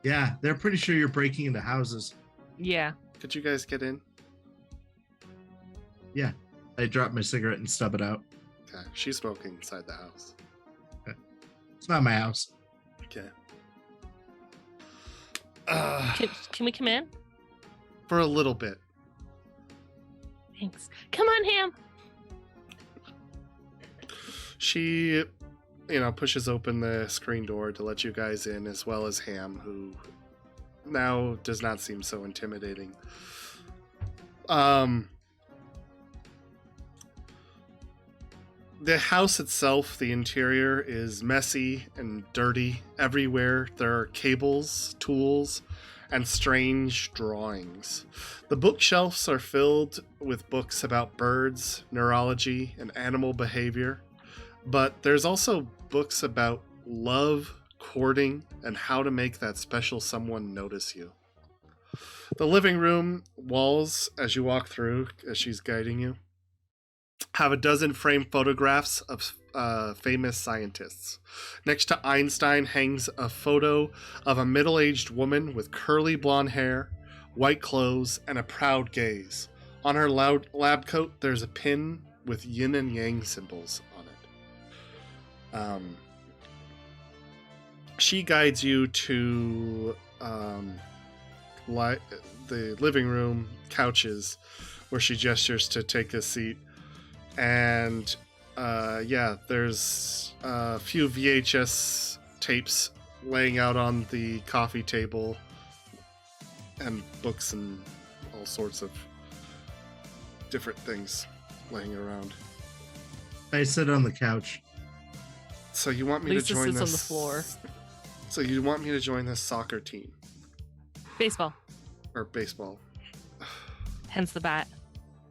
Yeah, they're pretty sure you're breaking into houses. Yeah. could you guys get in? I drop my cigarette and stub it out. Okay. She's smoking inside the house. It's not my house. Okay. Can we come in? For a little bit. Thanks. Come on, Ham. She, pushes open the screen door to let you guys in, as well as Ham, who now does not seem so intimidating. The house itself, the interior, is messy and dirty. Everywhere there are cables, tools, and strange drawings. The bookshelves are filled with books about birds, neurology, and animal behavior. But there's also books about love, courting, and how to make that special someone notice you. The living room walls, as you walk through, as she's guiding you, have a dozen framed photographs of famous scientists. Next to Einstein hangs a photo of a middle-aged woman with curly blonde hair, white clothes, and a proud gaze. On her lab coat, there's a pin with yin and yang symbols on it. She guides you to the living room couches, where she gestures to take a seat. And there's a few VHS tapes laying out on the coffee table, and books and all sorts of different things laying around. I sit on the couch. So you want me Lisa to join sits this? on the floor. So you want me to join this soccer team Baseball. or baseball? Hence the bat.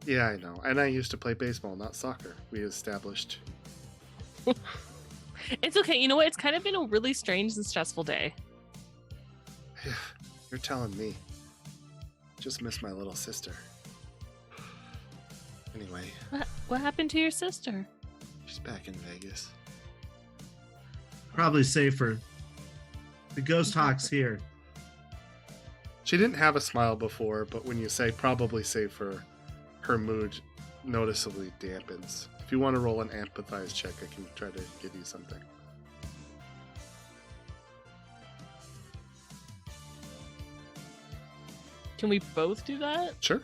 Yeah, I know. And I used to play baseball, not soccer. We established. It's okay. You know what? It's kind of been a really strange and stressful day. You're telling me. Just miss my little sister. Anyway, What happened to your sister? she's back in Vegas. Probably safer. The ghost hawk's here. She didn't have a smile before, but when you say probably safer, her mood noticeably dampens. If you want to roll an empathize check, I can try to give you something. Can we both do that? Sure.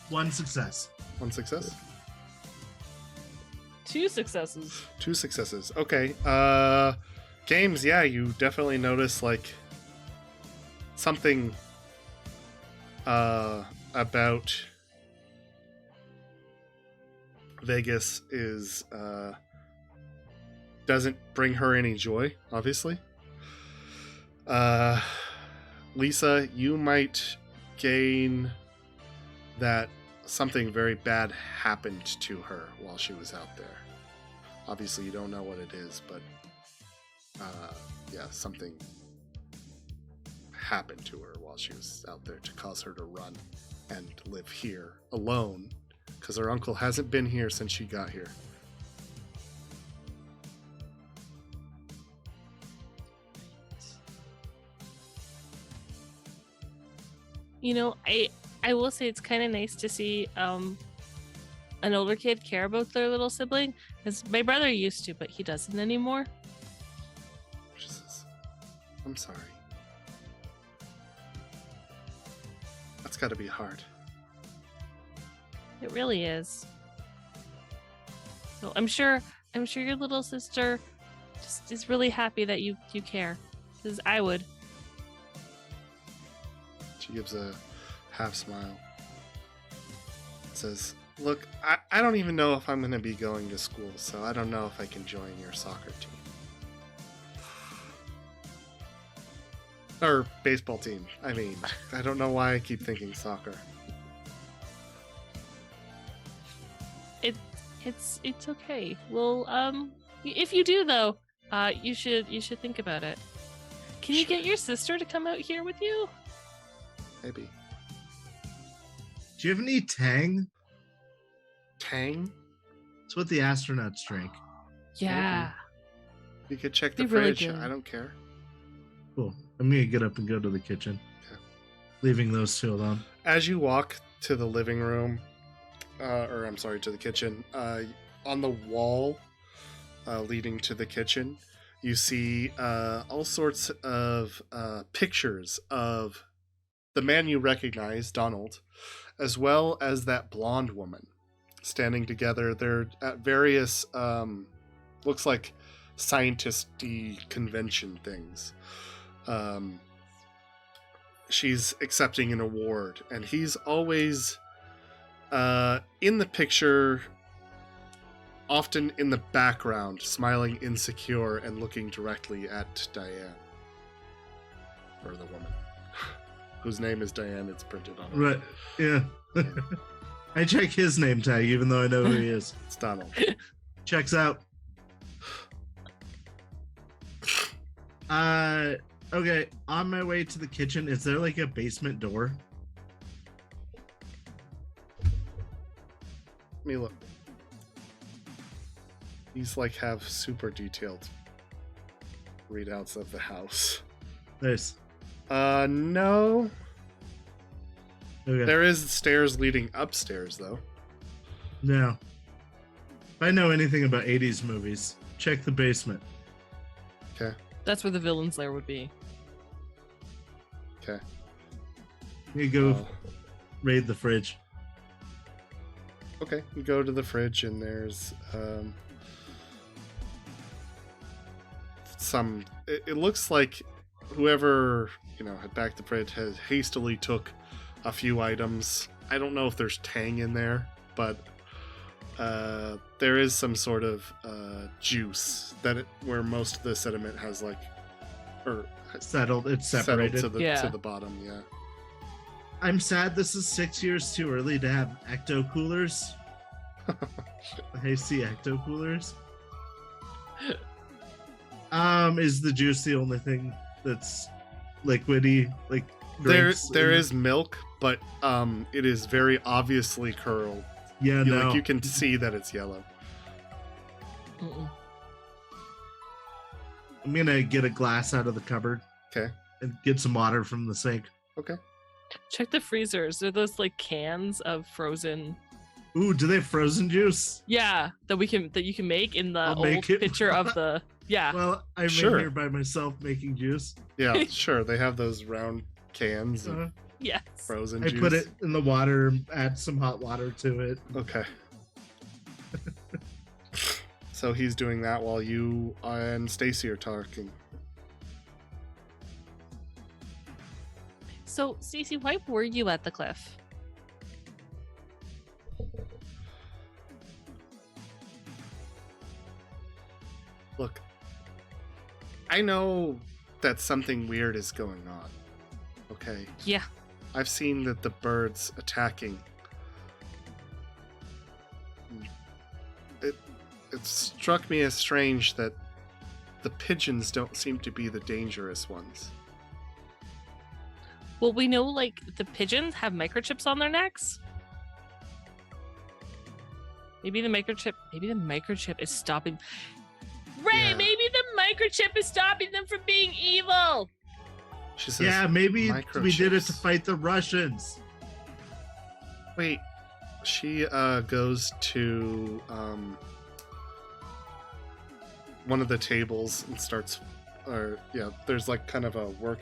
One success. 1 success. 2 successes. 2 successes. Okay. Games, yeah, you definitely notice like something about Vegas is doesn't bring her any joy, obviously. Lisa, you might gain that something very bad happened to her while she was out there. Obviously, you don't know what it is, but yeah, something happened to her while she was out there to cause her to run and live here alone, because her uncle hasn't been here since she got here. You know, I will say it's kind of nice to see an older kid care about their little sibling, because my brother used to, but he doesn't anymore. She says, I'm sorry. That's got to be hard. It really is. So I'm sure your little sister just is really happy that you care, because I would. She gives a half smile. Says, look, I don't even know if I'm going to be going to school, so I don't know if I can join your soccer team. Or baseball team. I mean, I don't know why I keep thinking soccer. It's okay. Well, if you do though, you should think about it. Can you get your sister to come out here with you? Maybe. Do you have any Tang? Tang? It's what the astronauts drink. Yeah. You could check the Be really fridge. good. I don't care. Cool. I'm gonna get up and go to the kitchen. Okay. Leaving those two alone. As you walk to the living room, to the kitchen, on the wall leading to the kitchen, you see all sorts of pictures of the man you recognize, Donald, as well as that blonde woman standing together. They're at various, looks like scientist-y convention things. She's accepting an award, and he's always in the picture, often in the background, smiling insecure and looking directly at Diane. Or the woman. Whose name is Diane, it's printed on it. Right. Yeah. I check his name tag even though I know who he is. It's Donald. Checks out. Okay, on my way to the kitchen, is there like a basement door? Let me look. These like have super detailed readouts of the house. Nice. No. Okay. There is stairs leading upstairs though. No. If I know anything about 80s movies, check the basement. Okay. That's where the villain's lair would be. Okay. You go raid the fridge. Okay. You go to the fridge and there's some. It looks like whoever had backed the fridge has hastily took a few items. I don't know if there's Tang in there, but there is some sort of juice where most of the sediment has Settled. It's separated. to the bottom. Yeah. I'm sad this is 6 years too early to have ecto coolers. Hasty ecto coolers. Is the juice the only thing that's liquidy? Like There drinks is milk, but it is very obviously curled. Yeah, no. You can see that it's yellow. Mm-mm. I'm gonna get a glass out of the cupboard. Okay. And get some water from the sink. Okay. Check the freezers. Are those like cans of frozen? Ooh, do they have frozen juice? Yeah, that you can make in the I'll old make it. picture of the Well, I'm Sure. in here by myself making juice. Yeah, sure. They have those round cans of Yes. frozen I juice. put it in the water, add some hot water to it. Okay. So he's doing that while you and Stacy are talking. So, Stacey, why were you at the cliff? Look, I know that something weird is going on. Okay. Yeah. I've seen that the birds attacking It struck me as strange that the pigeons don't seem to be the dangerous ones. Well, we know like the pigeons have microchips on their necks. Maybe the microchip is stopping. Ray, Yeah. maybe the microchip is stopping them from being evil. She says, Yeah, maybe we did it to "Microchips." fight the Russians. Wait, she goes to one of the tables and starts, there's like kind of a work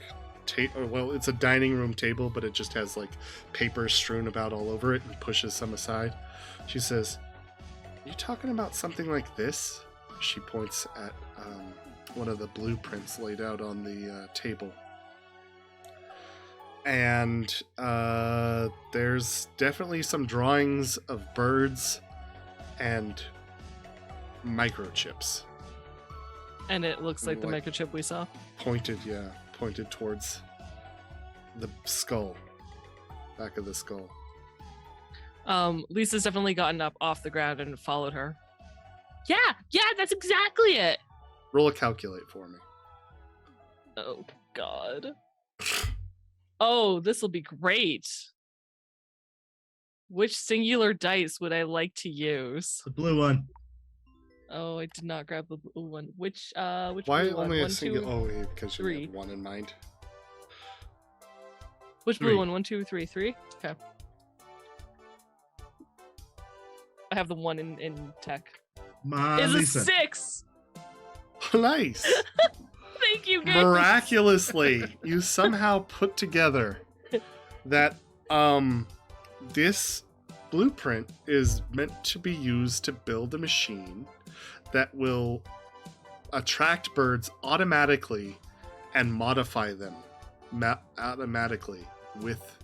table. Well, it's a dining room table, but it just has like paper strewn about all over it, and pushes some aside. She says, "Are you talking about something like this?" She points at one of the blueprints laid out on the table. And there's definitely some drawings of birds and microchips And it looks like the Like- microchip we saw. pointed towards the skull, back of the skull. Lisa's definitely gotten up off the ground and followed her. Yeah, that's exactly it. Roll a calculate for me. Oh God. Oh, this will be great. Which singular dice would I like to use? The blue one. Oh, I did not grab the blue one. Which Why blue one? only a One, single? two- Oh, because you three. have one in mind. Which Three. blue one? 1, 2, 3, 3? Okay. I have the one in tech. Is a Lisa. 6. Nice. Thank you, guys. Miraculously, you somehow put together that this blueprint is meant to be used to build a machine that will attract birds automatically and modify them automatically with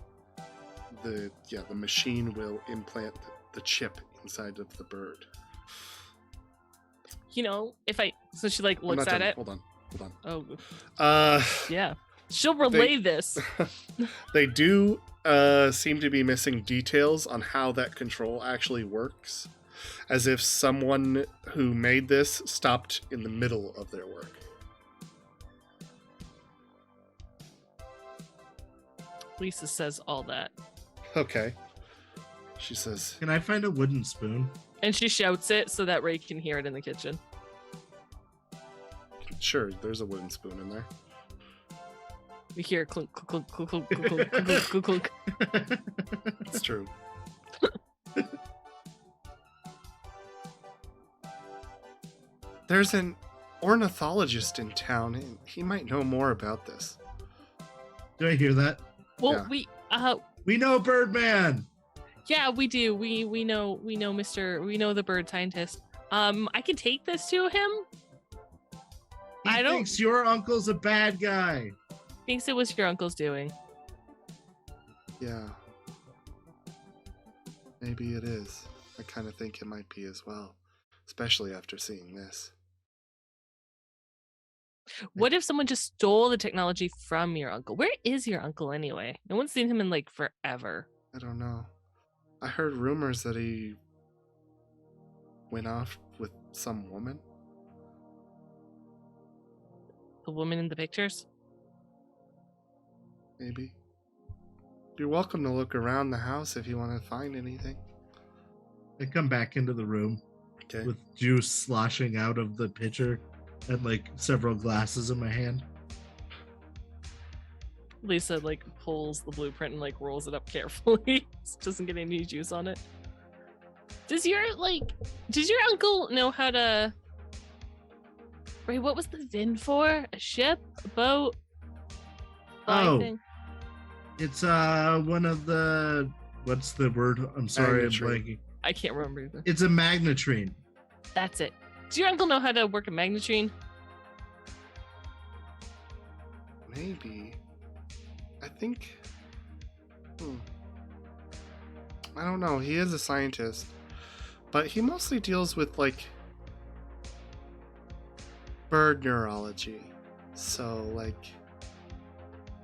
the machine will implant the chip inside of the bird. You know, so she like I'm looks not at done. it. Hold on. Oh, yeah. She'll relay this. They do seem to be missing details on how that control actually works, as if someone who made this stopped in the middle of their work. Lisa says all that. Okay. She says, Can I find a wooden spoon? And she shouts it so that Ray can hear it in the kitchen. sure, there's a wooden spoon in there. We hear clunk, clunk, clunk, clunk, clunk, clunk, clunk, clunk, clunk. It's true. There's an ornithologist in town, and he might know more about this. Do I hear that? Well, Yeah. We know Birdman. yeah, we do. We know the bird scientist. I can take this to him. He I don't- thinks your uncle's a bad guy. Thinks it was your uncle's doing. Yeah. Maybe it is. I kind of think it might be as well, especially after seeing this. What if someone just stole the technology from your uncle? Where is your uncle anyway? No one's seen him in like forever. I don't know. I heard rumors that he went off with some woman. The woman in the pictures? Maybe. You're welcome to look around the house if you want to find anything. I come back into the room Okay. with juice sloshing out of the pitcher and like several glasses in my hand. Lisa like pulls the blueprint and like rolls it up carefully. Doesn't get any juice on it. Does your uncle know how to Ray, what was the VIN for? A ship? A boat? Flying Oh. thing? It's one of the what's the word? I'm sorry, I'm Magnetrine. blanking. I can't remember either. It's a magnetrine. That's it. Does your uncle know how to work a magnetrine? Maybe. I think. I don't know. He is a scientist, but he mostly deals with like bird neurology. So like,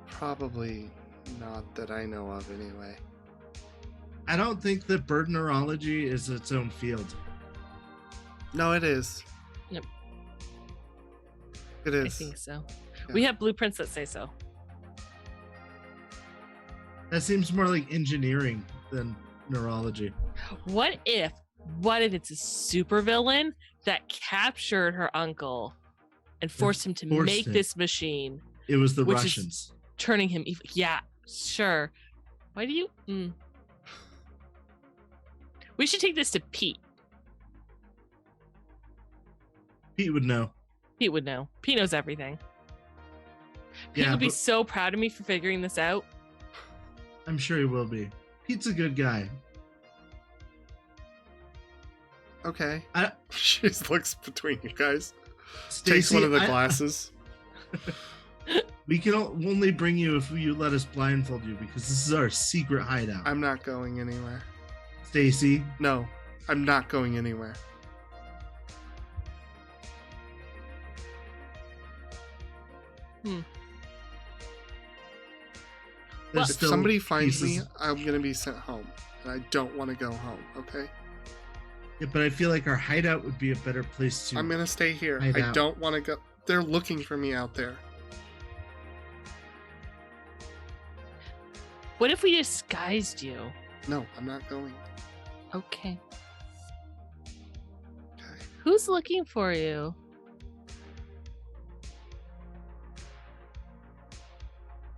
probably not that I know of anyway. I don't think that bird neurology is its own field. No, it is. Yep. It I is. think so. Yeah. We have blueprints that say so. That seems more like engineering than neurology. What if it's a supervillain that captured her uncle and forced him to forced make him. this machine, It was the Which is- Russians. turning him evil? Yeah, sure. Why do you? We should take this to Pete. Pete would know. Pete would know. Pete knows everything. Pete Yeah, would be but- so proud of me for figuring this out. I'm sure he will be. Pete's a good guy. Okay. I- She looks between you guys. Takes Stacey, one of the glasses. We can only bring you if you let us blindfold you because this is our secret hideout. I'm not going anywhere. Stacy, No, I'm not going anywhere. there's If still somebody finds me, pieces- I'm gonna be sent home, and I don't want to go home. Okay, Yeah, but I feel like our hideout would be a better place to. I'm gonna stay here. hide I out. don't want to go. They're looking for me out there. What if we disguised you? No, I'm not going. Okay. Okay. Who's looking for you?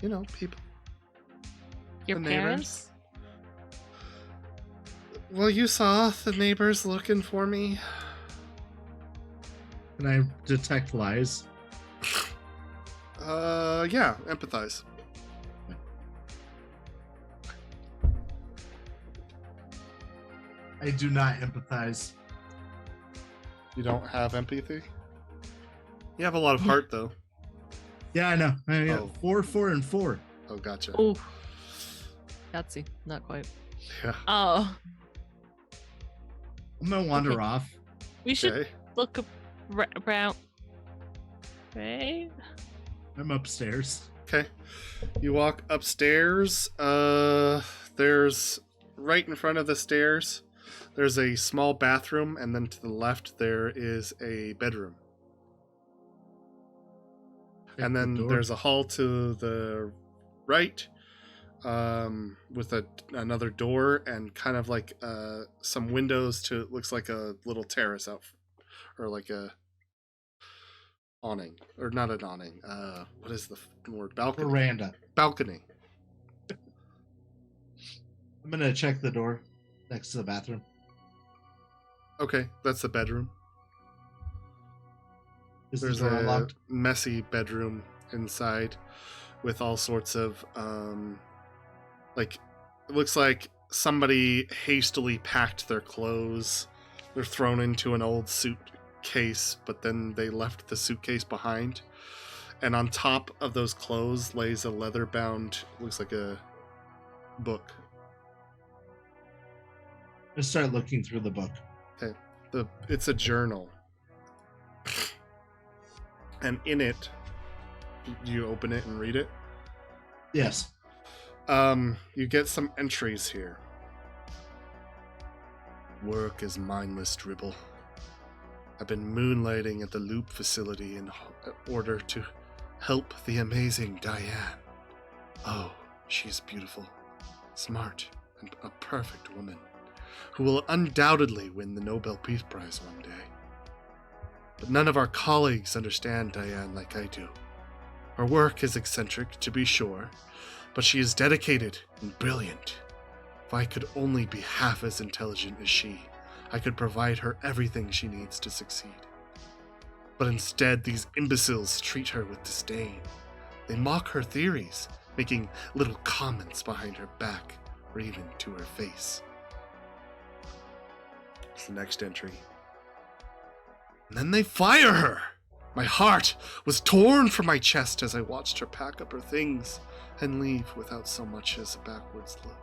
You know, people. Your The parents? Well, you saw the neighbors looking for me. Can I detect lies? Yeah, empathize. I do not empathize. You don't have empathy. You have a lot of heart, though. Yeah, I know. I got Oh. 4, 4, and 4. Oh, gotcha. Oh. Yahtzee. Not quite. Yeah. Oh. I'm gonna wander Okay. off. We should Okay. look around. Right? I'm upstairs. Okay. You walk upstairs. There's right in front of the stairs. There's a small bathroom, and then to the left there is a bedroom. Check And the then door. there's a hall to the right, with another door and kind of like some windows to looks like a little terrace out, or like a awning, or not an awning. What is the word? Balcony. veranda. Balcony. I'm gonna check the door next to the bathroom. Okay, that's the bedroom. Is the There's door a unlocked? messy bedroom inside with all sorts of like, it looks like somebody hastily packed their clothes. They're thrown into an old suitcase, but then they left the suitcase behind. And on top of those clothes lays a leather-bound, looks like a book. Let's start looking through the book. It's a journal. And in it, you open it and read it. Yes. You get some entries here. Work is mindless dribble. I've been moonlighting at the Loop facility in order to help the amazing Diane. Oh, she's beautiful, smart, and a perfect woman, who will undoubtedly win the Nobel Peace Prize one day. But none of our colleagues understand Diane like I do. Her work is eccentric, to be sure, but she is dedicated and brilliant. If I could only be half as intelligent as she, I could provide her everything she needs to succeed. But instead, these imbeciles treat her with disdain. They mock her theories, making little comments behind her back, or even to her face. It's the next entry. And then they fire her! My heart was torn from my chest as I watched her pack up her things and leave without so much as a backwards look.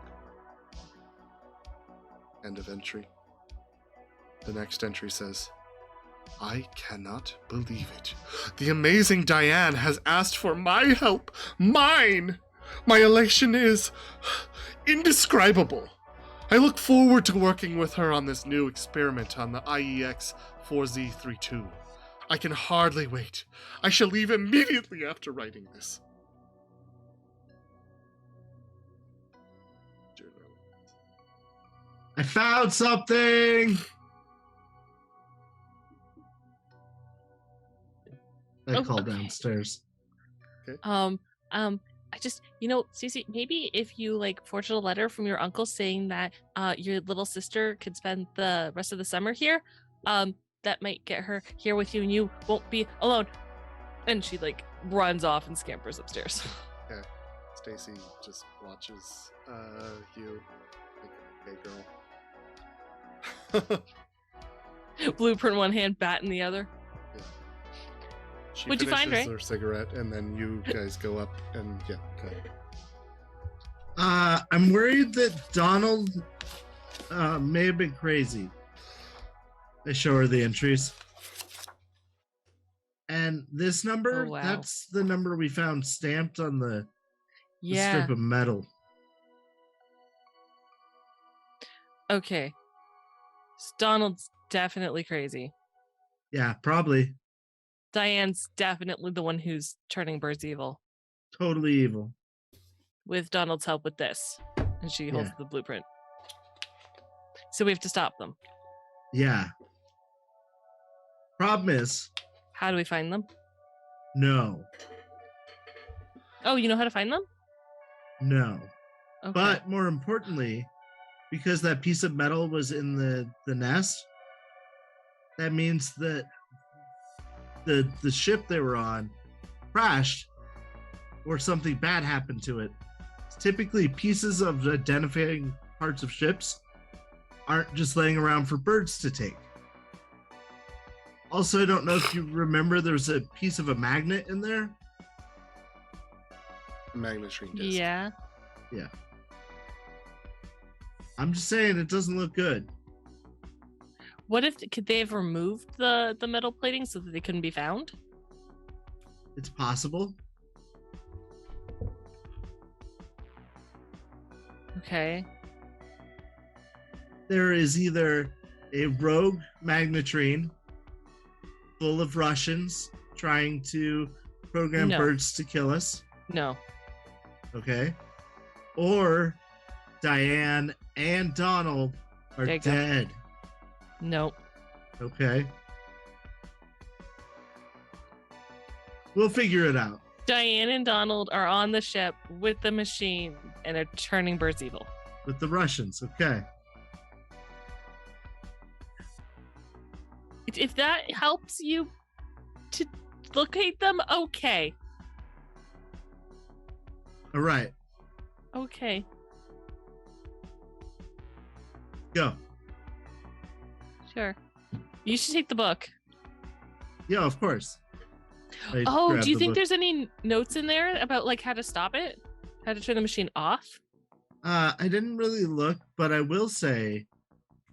End of entry. The next entry says, I cannot believe it. The amazing Diane has asked for my help. Mine! My elation is indescribable. I look forward to working with her on this new experiment on the IEX 4Z32. I can hardly wait. I shall leave immediately after writing this. I found something. I call okay. downstairs. I just, Cece, maybe if you like forged a letter from your uncle saying that your little sister could spend the rest of the summer here, that might get her here with you and you won't be alone. And she like runs off and scampers upstairs. Okay. Stacy just watches you. Like, okay, girl. Blueprint in one hand, bat in the other. Yeah. She What'd you find, finishes Ray? her cigarette, and then you guys go up and okay. I'm worried that Donald may have been crazy. I show her the entries. And this number, Oh, wow. that's the number we found stamped on the Yeah. strip of metal. Okay. Donald's definitely crazy. Yeah, probably. Diane's definitely the one who's turning birds evil. Totally evil. With Donald's help with this. And she holds the blueprint. So we have to stop them. Yeah. Problem is, How do we find them? no. Oh, you know how to find them? No. Okay. But more importantly, because that piece of metal was in the nest, that means that the ship they were on crashed or something bad happened to it. Typically, pieces of identifying parts of ships aren't just laying around for birds to take. Also, I don't know if you remember, there's a piece of a magnet in there. Magnetron disc. Yeah. Yeah. I'm just saying it doesn't look good. What if could they have removed the metal plating so that they couldn't be found? It's possible. Okay. There is either a rogue magnetrine full of Russians trying to program No. birds to kill us. No. Okay. Or Diane and Donald are There you go. dead. Nope. Okay. We'll figure it out. Diane and Donald are on the ship with the machine and are turning birds evil. With the Russians. Okay. If that helps you to locate them, okay. All right. Okay. Go. Sure. You should take the book. Yeah, of course. I Oh, grabbed do you the think book. there's any notes in there about like how to stop it? How to turn the machine off? I didn't really look, but I will say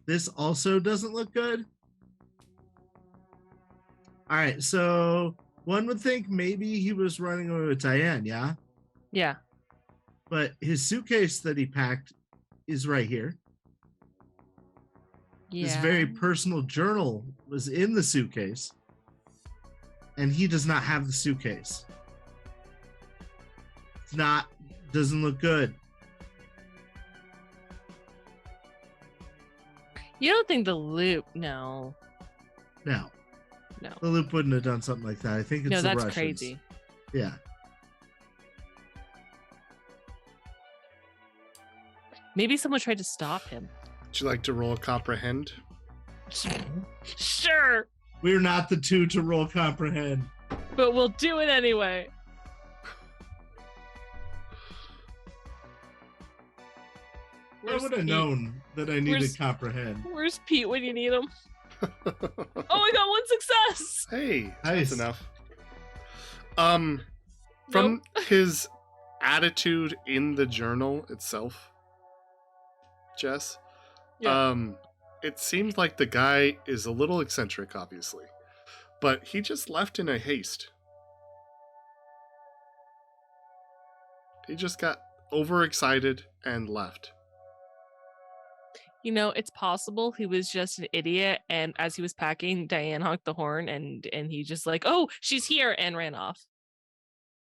this also doesn't look good. All right, so one would think maybe he was running away with Diane, yeah? Yeah. But his suitcase that he packed is right here. Yeah. His very personal journal was in the suitcase. And he does not have the suitcase. It's not, doesn't look good. You don't think the loop? No. No, No. the loop wouldn't have done something like that. I think it's No, the that's Russians. crazy. Yeah. Maybe someone tried to stop him. Would you like to roll a comprehend? Sure, We're not the two to roll comprehend. but we'll do it anyway. I Where's would have Pete? known that I needed Where's- comprehend. Where's Pete when you need him? Oh, I got one success. Hey, Nice. that's enough. From his attitude in the journal itself, Jess, Yeah. it seems like the guy is a little eccentric, obviously, but he just left in a haste. He just got overexcited and left. It's possible he was just an idiot, and as he was packing, Diane honked the horn, and he just like, oh, she's here, and ran off.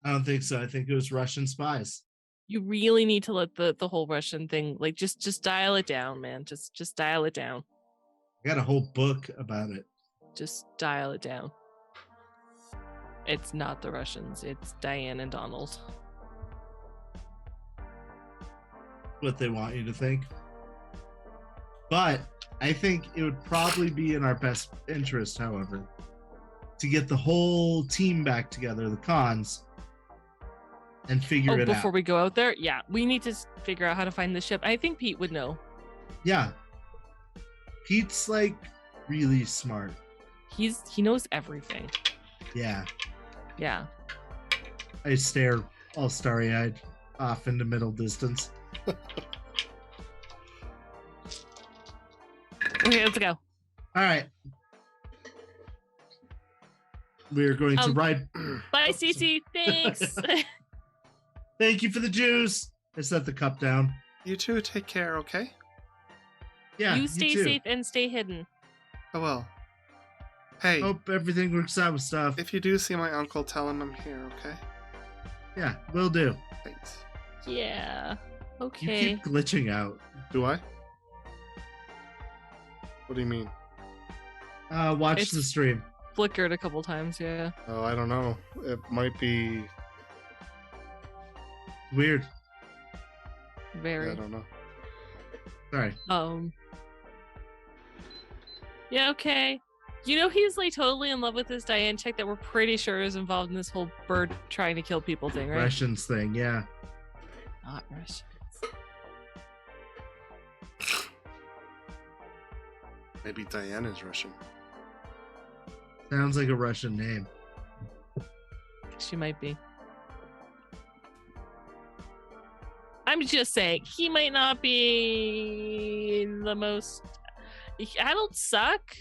I don't think so. I think it was Russian spies. You really need to let the whole Russian thing, like, just dial it down, man. Just dial it down. I got a whole book about it. Just dial it down. It's not the Russians. It's Diane and Donald. What they want you to think. But I think it would probably be in our best interest, however, to get the whole team back together, the cons, and figure it out. Before we go out there? Yeah, we need to figure out how to find the ship. I think Pete would know. Yeah. Pete's like really smart. He knows everything. Yeah. Yeah. I stare all starry-eyed off into middle distance. Okay, let's go. All right. We're going to ride. Bye, Cece. Thanks. Thank you for the juice. I set the cup down. You two take care, okay? Yeah. You stay too. safe and stay hidden. Oh well. Hey, Hope everything works out with stuff. if you do see my uncle, tell him I'm here, okay? Yeah, will do. Thanks. Yeah. You Okay. keep glitching out. Do I? What do you mean? Watch It's- the stream. Flickered a couple times, yeah. Oh, I don't know. It might be. Weird. Very. I don't know. Sorry. Yeah, okay. He's like totally in love with this Diane chick that we're pretty sure is involved in this whole bird trying to kill people thing, right? Russians thing, yeah. Not Russians. Maybe Diane is Russian. Sounds like a Russian name. She might be. I'm just saying, he might not be the most. Adults suck.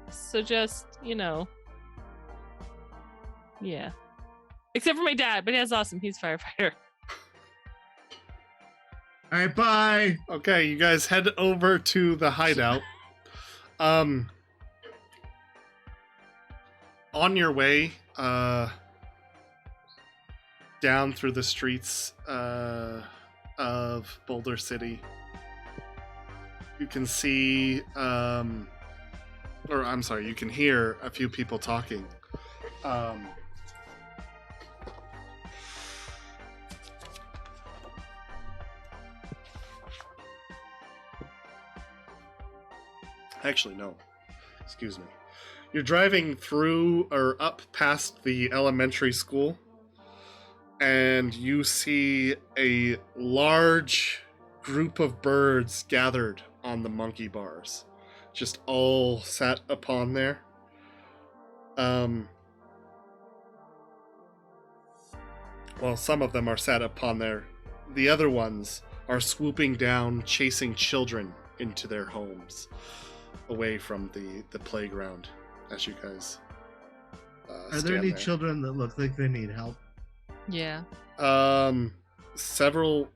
So just, yeah. Except for my dad, but that's awesome. He's a firefighter. All right, bye. Okay, you guys head over to the hideout. On your way, down through the streets of Boulder City, you can see, you can hear a few people talking. Actually, no. Excuse me. You're driving through or up past the elementary school, and you see a large group of birds gathered on the monkey bars, just all sat upon there. Well, some of them are sat upon there. The other ones are swooping down, chasing children into their homes, away from the playground. As you guys Are there any children that look like they need help? Yeah. Several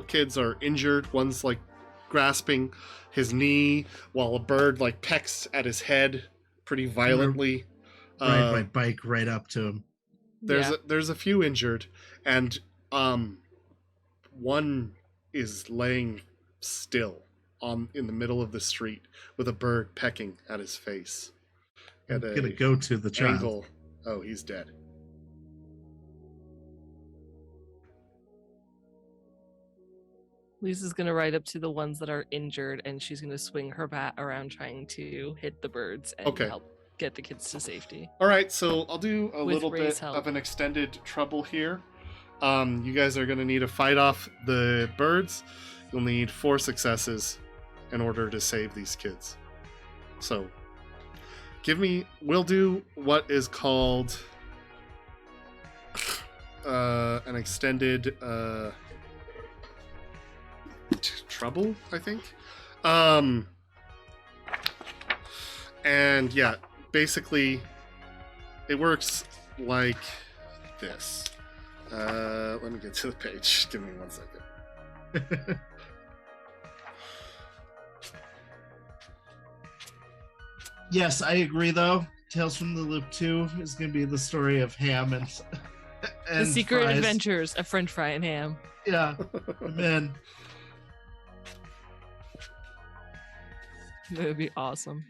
kids are injured. One's like grasping his knee while a bird like pecks at his head pretty violently. Ride my bike right up to him. There's a few injured, and one is laying still in the middle of the street with a bird pecking at his face. I'm gonna go to the child. Angle. Oh, he's dead. Lisa's gonna ride up to the ones that are injured, and she's gonna swing her bat around trying to hit the birds and help get the kids to safety. All right, so I'll do a With little Ray's bit help. of an extended trouble here. You guys are going to need to fight off the birds. You'll need 4 successes in order to save these kids. So, we'll do what is called an extended trouble, I think. And yeah, basically it works like this. Let me get to the page. Give me 1 second. Yes, I agree. Though Tales from the Loop 2 is going to be the story of Ham and The Secret fries. Adventures of French Fry and Ham. Yeah, man. That would be awesome.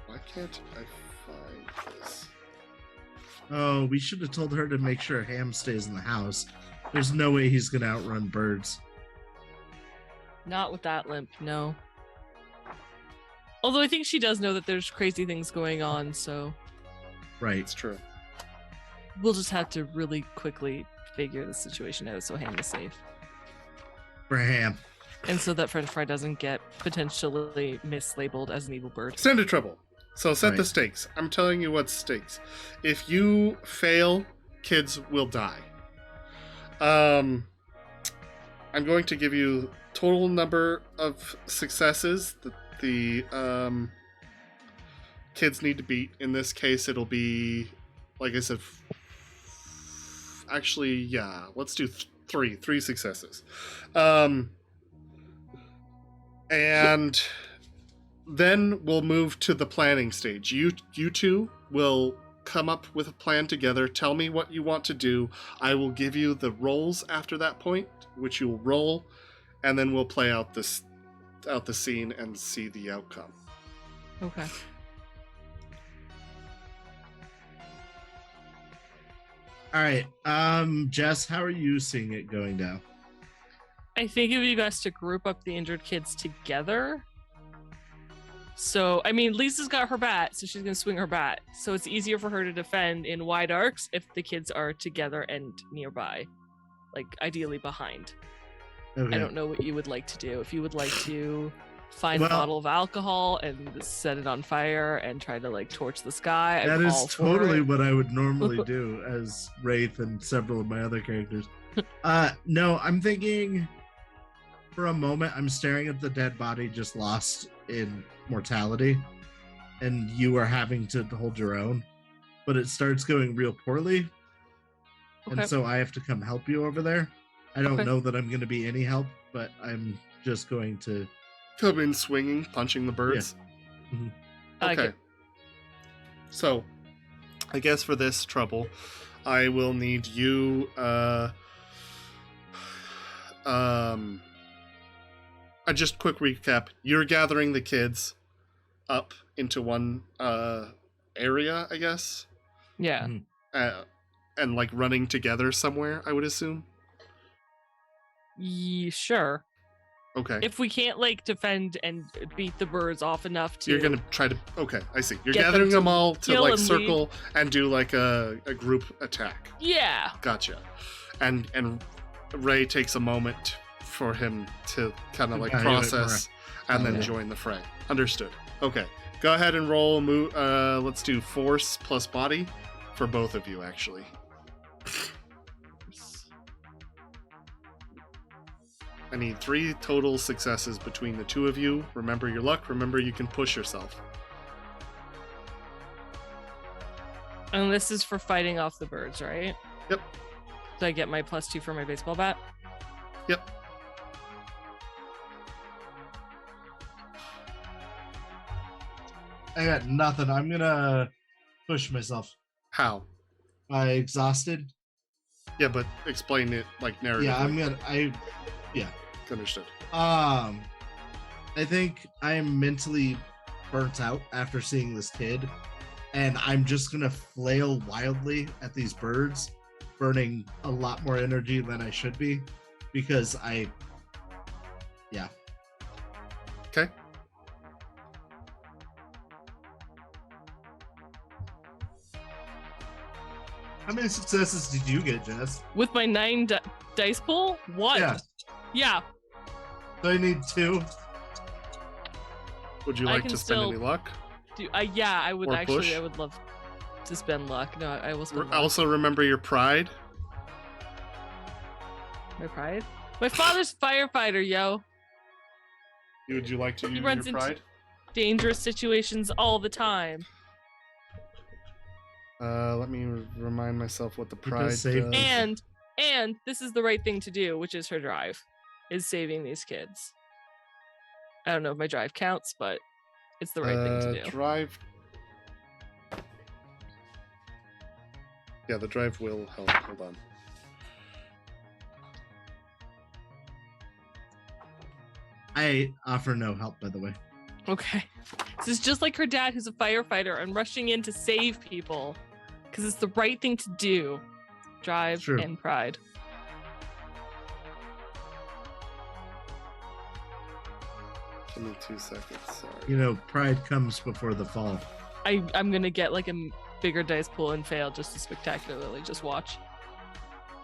Why can't I find this? Oh, we should have told her to make sure Ham stays in the house. There's no way he's going to outrun birds. Not with that limp, no. Although I think she does know that there's crazy things going on, so Right. It's true. we'll just have to really quickly figure the situation out so Ham is safe. For Ham. And so that French Fry doesn't get potentially mislabeled as an evil bird. Stand to trouble. So set the Right. stakes. I'm telling you what stakes. If you fail, kids will die. I'm going to give you total number of successes that the kids need to beat. In this case, it'll be, like I said, actually, yeah, let's do three successes. And then we'll move to the planning stage. You two will come up with a plan together. Tell me what you want to do. I will give you the rolls after that point, which you will roll, and then we'll play out the scene and see the outcome. Okay. All right. Jess, how are you seeing it going down? I think it would be best to group up the injured kids together. So, I mean, Lisa's got her bat, so she's going to swing her bat. So it's easier for her to defend in wide arcs if the kids are together and nearby. Like, ideally behind. Okay. I don't know what you would like to do. If you would like to find Well- a bottle of alcohol and set it on fire and try to, like, torch the sky, That I'm is all for totally it. what I would normally do as Wraith and several of my other characters. No, I'm thinking for a moment, I'm staring at the dead body just lost in mortality, and you are having to hold your own, but it starts going real poorly. Okay. And so I have to come help you over there. I don't Okay. know that I'm going to be any help, but I'm just going to. Come in swinging, punching the birds. I like Okay. it. So, I guess for this trouble, I will need you. Just quick recap. You're gathering the kids up into one area, I guess, Yeah. and like running together somewhere. I would assume. Sure. Okay. If we can't, like, defend and beat the birds off enough to... You're gonna try to. Okay, I see. You're Get them gathering to them all to kill like and circle and do like a group attack. Yeah. Gotcha. And Ray takes a moment for him to kind of like Evaluate process and then Okay. join the fray. Understood. Okay. Go ahead and roll. Let's do force plus body for both of you, actually. I need 3 total successes between the two of you. Remember your luck. Remember you can push yourself. And this is for fighting off the birds, right? Yep. Do I get my +2 for my baseball bat? Yep. I got nothing. I'm going to push myself. How? Exhausted. Yeah, but explain it like narratively. Yeah, I'm going to. Understood. I think I am mentally burnt out after seeing this kid, and I'm just gonna flail wildly at these birds, burning a lot more energy than I should be, because yeah. Okay. How many successes did you get, Jess? With my 9 dice pool? What? Yeah. Yeah. So I need 2. Would you I like can to spend still- any luck? Yeah, I would Or actually. push? I would love to spend luck. No, I will spend luck. Also, remember your pride. My pride? My father's firefighter, yo. Would you like to He use runs your into- pride? Dangerous situations all the time. Let me remind myself what the does pride save does. me. And this is the right thing to do, which is her drive, is saving these kids. I don't know if my drive counts, but it's the right thing to do. Drive. Yeah, the drive will help. Hold on. I offer no help, by the way. Okay. This is just like her dad, who's a firefighter and rushing in to save people because it's the right thing to do. Drive True. and pride. Give me 2 seconds. Sorry. You know, pride comes before the fall. I'm going to get like a bigger dice pool and fail just to spectacularly just watch.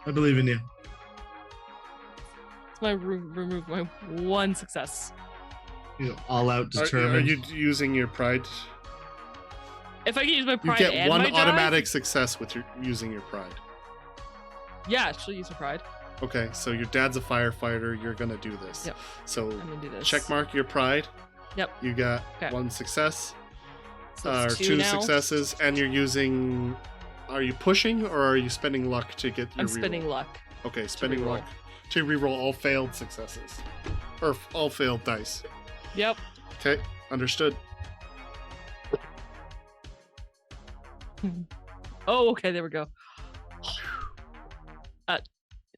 I believe in you. It's my remove my one success. You know, all out Are determined. you using your pride? If I can use my You pride get and one my drive, automatic success with using your pride. yeah, she'll use her pride. Okay, so your dad's a firefighter. You're gonna do this. Yep. So I'm gonna do this. check mark your pride. Yep. You got Okay. one success, So or it's two now. successes, and you're using. Are you pushing or are you spending luck to get your I'm reroll? spending luck. Okay, spending reroll. luck to reroll all failed successes, or all failed dice. Yep. Okay, understood. Oh, okay, there we go.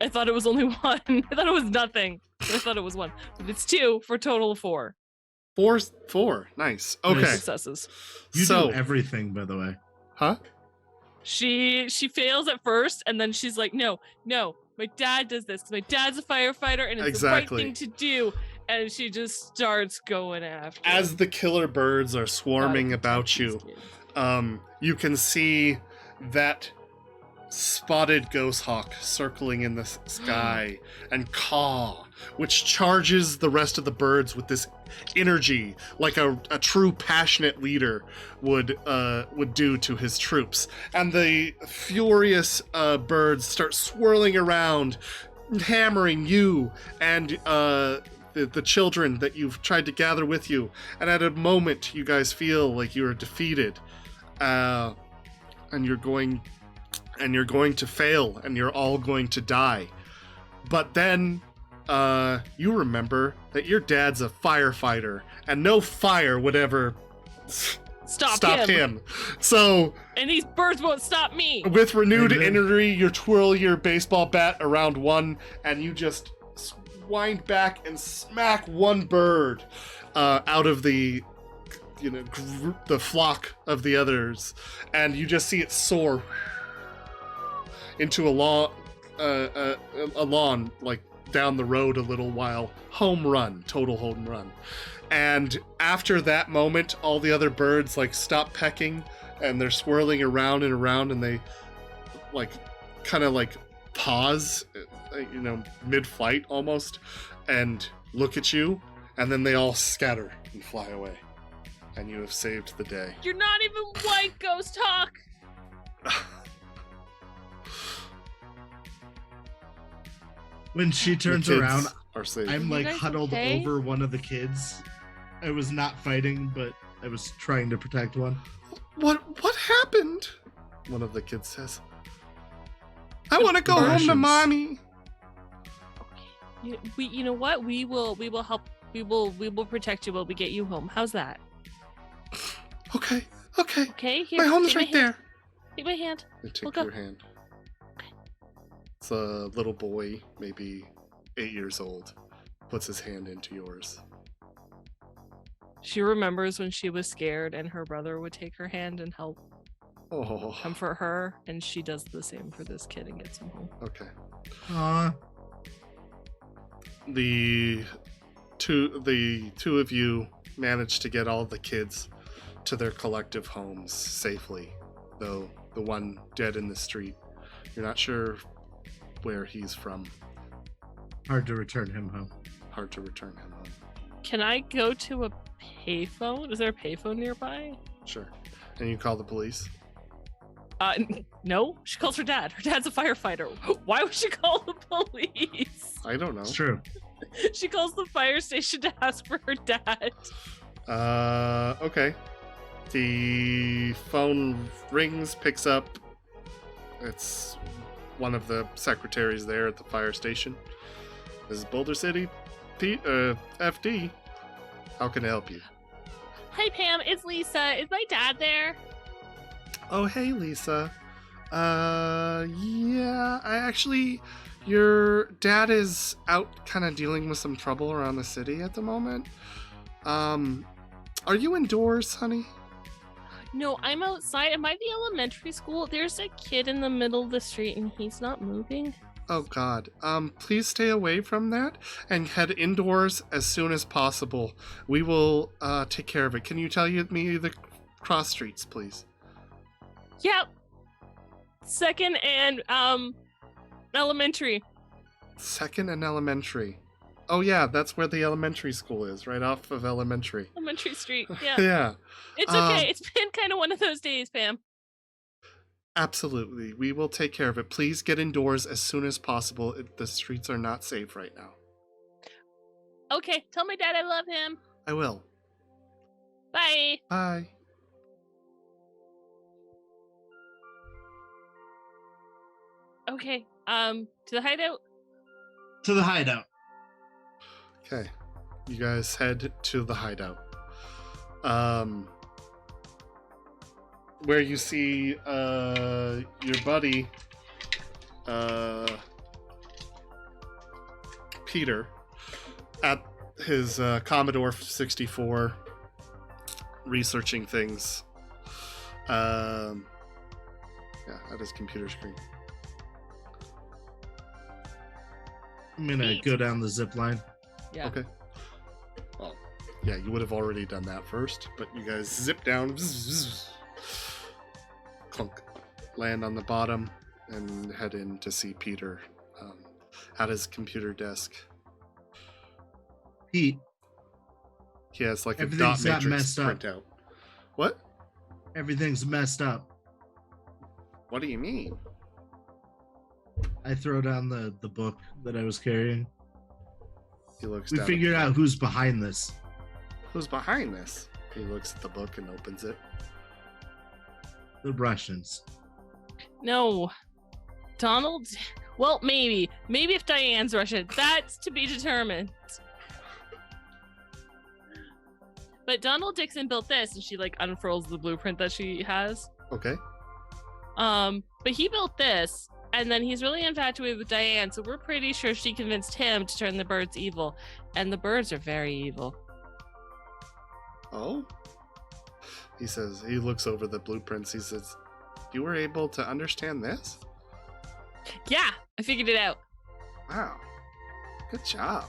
I thought it was only one. I thought it was nothing. I thought it was one. But it's 2 for a total of 4 Four. Nice. Okay. successes. You so, do everything, by the way. huh? She fails at first, and then she's like, no, my dad does this because my dad's a firefighter, and it's Exactly. the right thing to do. And she just starts going after. As the killer birds are swarming about you, you can see that spotted ghost hawk circling in the sky and caw, which charges the rest of the birds with this energy like a true passionate leader would do to his troops. And the furious birds start swirling around, hammering you and the children that you've tried to gather with you. And at a moment you guys feel like you are defeated, and you're going to fail, and you're all going to die. But then you remember that your dad's a firefighter, and no fire would ever stop him. So, And these birds won't stop me. with renewed Amen. energy, you twirl your baseball bat around one, and you just wind back and smack one bird out of the the flock of the others, and you just see it soar into a lawn like down the road a little while. Home run, total home run. And after that moment, all the other birds like stop pecking, and they're swirling around and around, and they like kind of like pause, mid-flight almost, and look at you, and then they all scatter and fly away. And you have saved the day. You're not even white, Ghost Hawk. When she The turns kids around, are saved. I'm You like guys huddled okay? over one of the kids. I was not fighting, but I was trying to protect one. What happened? One of the kids says. I want to go home to Rations. mommy. You know what? We will help. We will protect you while we get you home. How's that? Okay. Okay, here. My home's take right hand. there. Take my hand. I take Look up. your hand. It's a little boy, maybe 8 years old, puts his hand into yours. She remembers when she was scared and her brother would take her hand and help Oh, comfort her, and she does the same for this kid and gets him home. okay. Aw, The two of you managed to get all the kids to their collective homes safely, though the one dead in the street, you're not sure where he's from. hard to return him home. Hard to return him home. Can I go to a payphone? Is there a payphone nearby? Sure. And you call the police? No. She calls her dad. Her dad's a firefighter. Why would she call the police? I don't know. It's true. She calls the fire station to ask for her dad. Okay. The phone rings, picks up. It's one of the secretaries there at the fire station. This is Boulder City FD. How can I help you? Hi, Pam. It's Lisa. Is my dad there? Oh, hey, Lisa. Your dad is out kind of dealing with some trouble around the city at the moment. Are you indoors, honey? No, I'm outside. Am I the elementary school? There's a kid in the middle of the street and he's not moving. Oh, God. Please stay away from that and head indoors as soon as possible. We will, take care of it. Can you tell me the cross streets, please? Yep. Second and, elementary. Second and elementary. Oh, yeah, that's where the elementary school is, right off of elementary. Elementary street, yeah. Yeah. It's okay. It's been kind of one of those days, Pam. Absolutely. We will take care of it. Please get indoors as soon as possible. The streets are not safe right now. Okay, tell my dad I love him. I will. Bye. Bye. Okay, to the hideout? To the hideout. Okay. You guys head to the hideout. Where you see your buddy Peter at his Commodore 64 researching things. Yeah, at his computer screen. I'm gonna go down the zip line. Yeah. Okay. Well, yeah, you would have already done that first, but you guys zip down, clunk, land on the bottom, and head in to see Peter at his computer desk. Pete, He has like a Everything's dot got matrix messed up. printout. What? everything's messed up. What do you mean? I throw down the book that I was carrying. He looks We down. figured out who's behind this. Who's behind this? He looks at the book and opens it. The Russians. No. Donald? Well, maybe. Maybe if Diane's Russian. That's to be determined. But Donald Dixon built this, and she like unfurls the blueprint that she has. Okay. But he built this, and then he's really infatuated with Diane, so we're pretty sure she convinced him to turn the birds evil. And the birds are very evil. Oh? He says, he looks over the blueprints. He says, you were able to understand this? Yeah, I figured it out. Wow. Good job.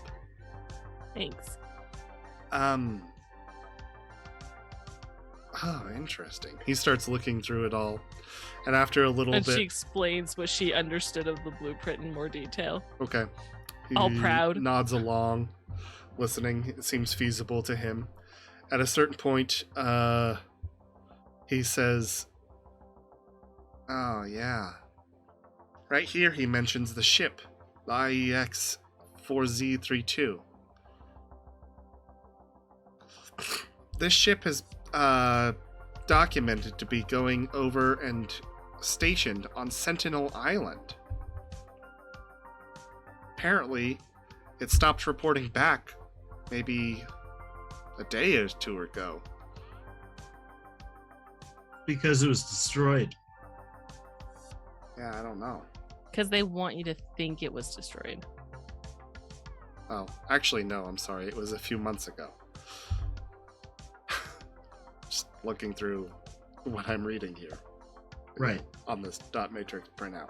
Thanks. Oh, interesting. He starts looking through it all. And after a little And bit... she explains what she understood of the blueprint in more detail. Okay. He All proud. nods along, listening. It seems feasible to him. At a certain point, he says, oh, yeah. Right here, he mentions the ship, the IEX 4Z32. This ship is documented to be going over and stationed on Sentinel Island. Apparently, it stopped reporting back maybe a day or two ago. Because it was destroyed. Yeah, I don't know. Because they want you to think it was destroyed. Oh, actually, no, I'm sorry. It was a few months ago. Just looking through what I'm reading here. Right. On this dot matrix printout.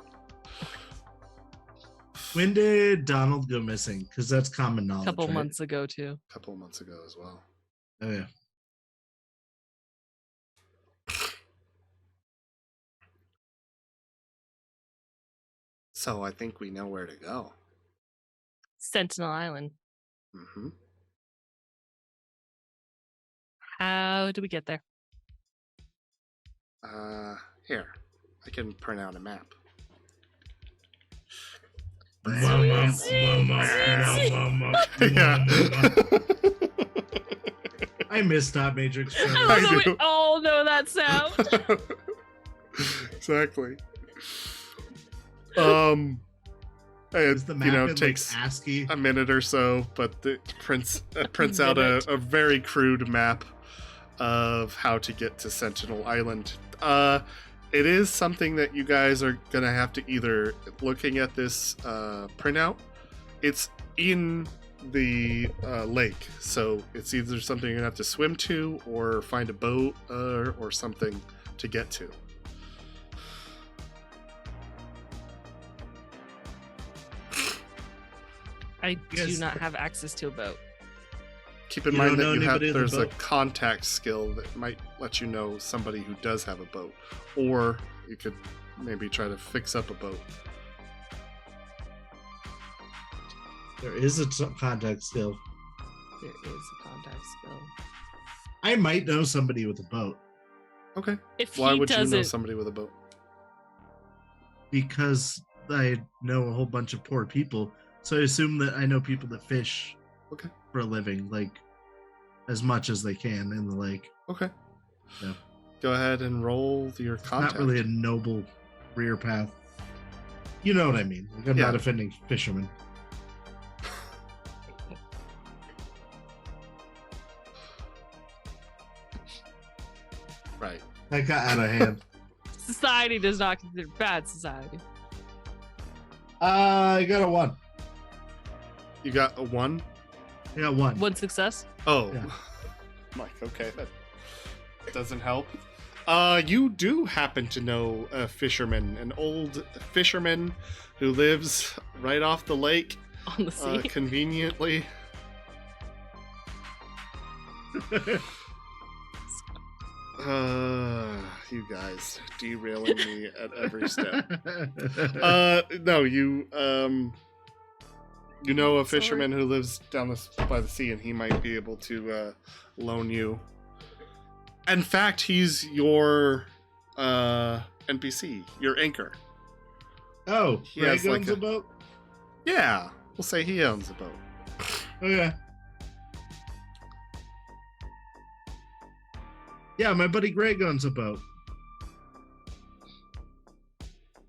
When did Donald go missing? Because that's common knowledge. A couple right? months ago, too. A couple of months ago as well. Oh, yeah. So I think we know where to go. Sentinel Island. Mm-hmm. How do we get there? Here. I can print out a map. Yeah. I miss Dot Matrix. I I love that we do. all know that sound. Exactly. Is the map in, takes like, ASCII? a minute or so, but it prints out a very crude map of how to get to Sentinel Island. It is something that you guys are gonna have to either, looking at this printout, it's in the lake, so it's either something you're gonna have to swim to or find a boat or something to get to. I do Yes. not have access to a boat. Keep in You mind don't that know anybody with a there's a boat? contact skill that might let you know somebody who does have a boat, or you could maybe try to fix up a boat. There is a contact skill. There is a contact skill. I might know somebody with a boat Okay. If Why he would you know doesn't, somebody with a boat? because I know a whole bunch of poor people. So I assume that I know people that fish Okay. for a living, like as much as they can in the lake. Okay. Yeah. Go ahead and roll your contact. Not really a noble career path. You know what I mean? Like, I'm Yeah. not offending fishermen. Right. That got out of hand. society does not consider bad society. I got a 1. You got a 1? I got 1. One success. Oh. Yeah. Like, okay, that doesn't help. You do happen to know a fisherman, an old fisherman who lives right off the lake, On the sea. conveniently. You guys derailing me at every step. No, you know a fisherman who lives down by the sea, and he might be able to loan you. In fact, he's your NPC, your anchor. Oh, He Ray has, like, owns a- a boat? Yeah, we'll say he owns a boat. Okay. Yeah, my buddy Greg owns a boat.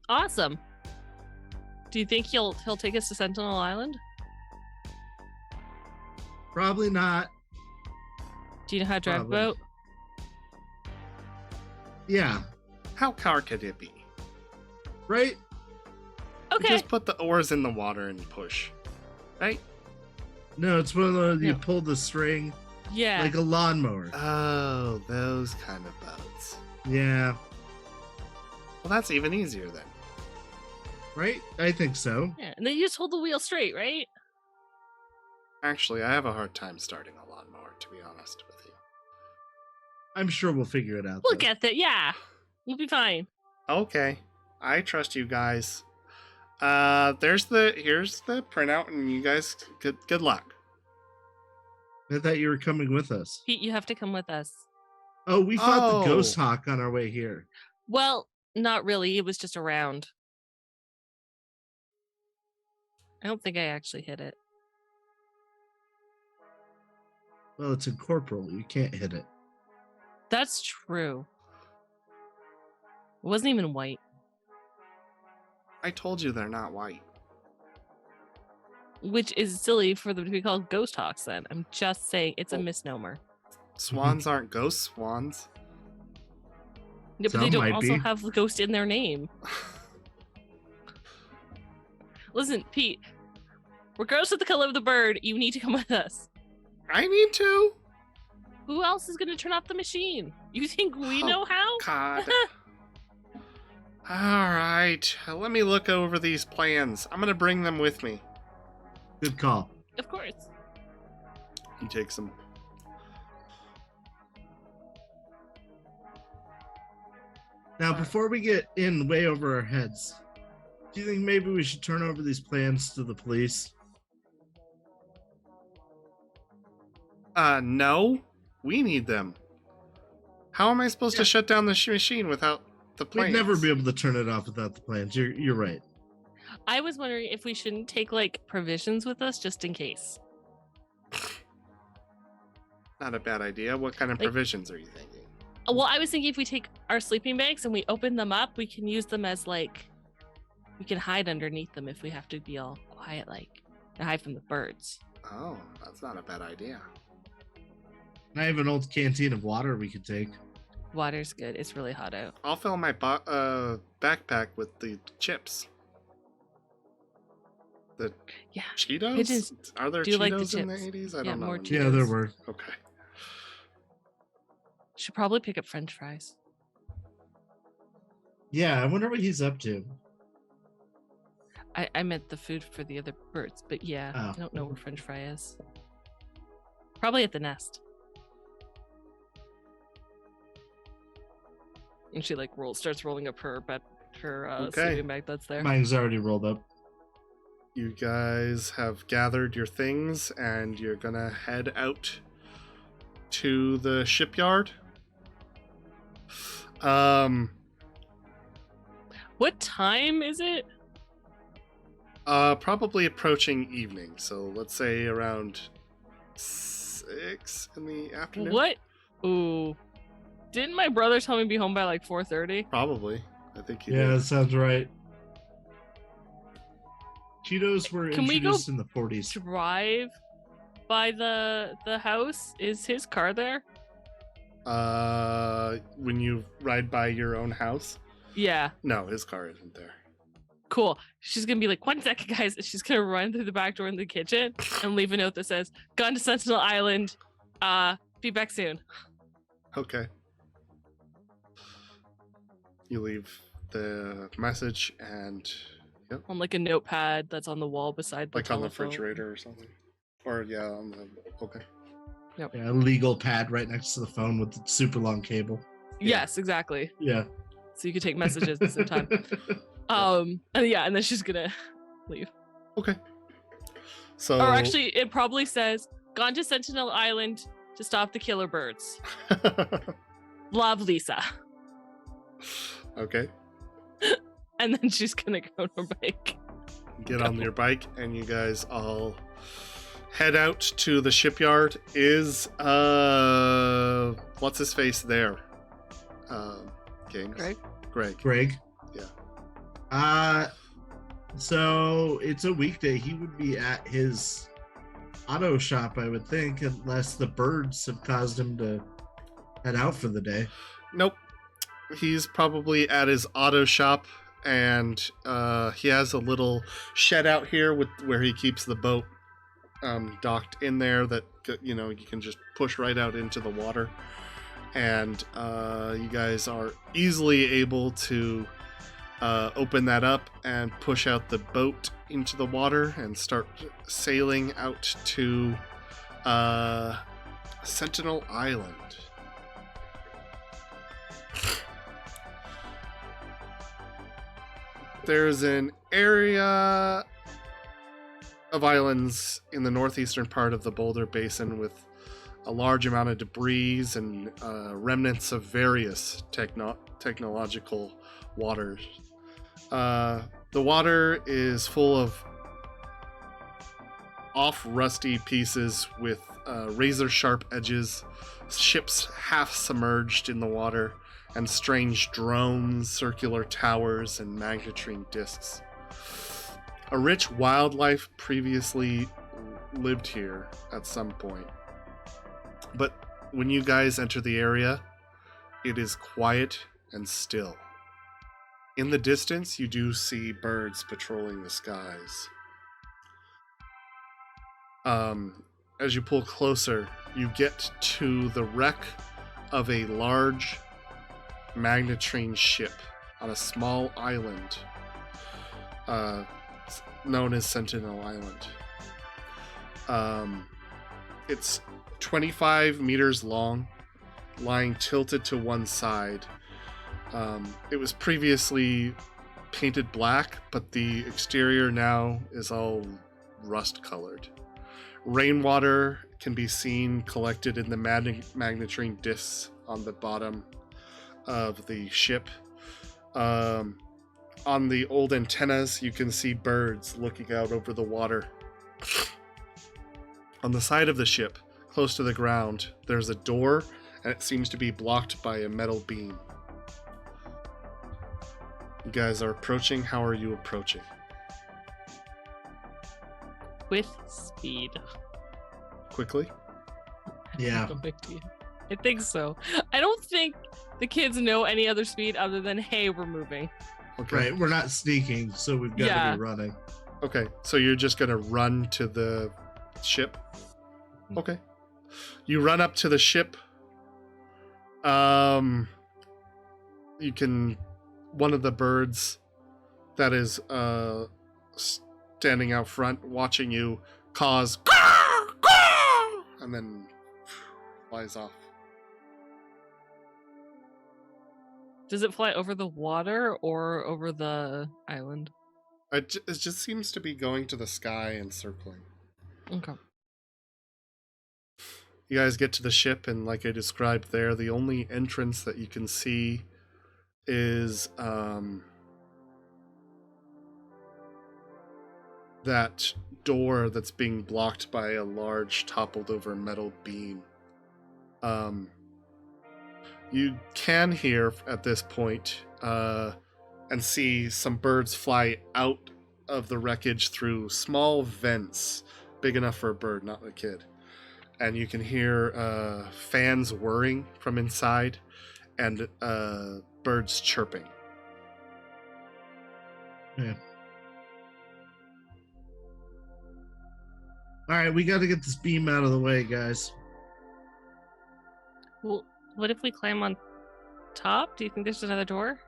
Awesome. Do you think he'll take us to Sentinel Island? Probably not. Do you know how to drive Probably. a boat? Yeah, How hard could it be? right? You Okay. just put the oars in the water and push, right? No, it's one of those you No. pull the string Yeah. like a lawnmower. Oh, those kind of boats. Yeah, Well, that's even easier then. right? I think so. Yeah. And then you just hold the wheel straight, right? Actually, I have a hard time starting a lawnmower, to be honest with you. I'm sure we'll figure it out. We'll though. get that. Yeah. We'll be fine. Okay, I trust you guys. Here's the printout, and you guys, good luck. I thought you were coming with us. Pete, you have to come with us. Oh, we fought Oh. the ghost hawk on our way here. Well, not really. It was just around. I don't think I actually hit it. Well, it's incorporeal. You can't hit it. That's true. It wasn't even white. I told you they're not white. Which is silly for them to be called ghost hawks then. I'm just saying it's a Oh. misnomer. Swans aren't ghost swans. Yeah, but they Some don't might also be. have the ghost in their name. Listen, Pete, regardless of the color of the bird, you need to come with us. I need to. Who else is going to turn off the machine? You think we Oh, know how? God. All right, let me look over these plans. I'm gonna bring them with me. Good call. Of course. He takes them. Now, before we get in way over our heads, do you think maybe we should turn over these plans to the police? No, we need them. How am I supposed to Yeah. shut down the machine without the plans? We'd never be able to turn it off without the plans. You're right. I was wondering if we shouldn't take like provisions with us just in case. Not a bad idea. What kind of Like- provisions are you thinking? Well, I was thinking if we take our sleeping bags and we open them up, we can use them as like We can hide underneath them if we have to be all quiet, like, and hide from the birds. Oh, that's not a bad idea. I have an old canteen of water we could take. Water's good. It's really hot out. I'll fill my backpack with the chips. The Yeah. Cheetos? Pigeons Are there do Cheetos like the in the chips. 80s? I Yeah, don't know. more Yeah, there Cheetos. were. Okay. Should probably pick up French fries. Yeah, I wonder what he's up to. I meant the food for the other birds, but yeah, Oh. I don't know where French fry is. Probably at the nest. And she like starts rolling up her Okay. sleeping bag that's there. Mine's already rolled up. You guys have gathered your things and you're gonna head out to the shipyard. What time is it? Probably approaching evening, so let's say around 6 in the afternoon. What? Ooh. Didn't my brother tell me to be home by like 4:30? Probably. I think you Yeah, did. that sounds right. Cheetos were Can we go introduced in the 40s. Drive by the house? Is his car there? When you ride by your own house? Yeah. No, his car isn't there. Cool. She's gonna be like, 1 second, guys. She's gonna run through the back door in the kitchen and leave a note that says, "Gone to Sentinel Island. Be back soon." Okay. You leave the message and On like a notepad that's on the wall beside the like on the telephone. refrigerator or something. Or yeah, on the okay. Yeah, a legal pad right next to the phone with the super long cable. Yes, exactly. Yeah. So you can take messages at the same time. And then she's gonna leave. Okay. So Or actually, it probably says, "Gone to Sentinel Island to stop the killer birds. Love, Lisa." okay. And then she's gonna go on her bike. Get on your bike and you guys all head out to the shipyard. Is what's his face there? James? Greg. Greg. Yeah. So it's a weekday. He would be at his auto shop, I would think, unless the birds have caused him to head out for the day. Nope. He's probably at his auto shop, and he has a little shed out here with where he keeps the boat docked in there that you can just push right out into the water. And you guys are easily able to open that up and push out the boat into the water and start sailing out to Sentinel Island. There's an area of islands in the northeastern part of the Boulder Basin with a large amount of debris and remnants of various technological waters. The water is full of off-rusty pieces with razor-sharp edges, ships half submerged in the water, and strange drones, circular towers, and magnetrine discs. A rich wildlife previously lived here at some point. But when you guys enter the area, it is quiet and still. In the distance, you do see birds patrolling the skies. As you pull closer, you get to the wreck of a large magnetrine ship on a small island known as Sentinel Island. It's 25 meters long, lying tilted to one side. It was previously painted black, but the exterior now is all rust-colored. Rainwater can be seen collected in the magnetrine discs on the bottom of the ship. On the old antennas, you can see birds looking out over the water. On the side of the ship, close to the ground, there's a door, and it seems to be blocked by a metal beam. You guys are approaching. How are you approaching? With speed. Quickly? Yeah. No idea. I think so. I don't think the kids know any other speed other than, hey, we're moving. Okay. Right. We're not sneaking, so we've got to Yeah. be running. Okay, so you're just gonna run to the ship? Okay. You run up to the ship. You can... One of the birds that is standing out front watching you cause and then flies off. Does it fly over the water or over the island? It just seems to be going to the sky and circling. Okay. You guys get to the ship, and like I described there, the only entrance that you can see is that door that's being blocked by a large toppled over metal beam. You can hear at this point and see some birds fly out of the wreckage through small vents, big enough for a bird, not a kid. And you can hear fans whirring from inside and birds chirping. Yeah. All right, we got to get this beam out of the way, guys. Well, what if we climb on top? Do you think there's another door?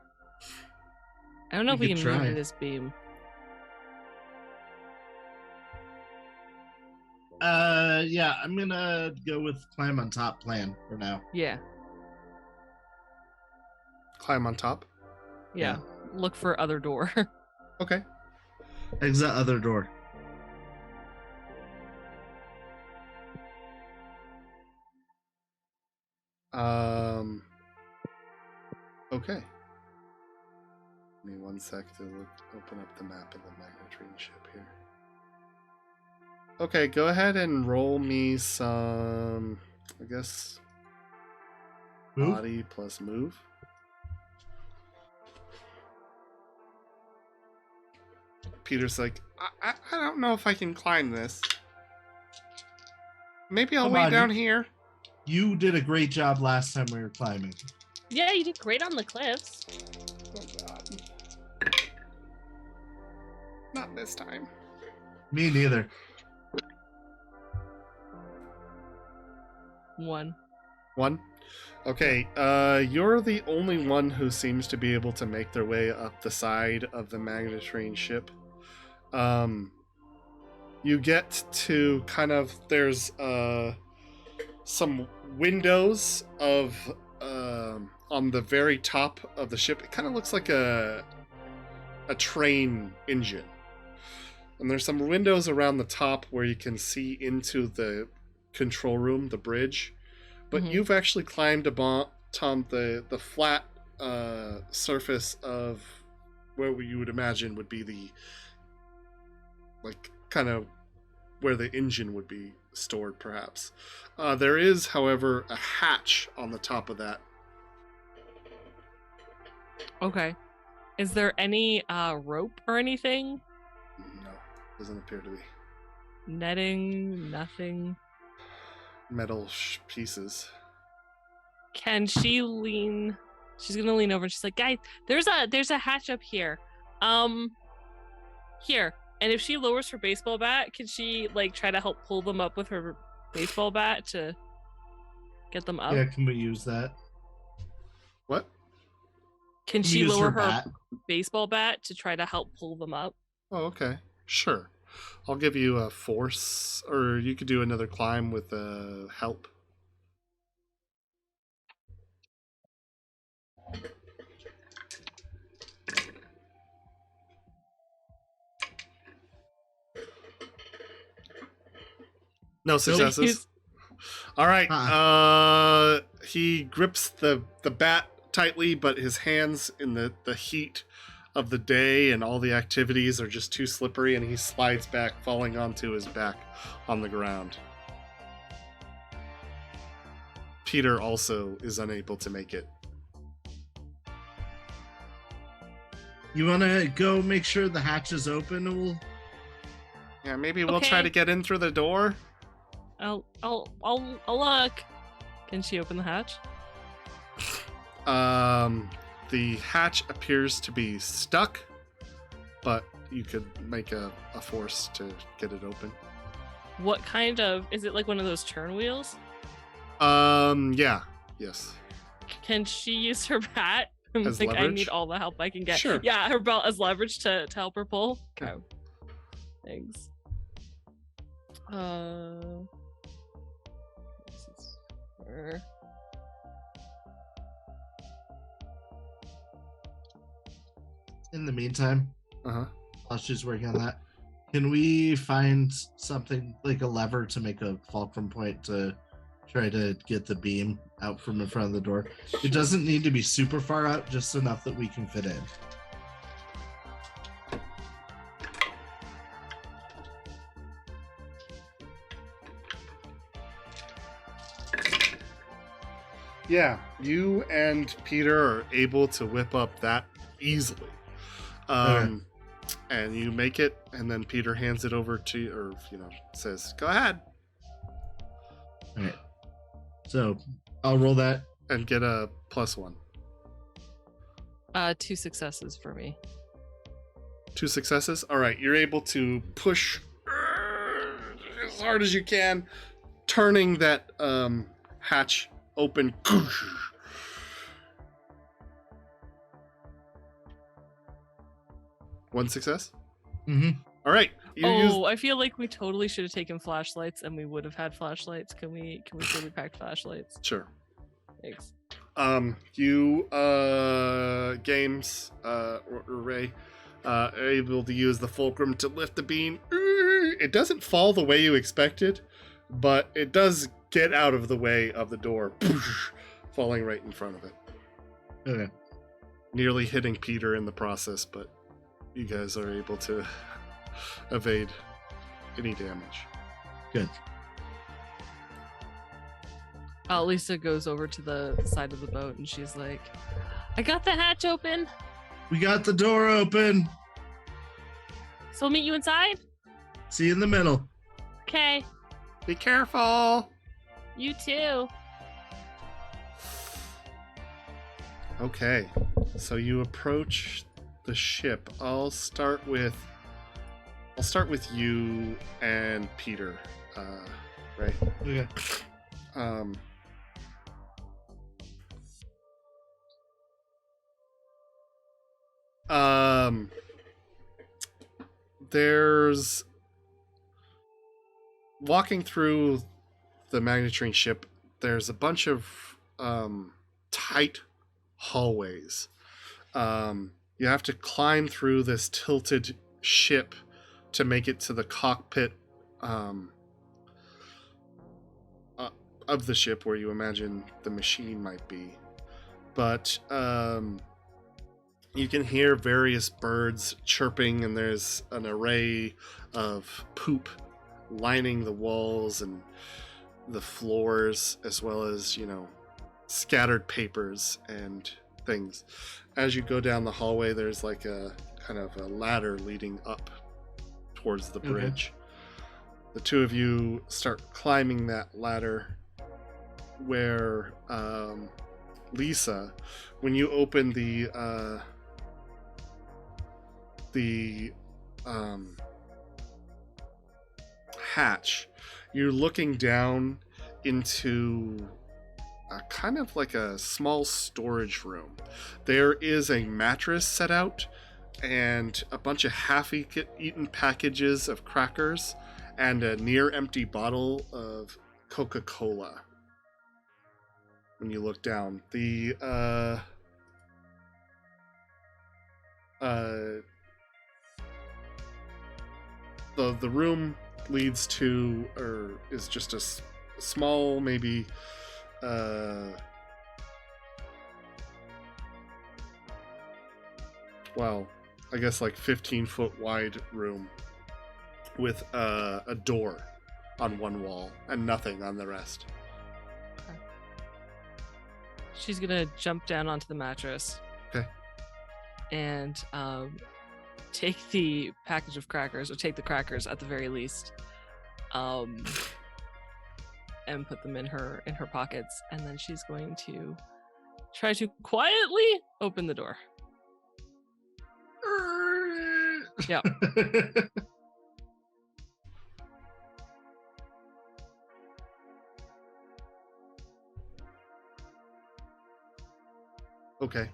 I don't know if we could can move try. to this beam. Yeah, I'm gonna go with climb on top plan for now. Yeah. Climb on top. Yeah. Look for other door. Okay. Exit other door. Okay. Give me 1 sec to open up the map of the Magnetrine ship here. Okay, go ahead and roll me some, I guess, Move. body plus move. Peter's like, I don't know if I can climb this. Maybe I'll Come wait on, down here. You did a great job last time we were climbing. Yeah, you did great on the cliffs. Oh god. Not this time. Me neither. 1. 1? Okay, you're the only one who seems to be able to make their way up the side of the Magnetrine ship. You get to kind of... There's some windows of... on the very top of the ship. It kind of looks like a train engine. And there's some windows around the top where you can see into the control room, the bridge. But you've actually climbed above the flat surface of where you would imagine would be the, like, kind of where the engine would be stored, perhaps. There is, however, a hatch on the top of that. Okay. Is there any rope or anything? No, doesn't appear to be. Netting? Nothing? Metal pieces. Can she lean? She's gonna lean over and she's like, guys, there's a hatch up here. Here. And if she lowers her baseball bat, can she like try to help pull them up with her baseball bat to get them up? Yeah, can we use that? What? Can we she use lower her her bat? baseball bat to try to help pull them up? Oh, okay. Sure. I'll give you a force, or you could do another climb with help. No successes. All right. He grips the bat tightly, but his hands in the heat of the day and all the activities are just too slippery, and he slides back, falling onto his back on the ground. Peter also is unable to make it. You want to go make sure the hatch is open? And we'll... Yeah, maybe we'll try Okay. to get in through the door. I'll look. Can she open the hatch? The hatch appears to be stuck, but you could make a force to get it open. What kind of, is it like one of those turn wheels? Yeah. Yes. Can she use her bat? I'm As like, I leverage? need all the help I can get. Sure. Yeah, her belt as leverage to help her pull. Okay. Okay. Thanks. This is her. In the meantime, Uh-huh. while she's working on that, can we find something like a lever to make a fulcrum point to try to get the beam out from in front of the door? It doesn't need to be super far out, just enough that we can fit in. Yeah, you and Peter are able to whip up that easily. And you make it, and then Peter hands it over to you, or, says, go ahead. All right. So I'll roll that. And get a +1. 2 successes for me. 2 successes. All right, you're able to push as hard as you can, turning that hatch open. 1 success. Mm-hmm. All right. I feel like we totally should have taken flashlights, and we would have had flashlights. Can we say we packed flashlights? Sure. Thanks. You games Ray are able to use the fulcrum to lift the beam. It doesn't fall the way you expected, but it does get out of the way of the door, falling right in front of it. Okay. Nearly hitting Peter in the process, but you guys are able to evade any damage. Good. Lisa goes over to the side of the boat, and she's like, I got the hatch open, We got the door open. so I'll meet you inside? See you in the middle. Okay, Be careful! you too. Okay, so you approach the ship. I'll start with you and Peter, right? Okay. There's walking through the magnetrine ship. There's a bunch of tight hallways. You have to climb through this tilted ship to make it to the cockpit of the ship where you imagine the machine might be. But you can hear various birds chirping, and there's an array of poop lining the walls and the floors, as well as, scattered papers and things. As you go down the hallway, there's like a kind of a ladder leading up towards the bridge. The two of you start climbing that ladder, where Lisa, when you open the hatch, you're looking down into kind of like a small storage room. There is a mattress set out and a bunch of half-eaten packages of crackers and a near empty bottle of Coca-Cola. When you look down, the room leads to, or is just a small, maybe I guess like 15-foot wide room with a door on one wall and nothing on the rest. She's gonna jump down onto the mattress. Okay. and take the package of crackers, or take the crackers at the very least, and put them in her pockets, and then she's going to try to quietly open the door. Yeah. Okay.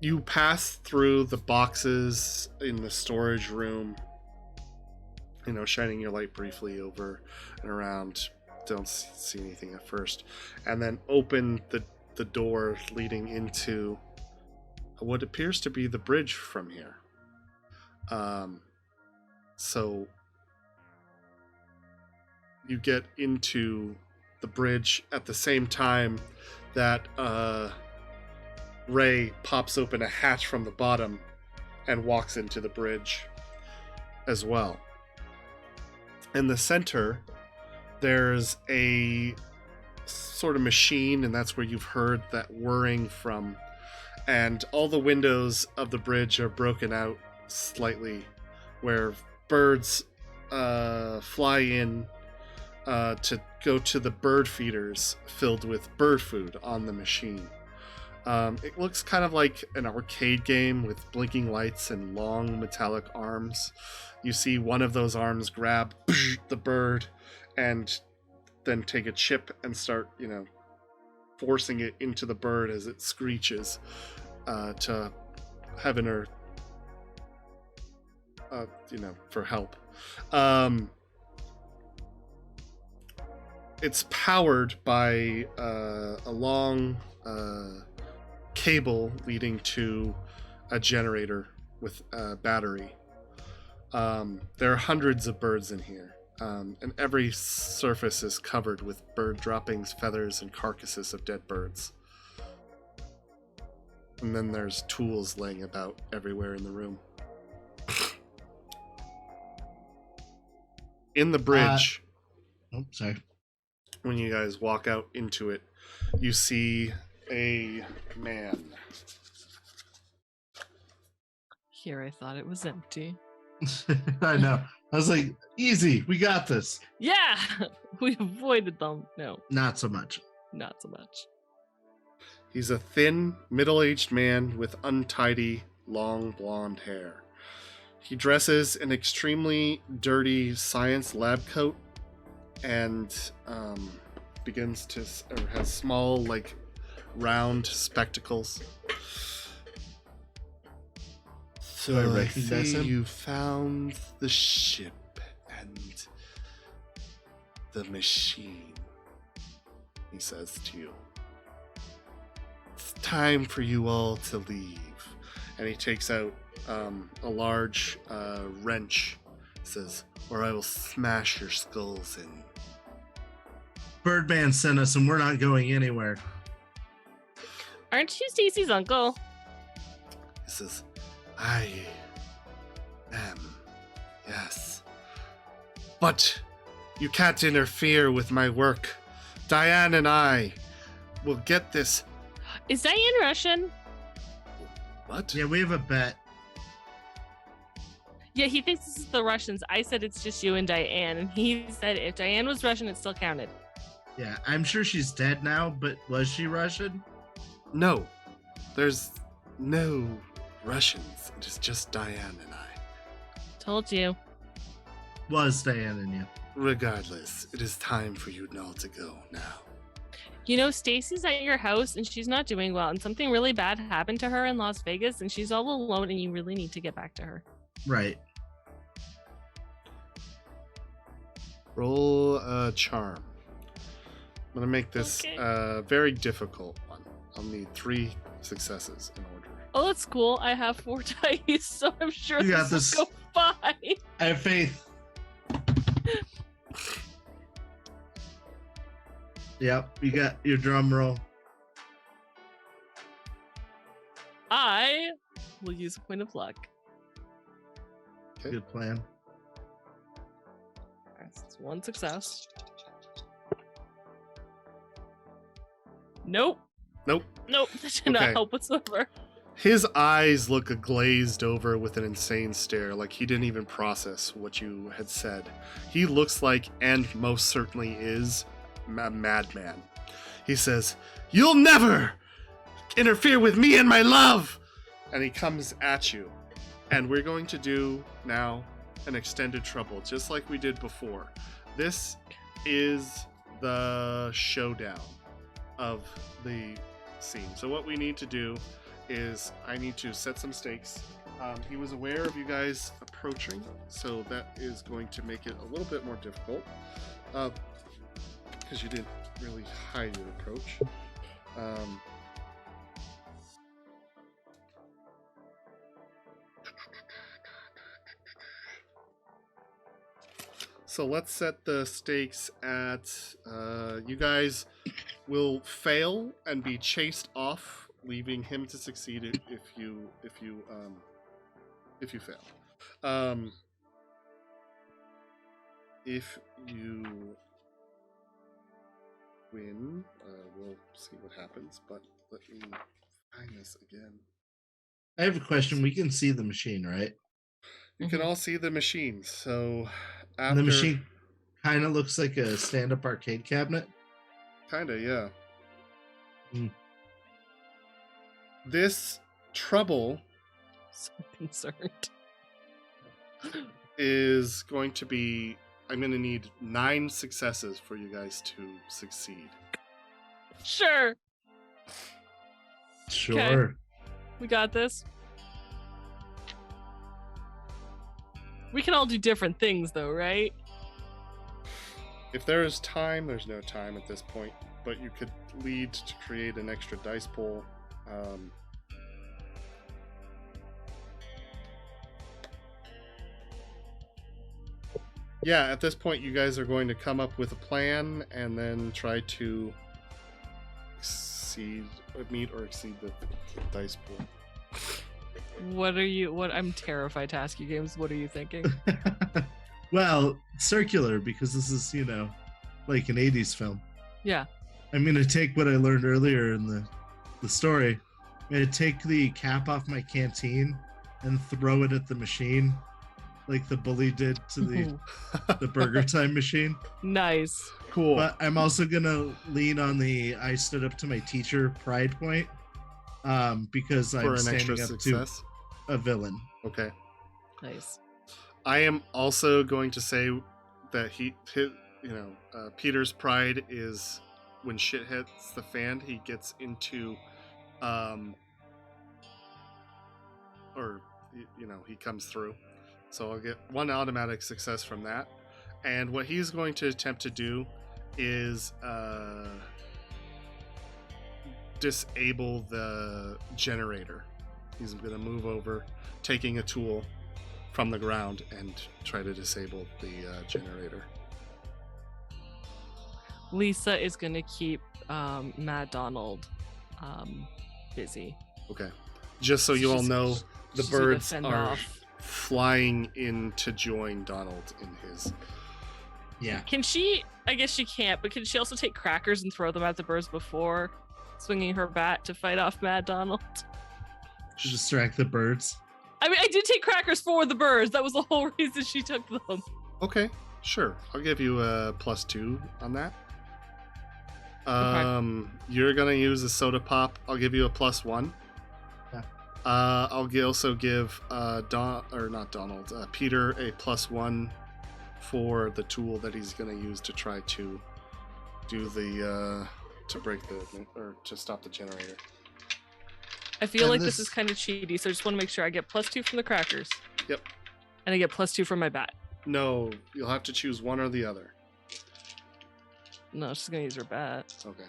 You pass through the boxes in the storage room, shining your light briefly over and around. Don't see anything at first. And then open the door leading into what appears to be the bridge from here. So you get into the bridge at the same time that Ray pops open a hatch from the bottom and walks into the bridge as well. In the center, there's a sort of machine, and that's where you've heard that whirring from. And all the windows of the bridge are broken out slightly, where birds fly in to go to the bird feeders filled with bird food on the machine. It looks kind of like an arcade game with blinking lights and long metallic arms. You see one of those arms grab the bird and then take a chip and start, forcing it into the bird as it screeches to heaven or, for help. It's powered by a long cable leading to a generator with a battery. There are hundreds of birds in here, and every surface is covered with bird droppings, feathers, and carcasses of dead birds. And then there's tools laying about everywhere in the room. In the bridge, sorry. When you guys walk out into it, you see a man. Here, I thought it was empty. I know. I was like, easy, we got this. Yeah, we avoided them. No, Not so much. not so much. He's a thin, middle-aged man with untidy, long blonde hair. He dresses in extremely dirty science lab coat and has small, round spectacles. Do I So I recognize see him? you found the ship and the machine, he says to you. It's time for you all to leave. And he takes out a large wrench. He says, or I will smash your skulls in. Birdman sent us and we're not going anywhere. Aren't you Stacy's uncle? He says, I am, yes. But you can't interfere with my work. Diane and I will get this. Is Diane Russian? What? Yeah, we have a bet. Yeah, he thinks this is the Russians. I said it's just you and Diane, and he said if Diane was Russian, it still counted. Yeah, I'm sure she's dead now, but was she Russian? No. There's no Russians. It is just Diane and I. Told you. Was Diane and you? Regardless, it is time for you all to go now. You know, Stacy's at your house and she's not doing well, and something really bad happened to her in Las Vegas, and she's all alone, and you really need to get back to her. Right. Roll a charm. I'm going to make this Okay. a very difficult one. I'll need 3 successes in order. Oh, that's cool. I have 4 dice, so I'm sure You got this this. will go fine. I have faith. Yep, you got your drum roll. I will use a point of luck. Okay. Good plan. That's 1 success. Nope. Nope. Nope, that did not Okay. help whatsoever. His eyes look glazed over with an insane stare, like he didn't even process what you had said. He looks like, and most certainly is, a madman. He says, "You'll never interfere with me and my love!" And he comes at you. And we're going to do now an extended trouble, just like we did before. This is the showdown of the scene. So what we need to do is I need to set some stakes. He was aware of you guys approaching, so that is going to make it a little bit more difficult because you didn't really hide your approach. So let's set the stakes at you guys will fail and be chased off, leaving him to succeed if you fail. If you win, we'll see what happens. But let me find this again. I have a question. We can see the machine, right? You can all see the machine. So And after the machine kind of looks like a stand-up arcade cabinet. Kinda, yeah. Hmm. This trouble So concerned. is going to be. I'm going to need 9 successes for you guys to succeed. Sure, Sure. we got this. We can all do different things, though, right? If there is time, there's no time at this point, but you could lead to create an extra dice pool. Yeah, at this point, you guys are going to come up with a plan and then try to meet or exceed the dice pool. What I'm terrified to ask you, Games. What are you thinking? Well, circular, because this is, like an 80s film. Yeah. I'm going to take what I learned earlier in the story. I'm going to take the cap off my canteen and throw it at the machine, like the bully did to the Burger Time machine. Nice. Cool. But I'm also going to lean on the I stood up to my teacher pride point, because For I'm an extra standing up success. to a villain. Okay. Nice. I am also going to say that Peter's pride is when shit hits the fan, he gets into, he comes through. So I'll get 1 automatic success from that. And what he's going to attempt to do is disable the generator. He's going to move over, taking a tool from the ground and try to disable the generator. Lisa is gonna keep Mad Donald busy. Okay. Just so you all know, the she's gonna birds fend are off. flying in to join Donald in his. Yeah. Can she? I guess she can't, but can she also take crackers and throw them at the birds before swinging her bat to fight off Mad Donald? To distract the birds. I mean, I did take crackers for the birds. That was the whole reason she took them. Okay, sure. I'll give you a +2 on that. You're gonna use a soda pop. I'll give you a +1. Yeah. I'll also give Peter a +1 for the tool that he's gonna use to try to do the to break to stop the generator. I feel And like this this- is kind of cheaty, so I just want to make sure I get +2 from the crackers. Yep. And I get +2 from my bat. No, you'll have to choose one or the other. No, she's gonna use her bat. Okay.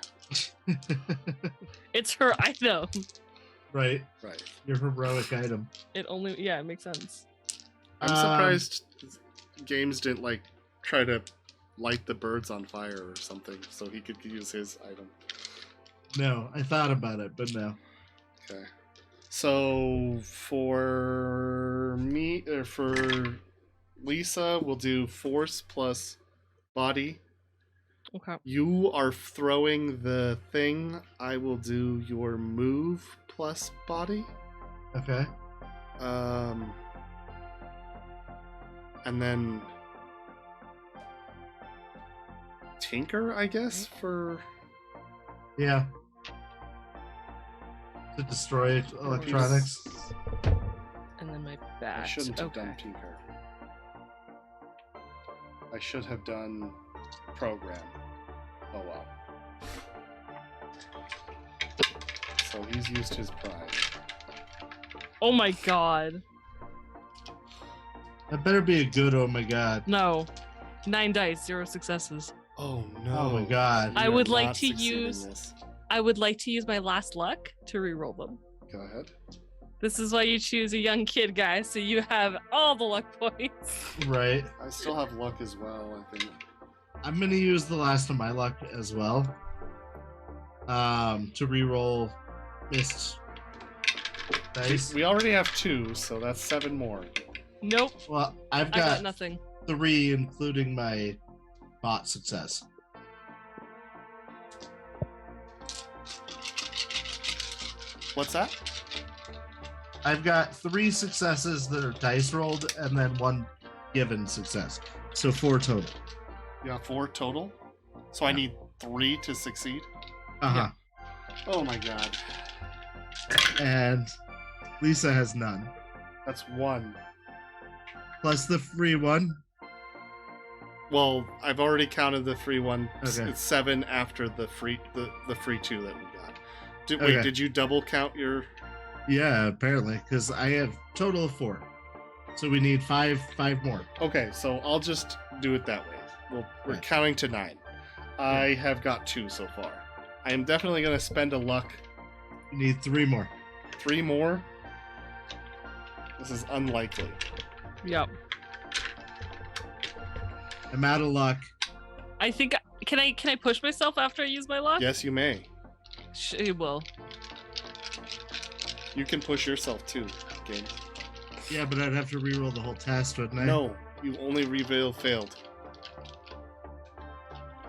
It's her item. Right. Right. Your heroic item. It makes sense. I'm surprised Games didn't try to light the birds on fire or something so he could use his item. No, I thought about it, but no. Okay. So for me, or for Lisa, we'll do force plus body. Okay. You are throwing the thing. I will do your move plus body. Okay. And then Tinker, I guess, for Yeah. To destroy electronics. And then my I bat. shouldn't have Okay. done Tinker. I should have done program. Oh well. So he's used his pride. Oh my god. That better be a good. Oh my god. No. 9 dice, 0 successes. Oh no. Oh my god. We I are would like not to succeeding use- this. I would like to use my last luck to reroll them. Go ahead. This is why you choose a young kid, guys, so you have all the luck points. Right. I still have luck as well, I think. I'm gonna use the last of my luck as well. To reroll missed dice. We already have 2, so that's 7 more. Nope, Well, I've I got got nothing. 3, including my bot success. What's that? I've got 3 successes that are dice rolled, and then 1 given success. So 4 total. You got 4 total? So I need 3 to succeed? Uh-huh. Oh my god. And Lisa has none. That's 1. Plus the free 1. Well, I've already counted the free one. Okay. It's 7 after the free 2 that we got. Wait, Okay. did you double count your? Yeah, apparently, because I have total of 4. So we need 5 more. Okay, so I'll just do it that way. We're Right. counting to 9. I have got 2 so far. I am definitely going to spend a luck. We need 3 more. 3 more. This is unlikely. Yep. I'm out of luck. I think can I push myself after I use my luck? Yes, you may. It will. You can push yourself too, game. Yeah, but I'd have to reroll the whole test, wouldn't I? No, you only reveal failed.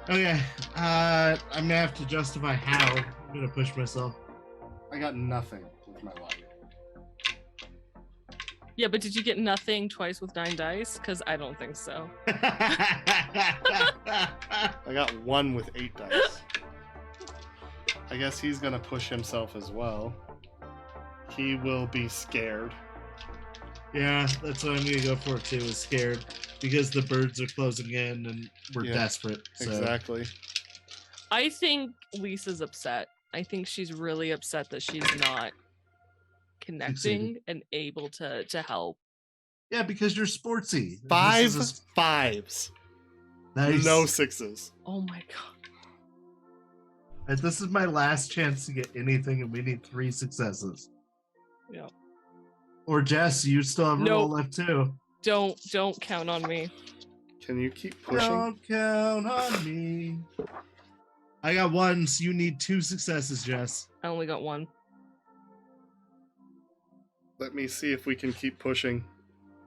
Okay. I'm gonna have to justify how I'm gonna push myself. I got nothing with my luck. Yeah, but did you get nothing twice with 9 dice? Because I don't think so. I got 1 with 8 dice. I guess he's gonna push himself as well. He will be scared. Yeah, that's what I'm gonna go for too. Is scared because the birds are closing in and we're Yeah, desperate. So. Exactly. I think Lisa's upset. I think she's really upset that she's not connecting and able to help. Yeah, because you're sportsy. This 5 is 5s. nice. No 6s. Oh my god. And this is my last chance to get anything, and we need 3 successes. Yeah. Or Jess, you still have a roll left too. Don't count on me. Can you keep pushing? Don't count on me. I got 1, so you need 2 successes, Jess. I only got 1. Let me see if we can keep pushing.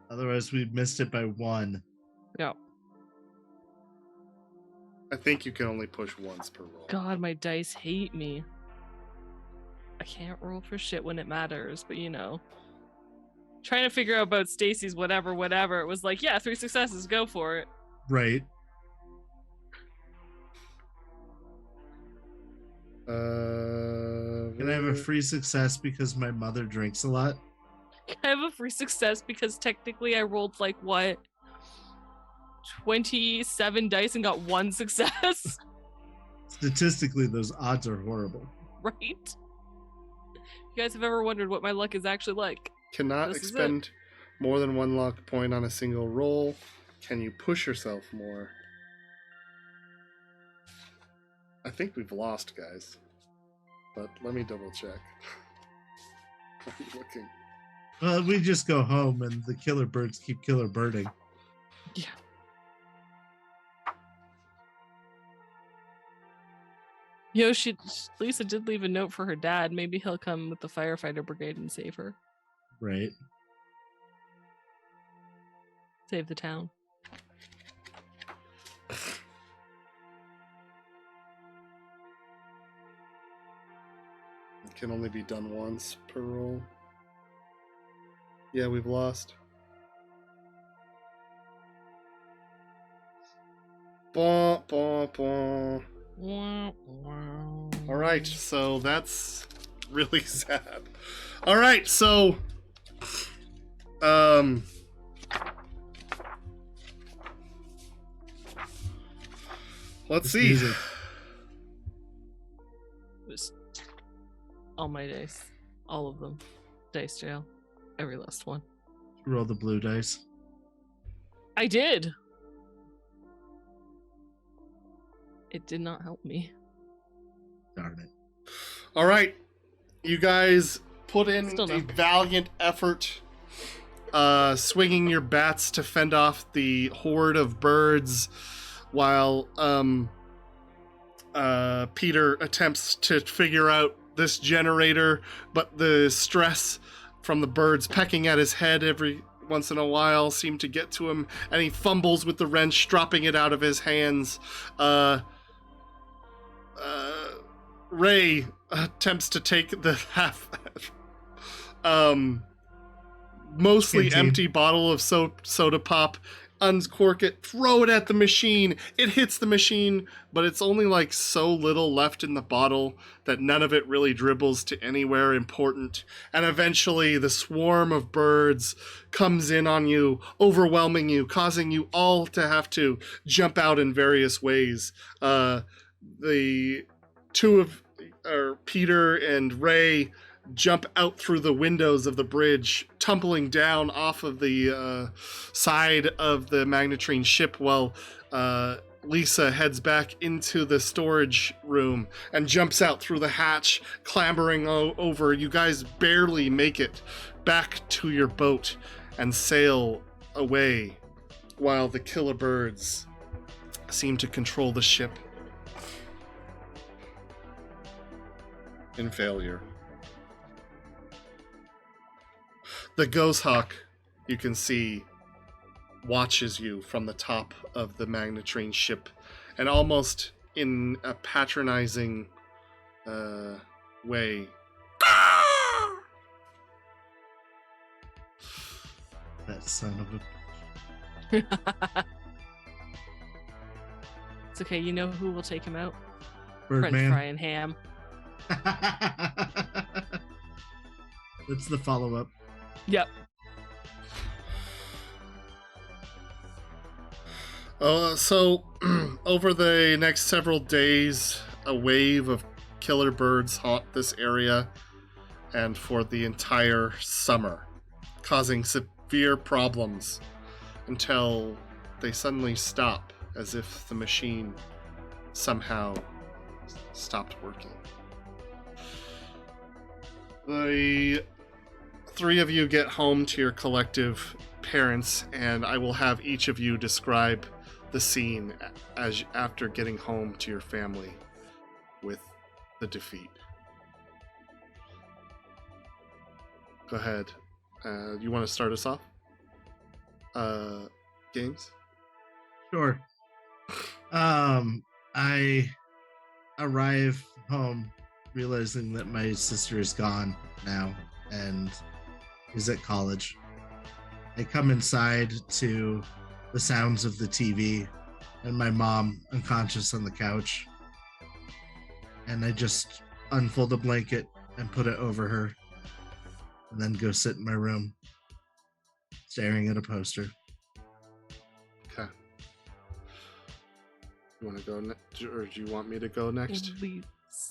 Otherwise, we missed it by 1. Yeah. I think you can only push once per roll. God, my dice hate me. I can't roll for shit when it matters, but you know. Trying to figure out about Stacy's whatever. It was like, yeah, 3 successes, go for it. Right. Can I have a free success because my mother drinks a lot? I have a free success because technically I rolled like what? 27 dice and got 1 success. Statistically, those odds are horrible. Right? If you guys have ever wondered what my luck is actually like, Cannot This is it. expend more than 1 luck point on a single roll. Can you push yourself more? I think we've lost, guys. But let me double check. I'm looking. Well, we just go home and the killer birds keep killer birding. yeah. Yo, Lisa did leave a note for her dad. Maybe he'll come with the firefighter brigade and save her. Right. Save the town. can only be done once per roll. Yeah, we've lost. Bah, bah, bah. All right, so that's really sad. All right, so let's see. Music. It was all my dice, all of them, dice jail, every last one. Roll the blue dice. I did. It did not help me. Darn it. All right, you guys put in Still no. a valiant effort, swinging your bats to fend off the horde of birds, while Peter attempts to figure out this generator, but the stress from the birds pecking at his head every once in a while seem to get to him, and he fumbles with the wrench, dropping it out of his hands. Ray attempts to take the half mostly Canteen. empty bottle of soda pop, uncork it, throw it at the machine. It hits the machine, but it's only like so little left in the bottle that none of it really dribbles to anywhere important. And eventually the swarm of birds comes in on you, overwhelming you, causing you all to have to jump out in various ways. The two of Peter and Ray jump out through the windows of the bridge, tumbling down off of the side of the magnetrine ship, while Lisa heads back into the storage room and jumps out through the hatch, clambering over. You guys barely make it back to your boat and sail away, while the killer birds seem to control the ship. In failure. The ghost hawk, you can see, watches you from the top of the magnetrine ship, and almost in a patronizing way. That son of a... It's okay. You know who will take him out? French Birdman. fry and ham. That's the follow-up. Yep. So, over the next several days, a wave of killer birds haunt this area, and for the entire summer, causing severe problems until they suddenly stop, as if the machine somehow stopped working. The three of you get home to your collective parents, and I will have each of you describe the scene as after getting home to your family with the defeat. Go ahead. You want to start us off? Games? Sure. I arrive home realizing that my sister is gone now and is at college. I come inside to the sounds of the TV and my mom unconscious on the couch. And I just unfold a blanket and put it over her and then go sit in my room staring at a poster. Okay. You want to go next, or do you want me to go next?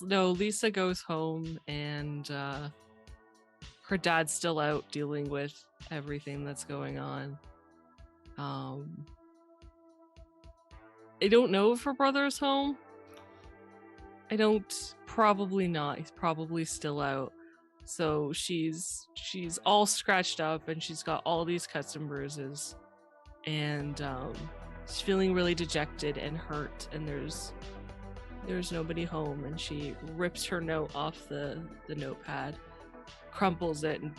No, Lisa goes home, and her dad's still out dealing with everything that's going on. I don't know if her brother's home. Probably not. He's probably still out. So she's all scratched up, and she's got all these cuts and bruises, and she's feeling really dejected and hurt, and there's nobody home, and she rips her note off the notepad, crumples it, and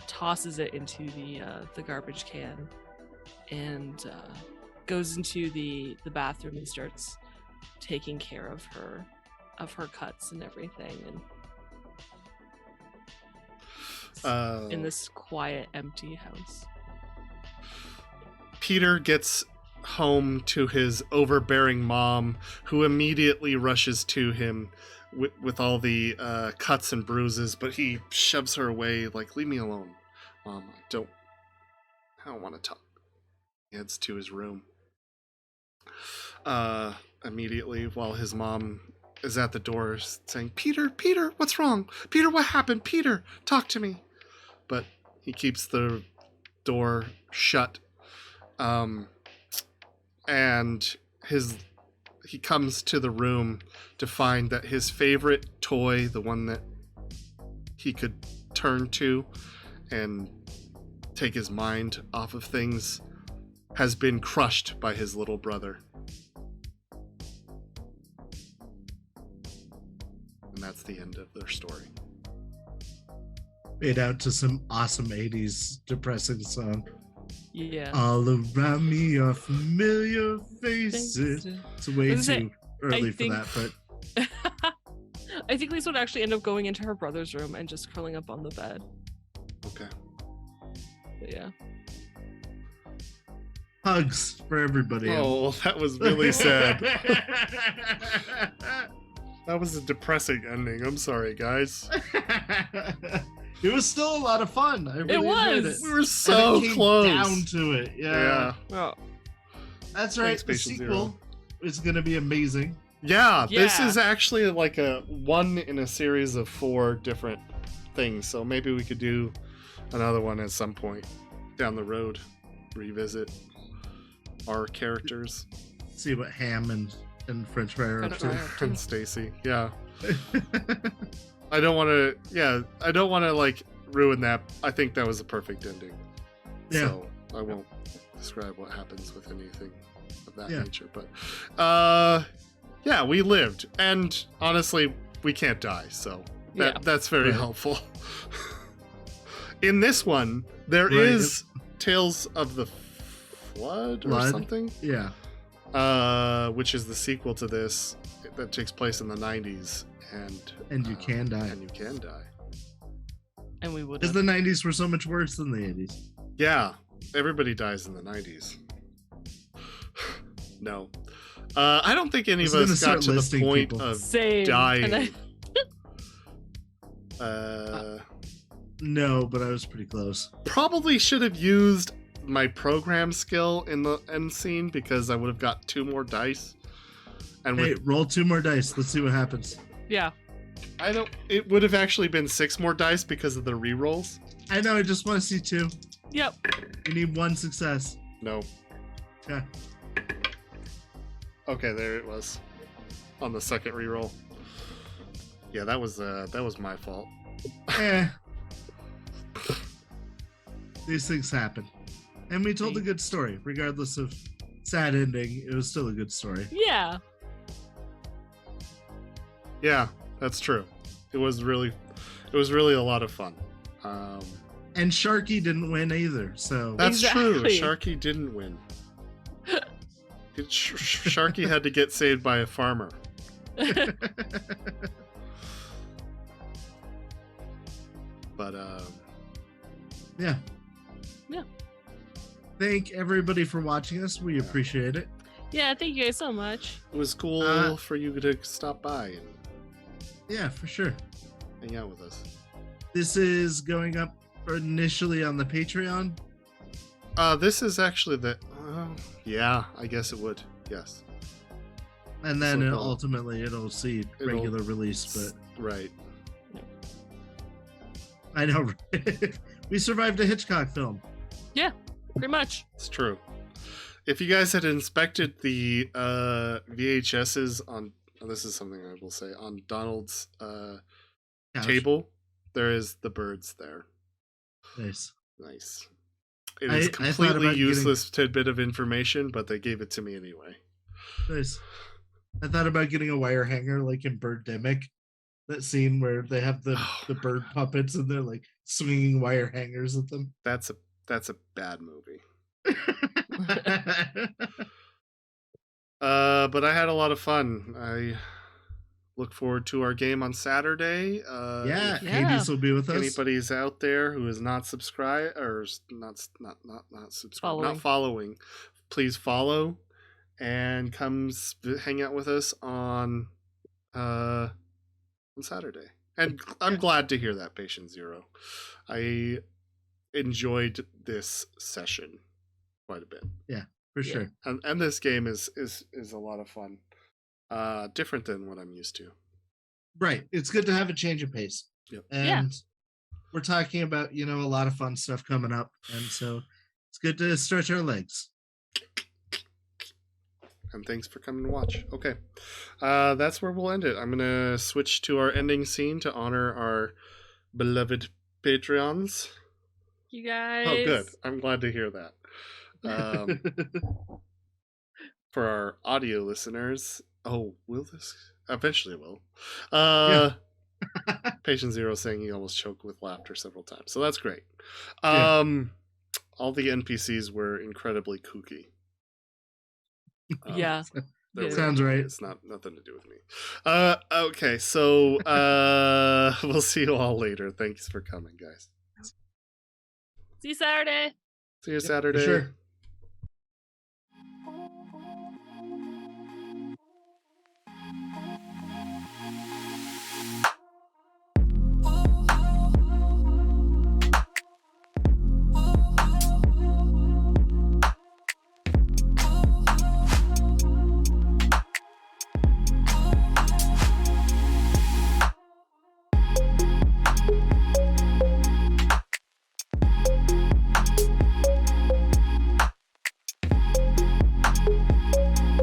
tosses it into the garbage can, and goes into the bathroom and starts taking care of her cuts and everything. And in this quiet, empty house. Peter gets home to his overbearing mom, who immediately rushes to him with all the cuts and bruises, but he shoves her away, like, leave me alone, Mom. I don't want to talk. He heads to his room. Immediately, while his mom is at the door saying, Peter, what's wrong? Peter, what happened? Peter, talk to me. But he keeps the door shut. And he comes to the room to find that his favorite toy, the one that he could turn to and take his mind off of things, has been crushed by his little brother. And that's the end of their story. Made out to some awesome 80s depressing song. Yeah. All around me are familiar faces. It's way too early for that, but I think Lisa would actually end up going into her brother's room and just curling up on the bed. Okay. But yeah. hugs for everybody. Oh, that was really sad. That was a depressing ending. I'm sorry, guys. It was still a lot of fun. I really enjoyed it. We were so close. Down to it. Yeah. Oh. That's right. Thanks, the Patient sequel is going to be amazing. Yeah, this Yeah. is actually like a one in a series of 4 different things. So maybe we could do another one at some point down the road. Revisit our characters. See what Ham and French Fry are up to. And Stacy. Yeah. I don't want to. Yeah, I don't want to like ruin that. I think that was a perfect ending. Yeah. So I won't describe what happens with anything of that Yeah. nature. But yeah, we lived, and honestly, we can't die. So that's very Right. helpful. In this one, there Right. is Tales of the Flood or something. Yeah. Which is the sequel to this that takes place in the 90s, And you can die. And you can die. And we would Because the 90s were so much worse than the 80s. Yeah, everybody dies in the 90s. No, I don't think any of us got to the point people. of Same. dying. No, but I was pretty close. Probably should have used my program skill in the end scene because I would have got 2 more dice. And Hey, roll 2 more dice. Let's see what happens. Yeah. it would have actually been 6 more dice because of the rerolls. I know, I just want to see 2. Yep. You need 1 success. No. Okay. Okay, there it was. On the second reroll. Yeah, that was my fault. Eh. These things happen. And we told a good story. Regardless of sad ending, it was still a good story. Yeah. Yeah, that's true. It was really a lot of fun. And Sharky didn't win either, so That's true. Exactly. Sharky didn't win. Sharky had to get saved by a farmer. But yeah. Yeah. Thank everybody for watching us. We appreciate it. Yeah, thank you guys so much. it was cool for you to stop by and Yeah, for sure. hang out with us. This is going up initially on the Patreon. This is actually yeah, I guess it would. Yes. And then So, ultimately it'll see regular release, but Right. I know. We survived a Hitchcock film. Pretty much. It's true. If you guys had inspected the VHSs on, this is something I will say, on Donald's Couch. table, there is the birds there. Nice. Nice. It I is thought completely about useless tidbit of information, but they gave it to me anyway. Nice. I thought about getting a wire hanger like in Birdemic. That scene where they have the bird puppets and they're like swinging wire hangers at them. That's a bad movie. But I had a lot of fun. I look forward to our game on Saturday. Yeah, If Yeah. Hades will be with us. anybody's out there who is not subscribed or not subscribed, not following, please follow and come hang out with us on Saturday. And I'm glad to hear that, Patient Zero. I enjoyed this session quite a bit. Yeah, for sure. And this game is a lot of fun. Different than what I'm used to. Right. It's good to have a change of pace. Yep. And we're talking about, a lot of fun stuff coming up. And so it's good to stretch our legs. And thanks for coming to watch. Okay. That's where we'll end it. I'm going to switch to our ending scene to honor our beloved Patreons. You guys. Oh, good. I'm glad to hear that. For our audio listeners, will this? Eventually will. Patient Zero saying he almost choked with laughter several times. So that's great. All the NPCs were incredibly kooky. Yeah. Sounds right. It's nothing to do with me. Okay, so we'll see you all later. Thanks for coming, guys. See you Saturday. See you Saturday. For sure.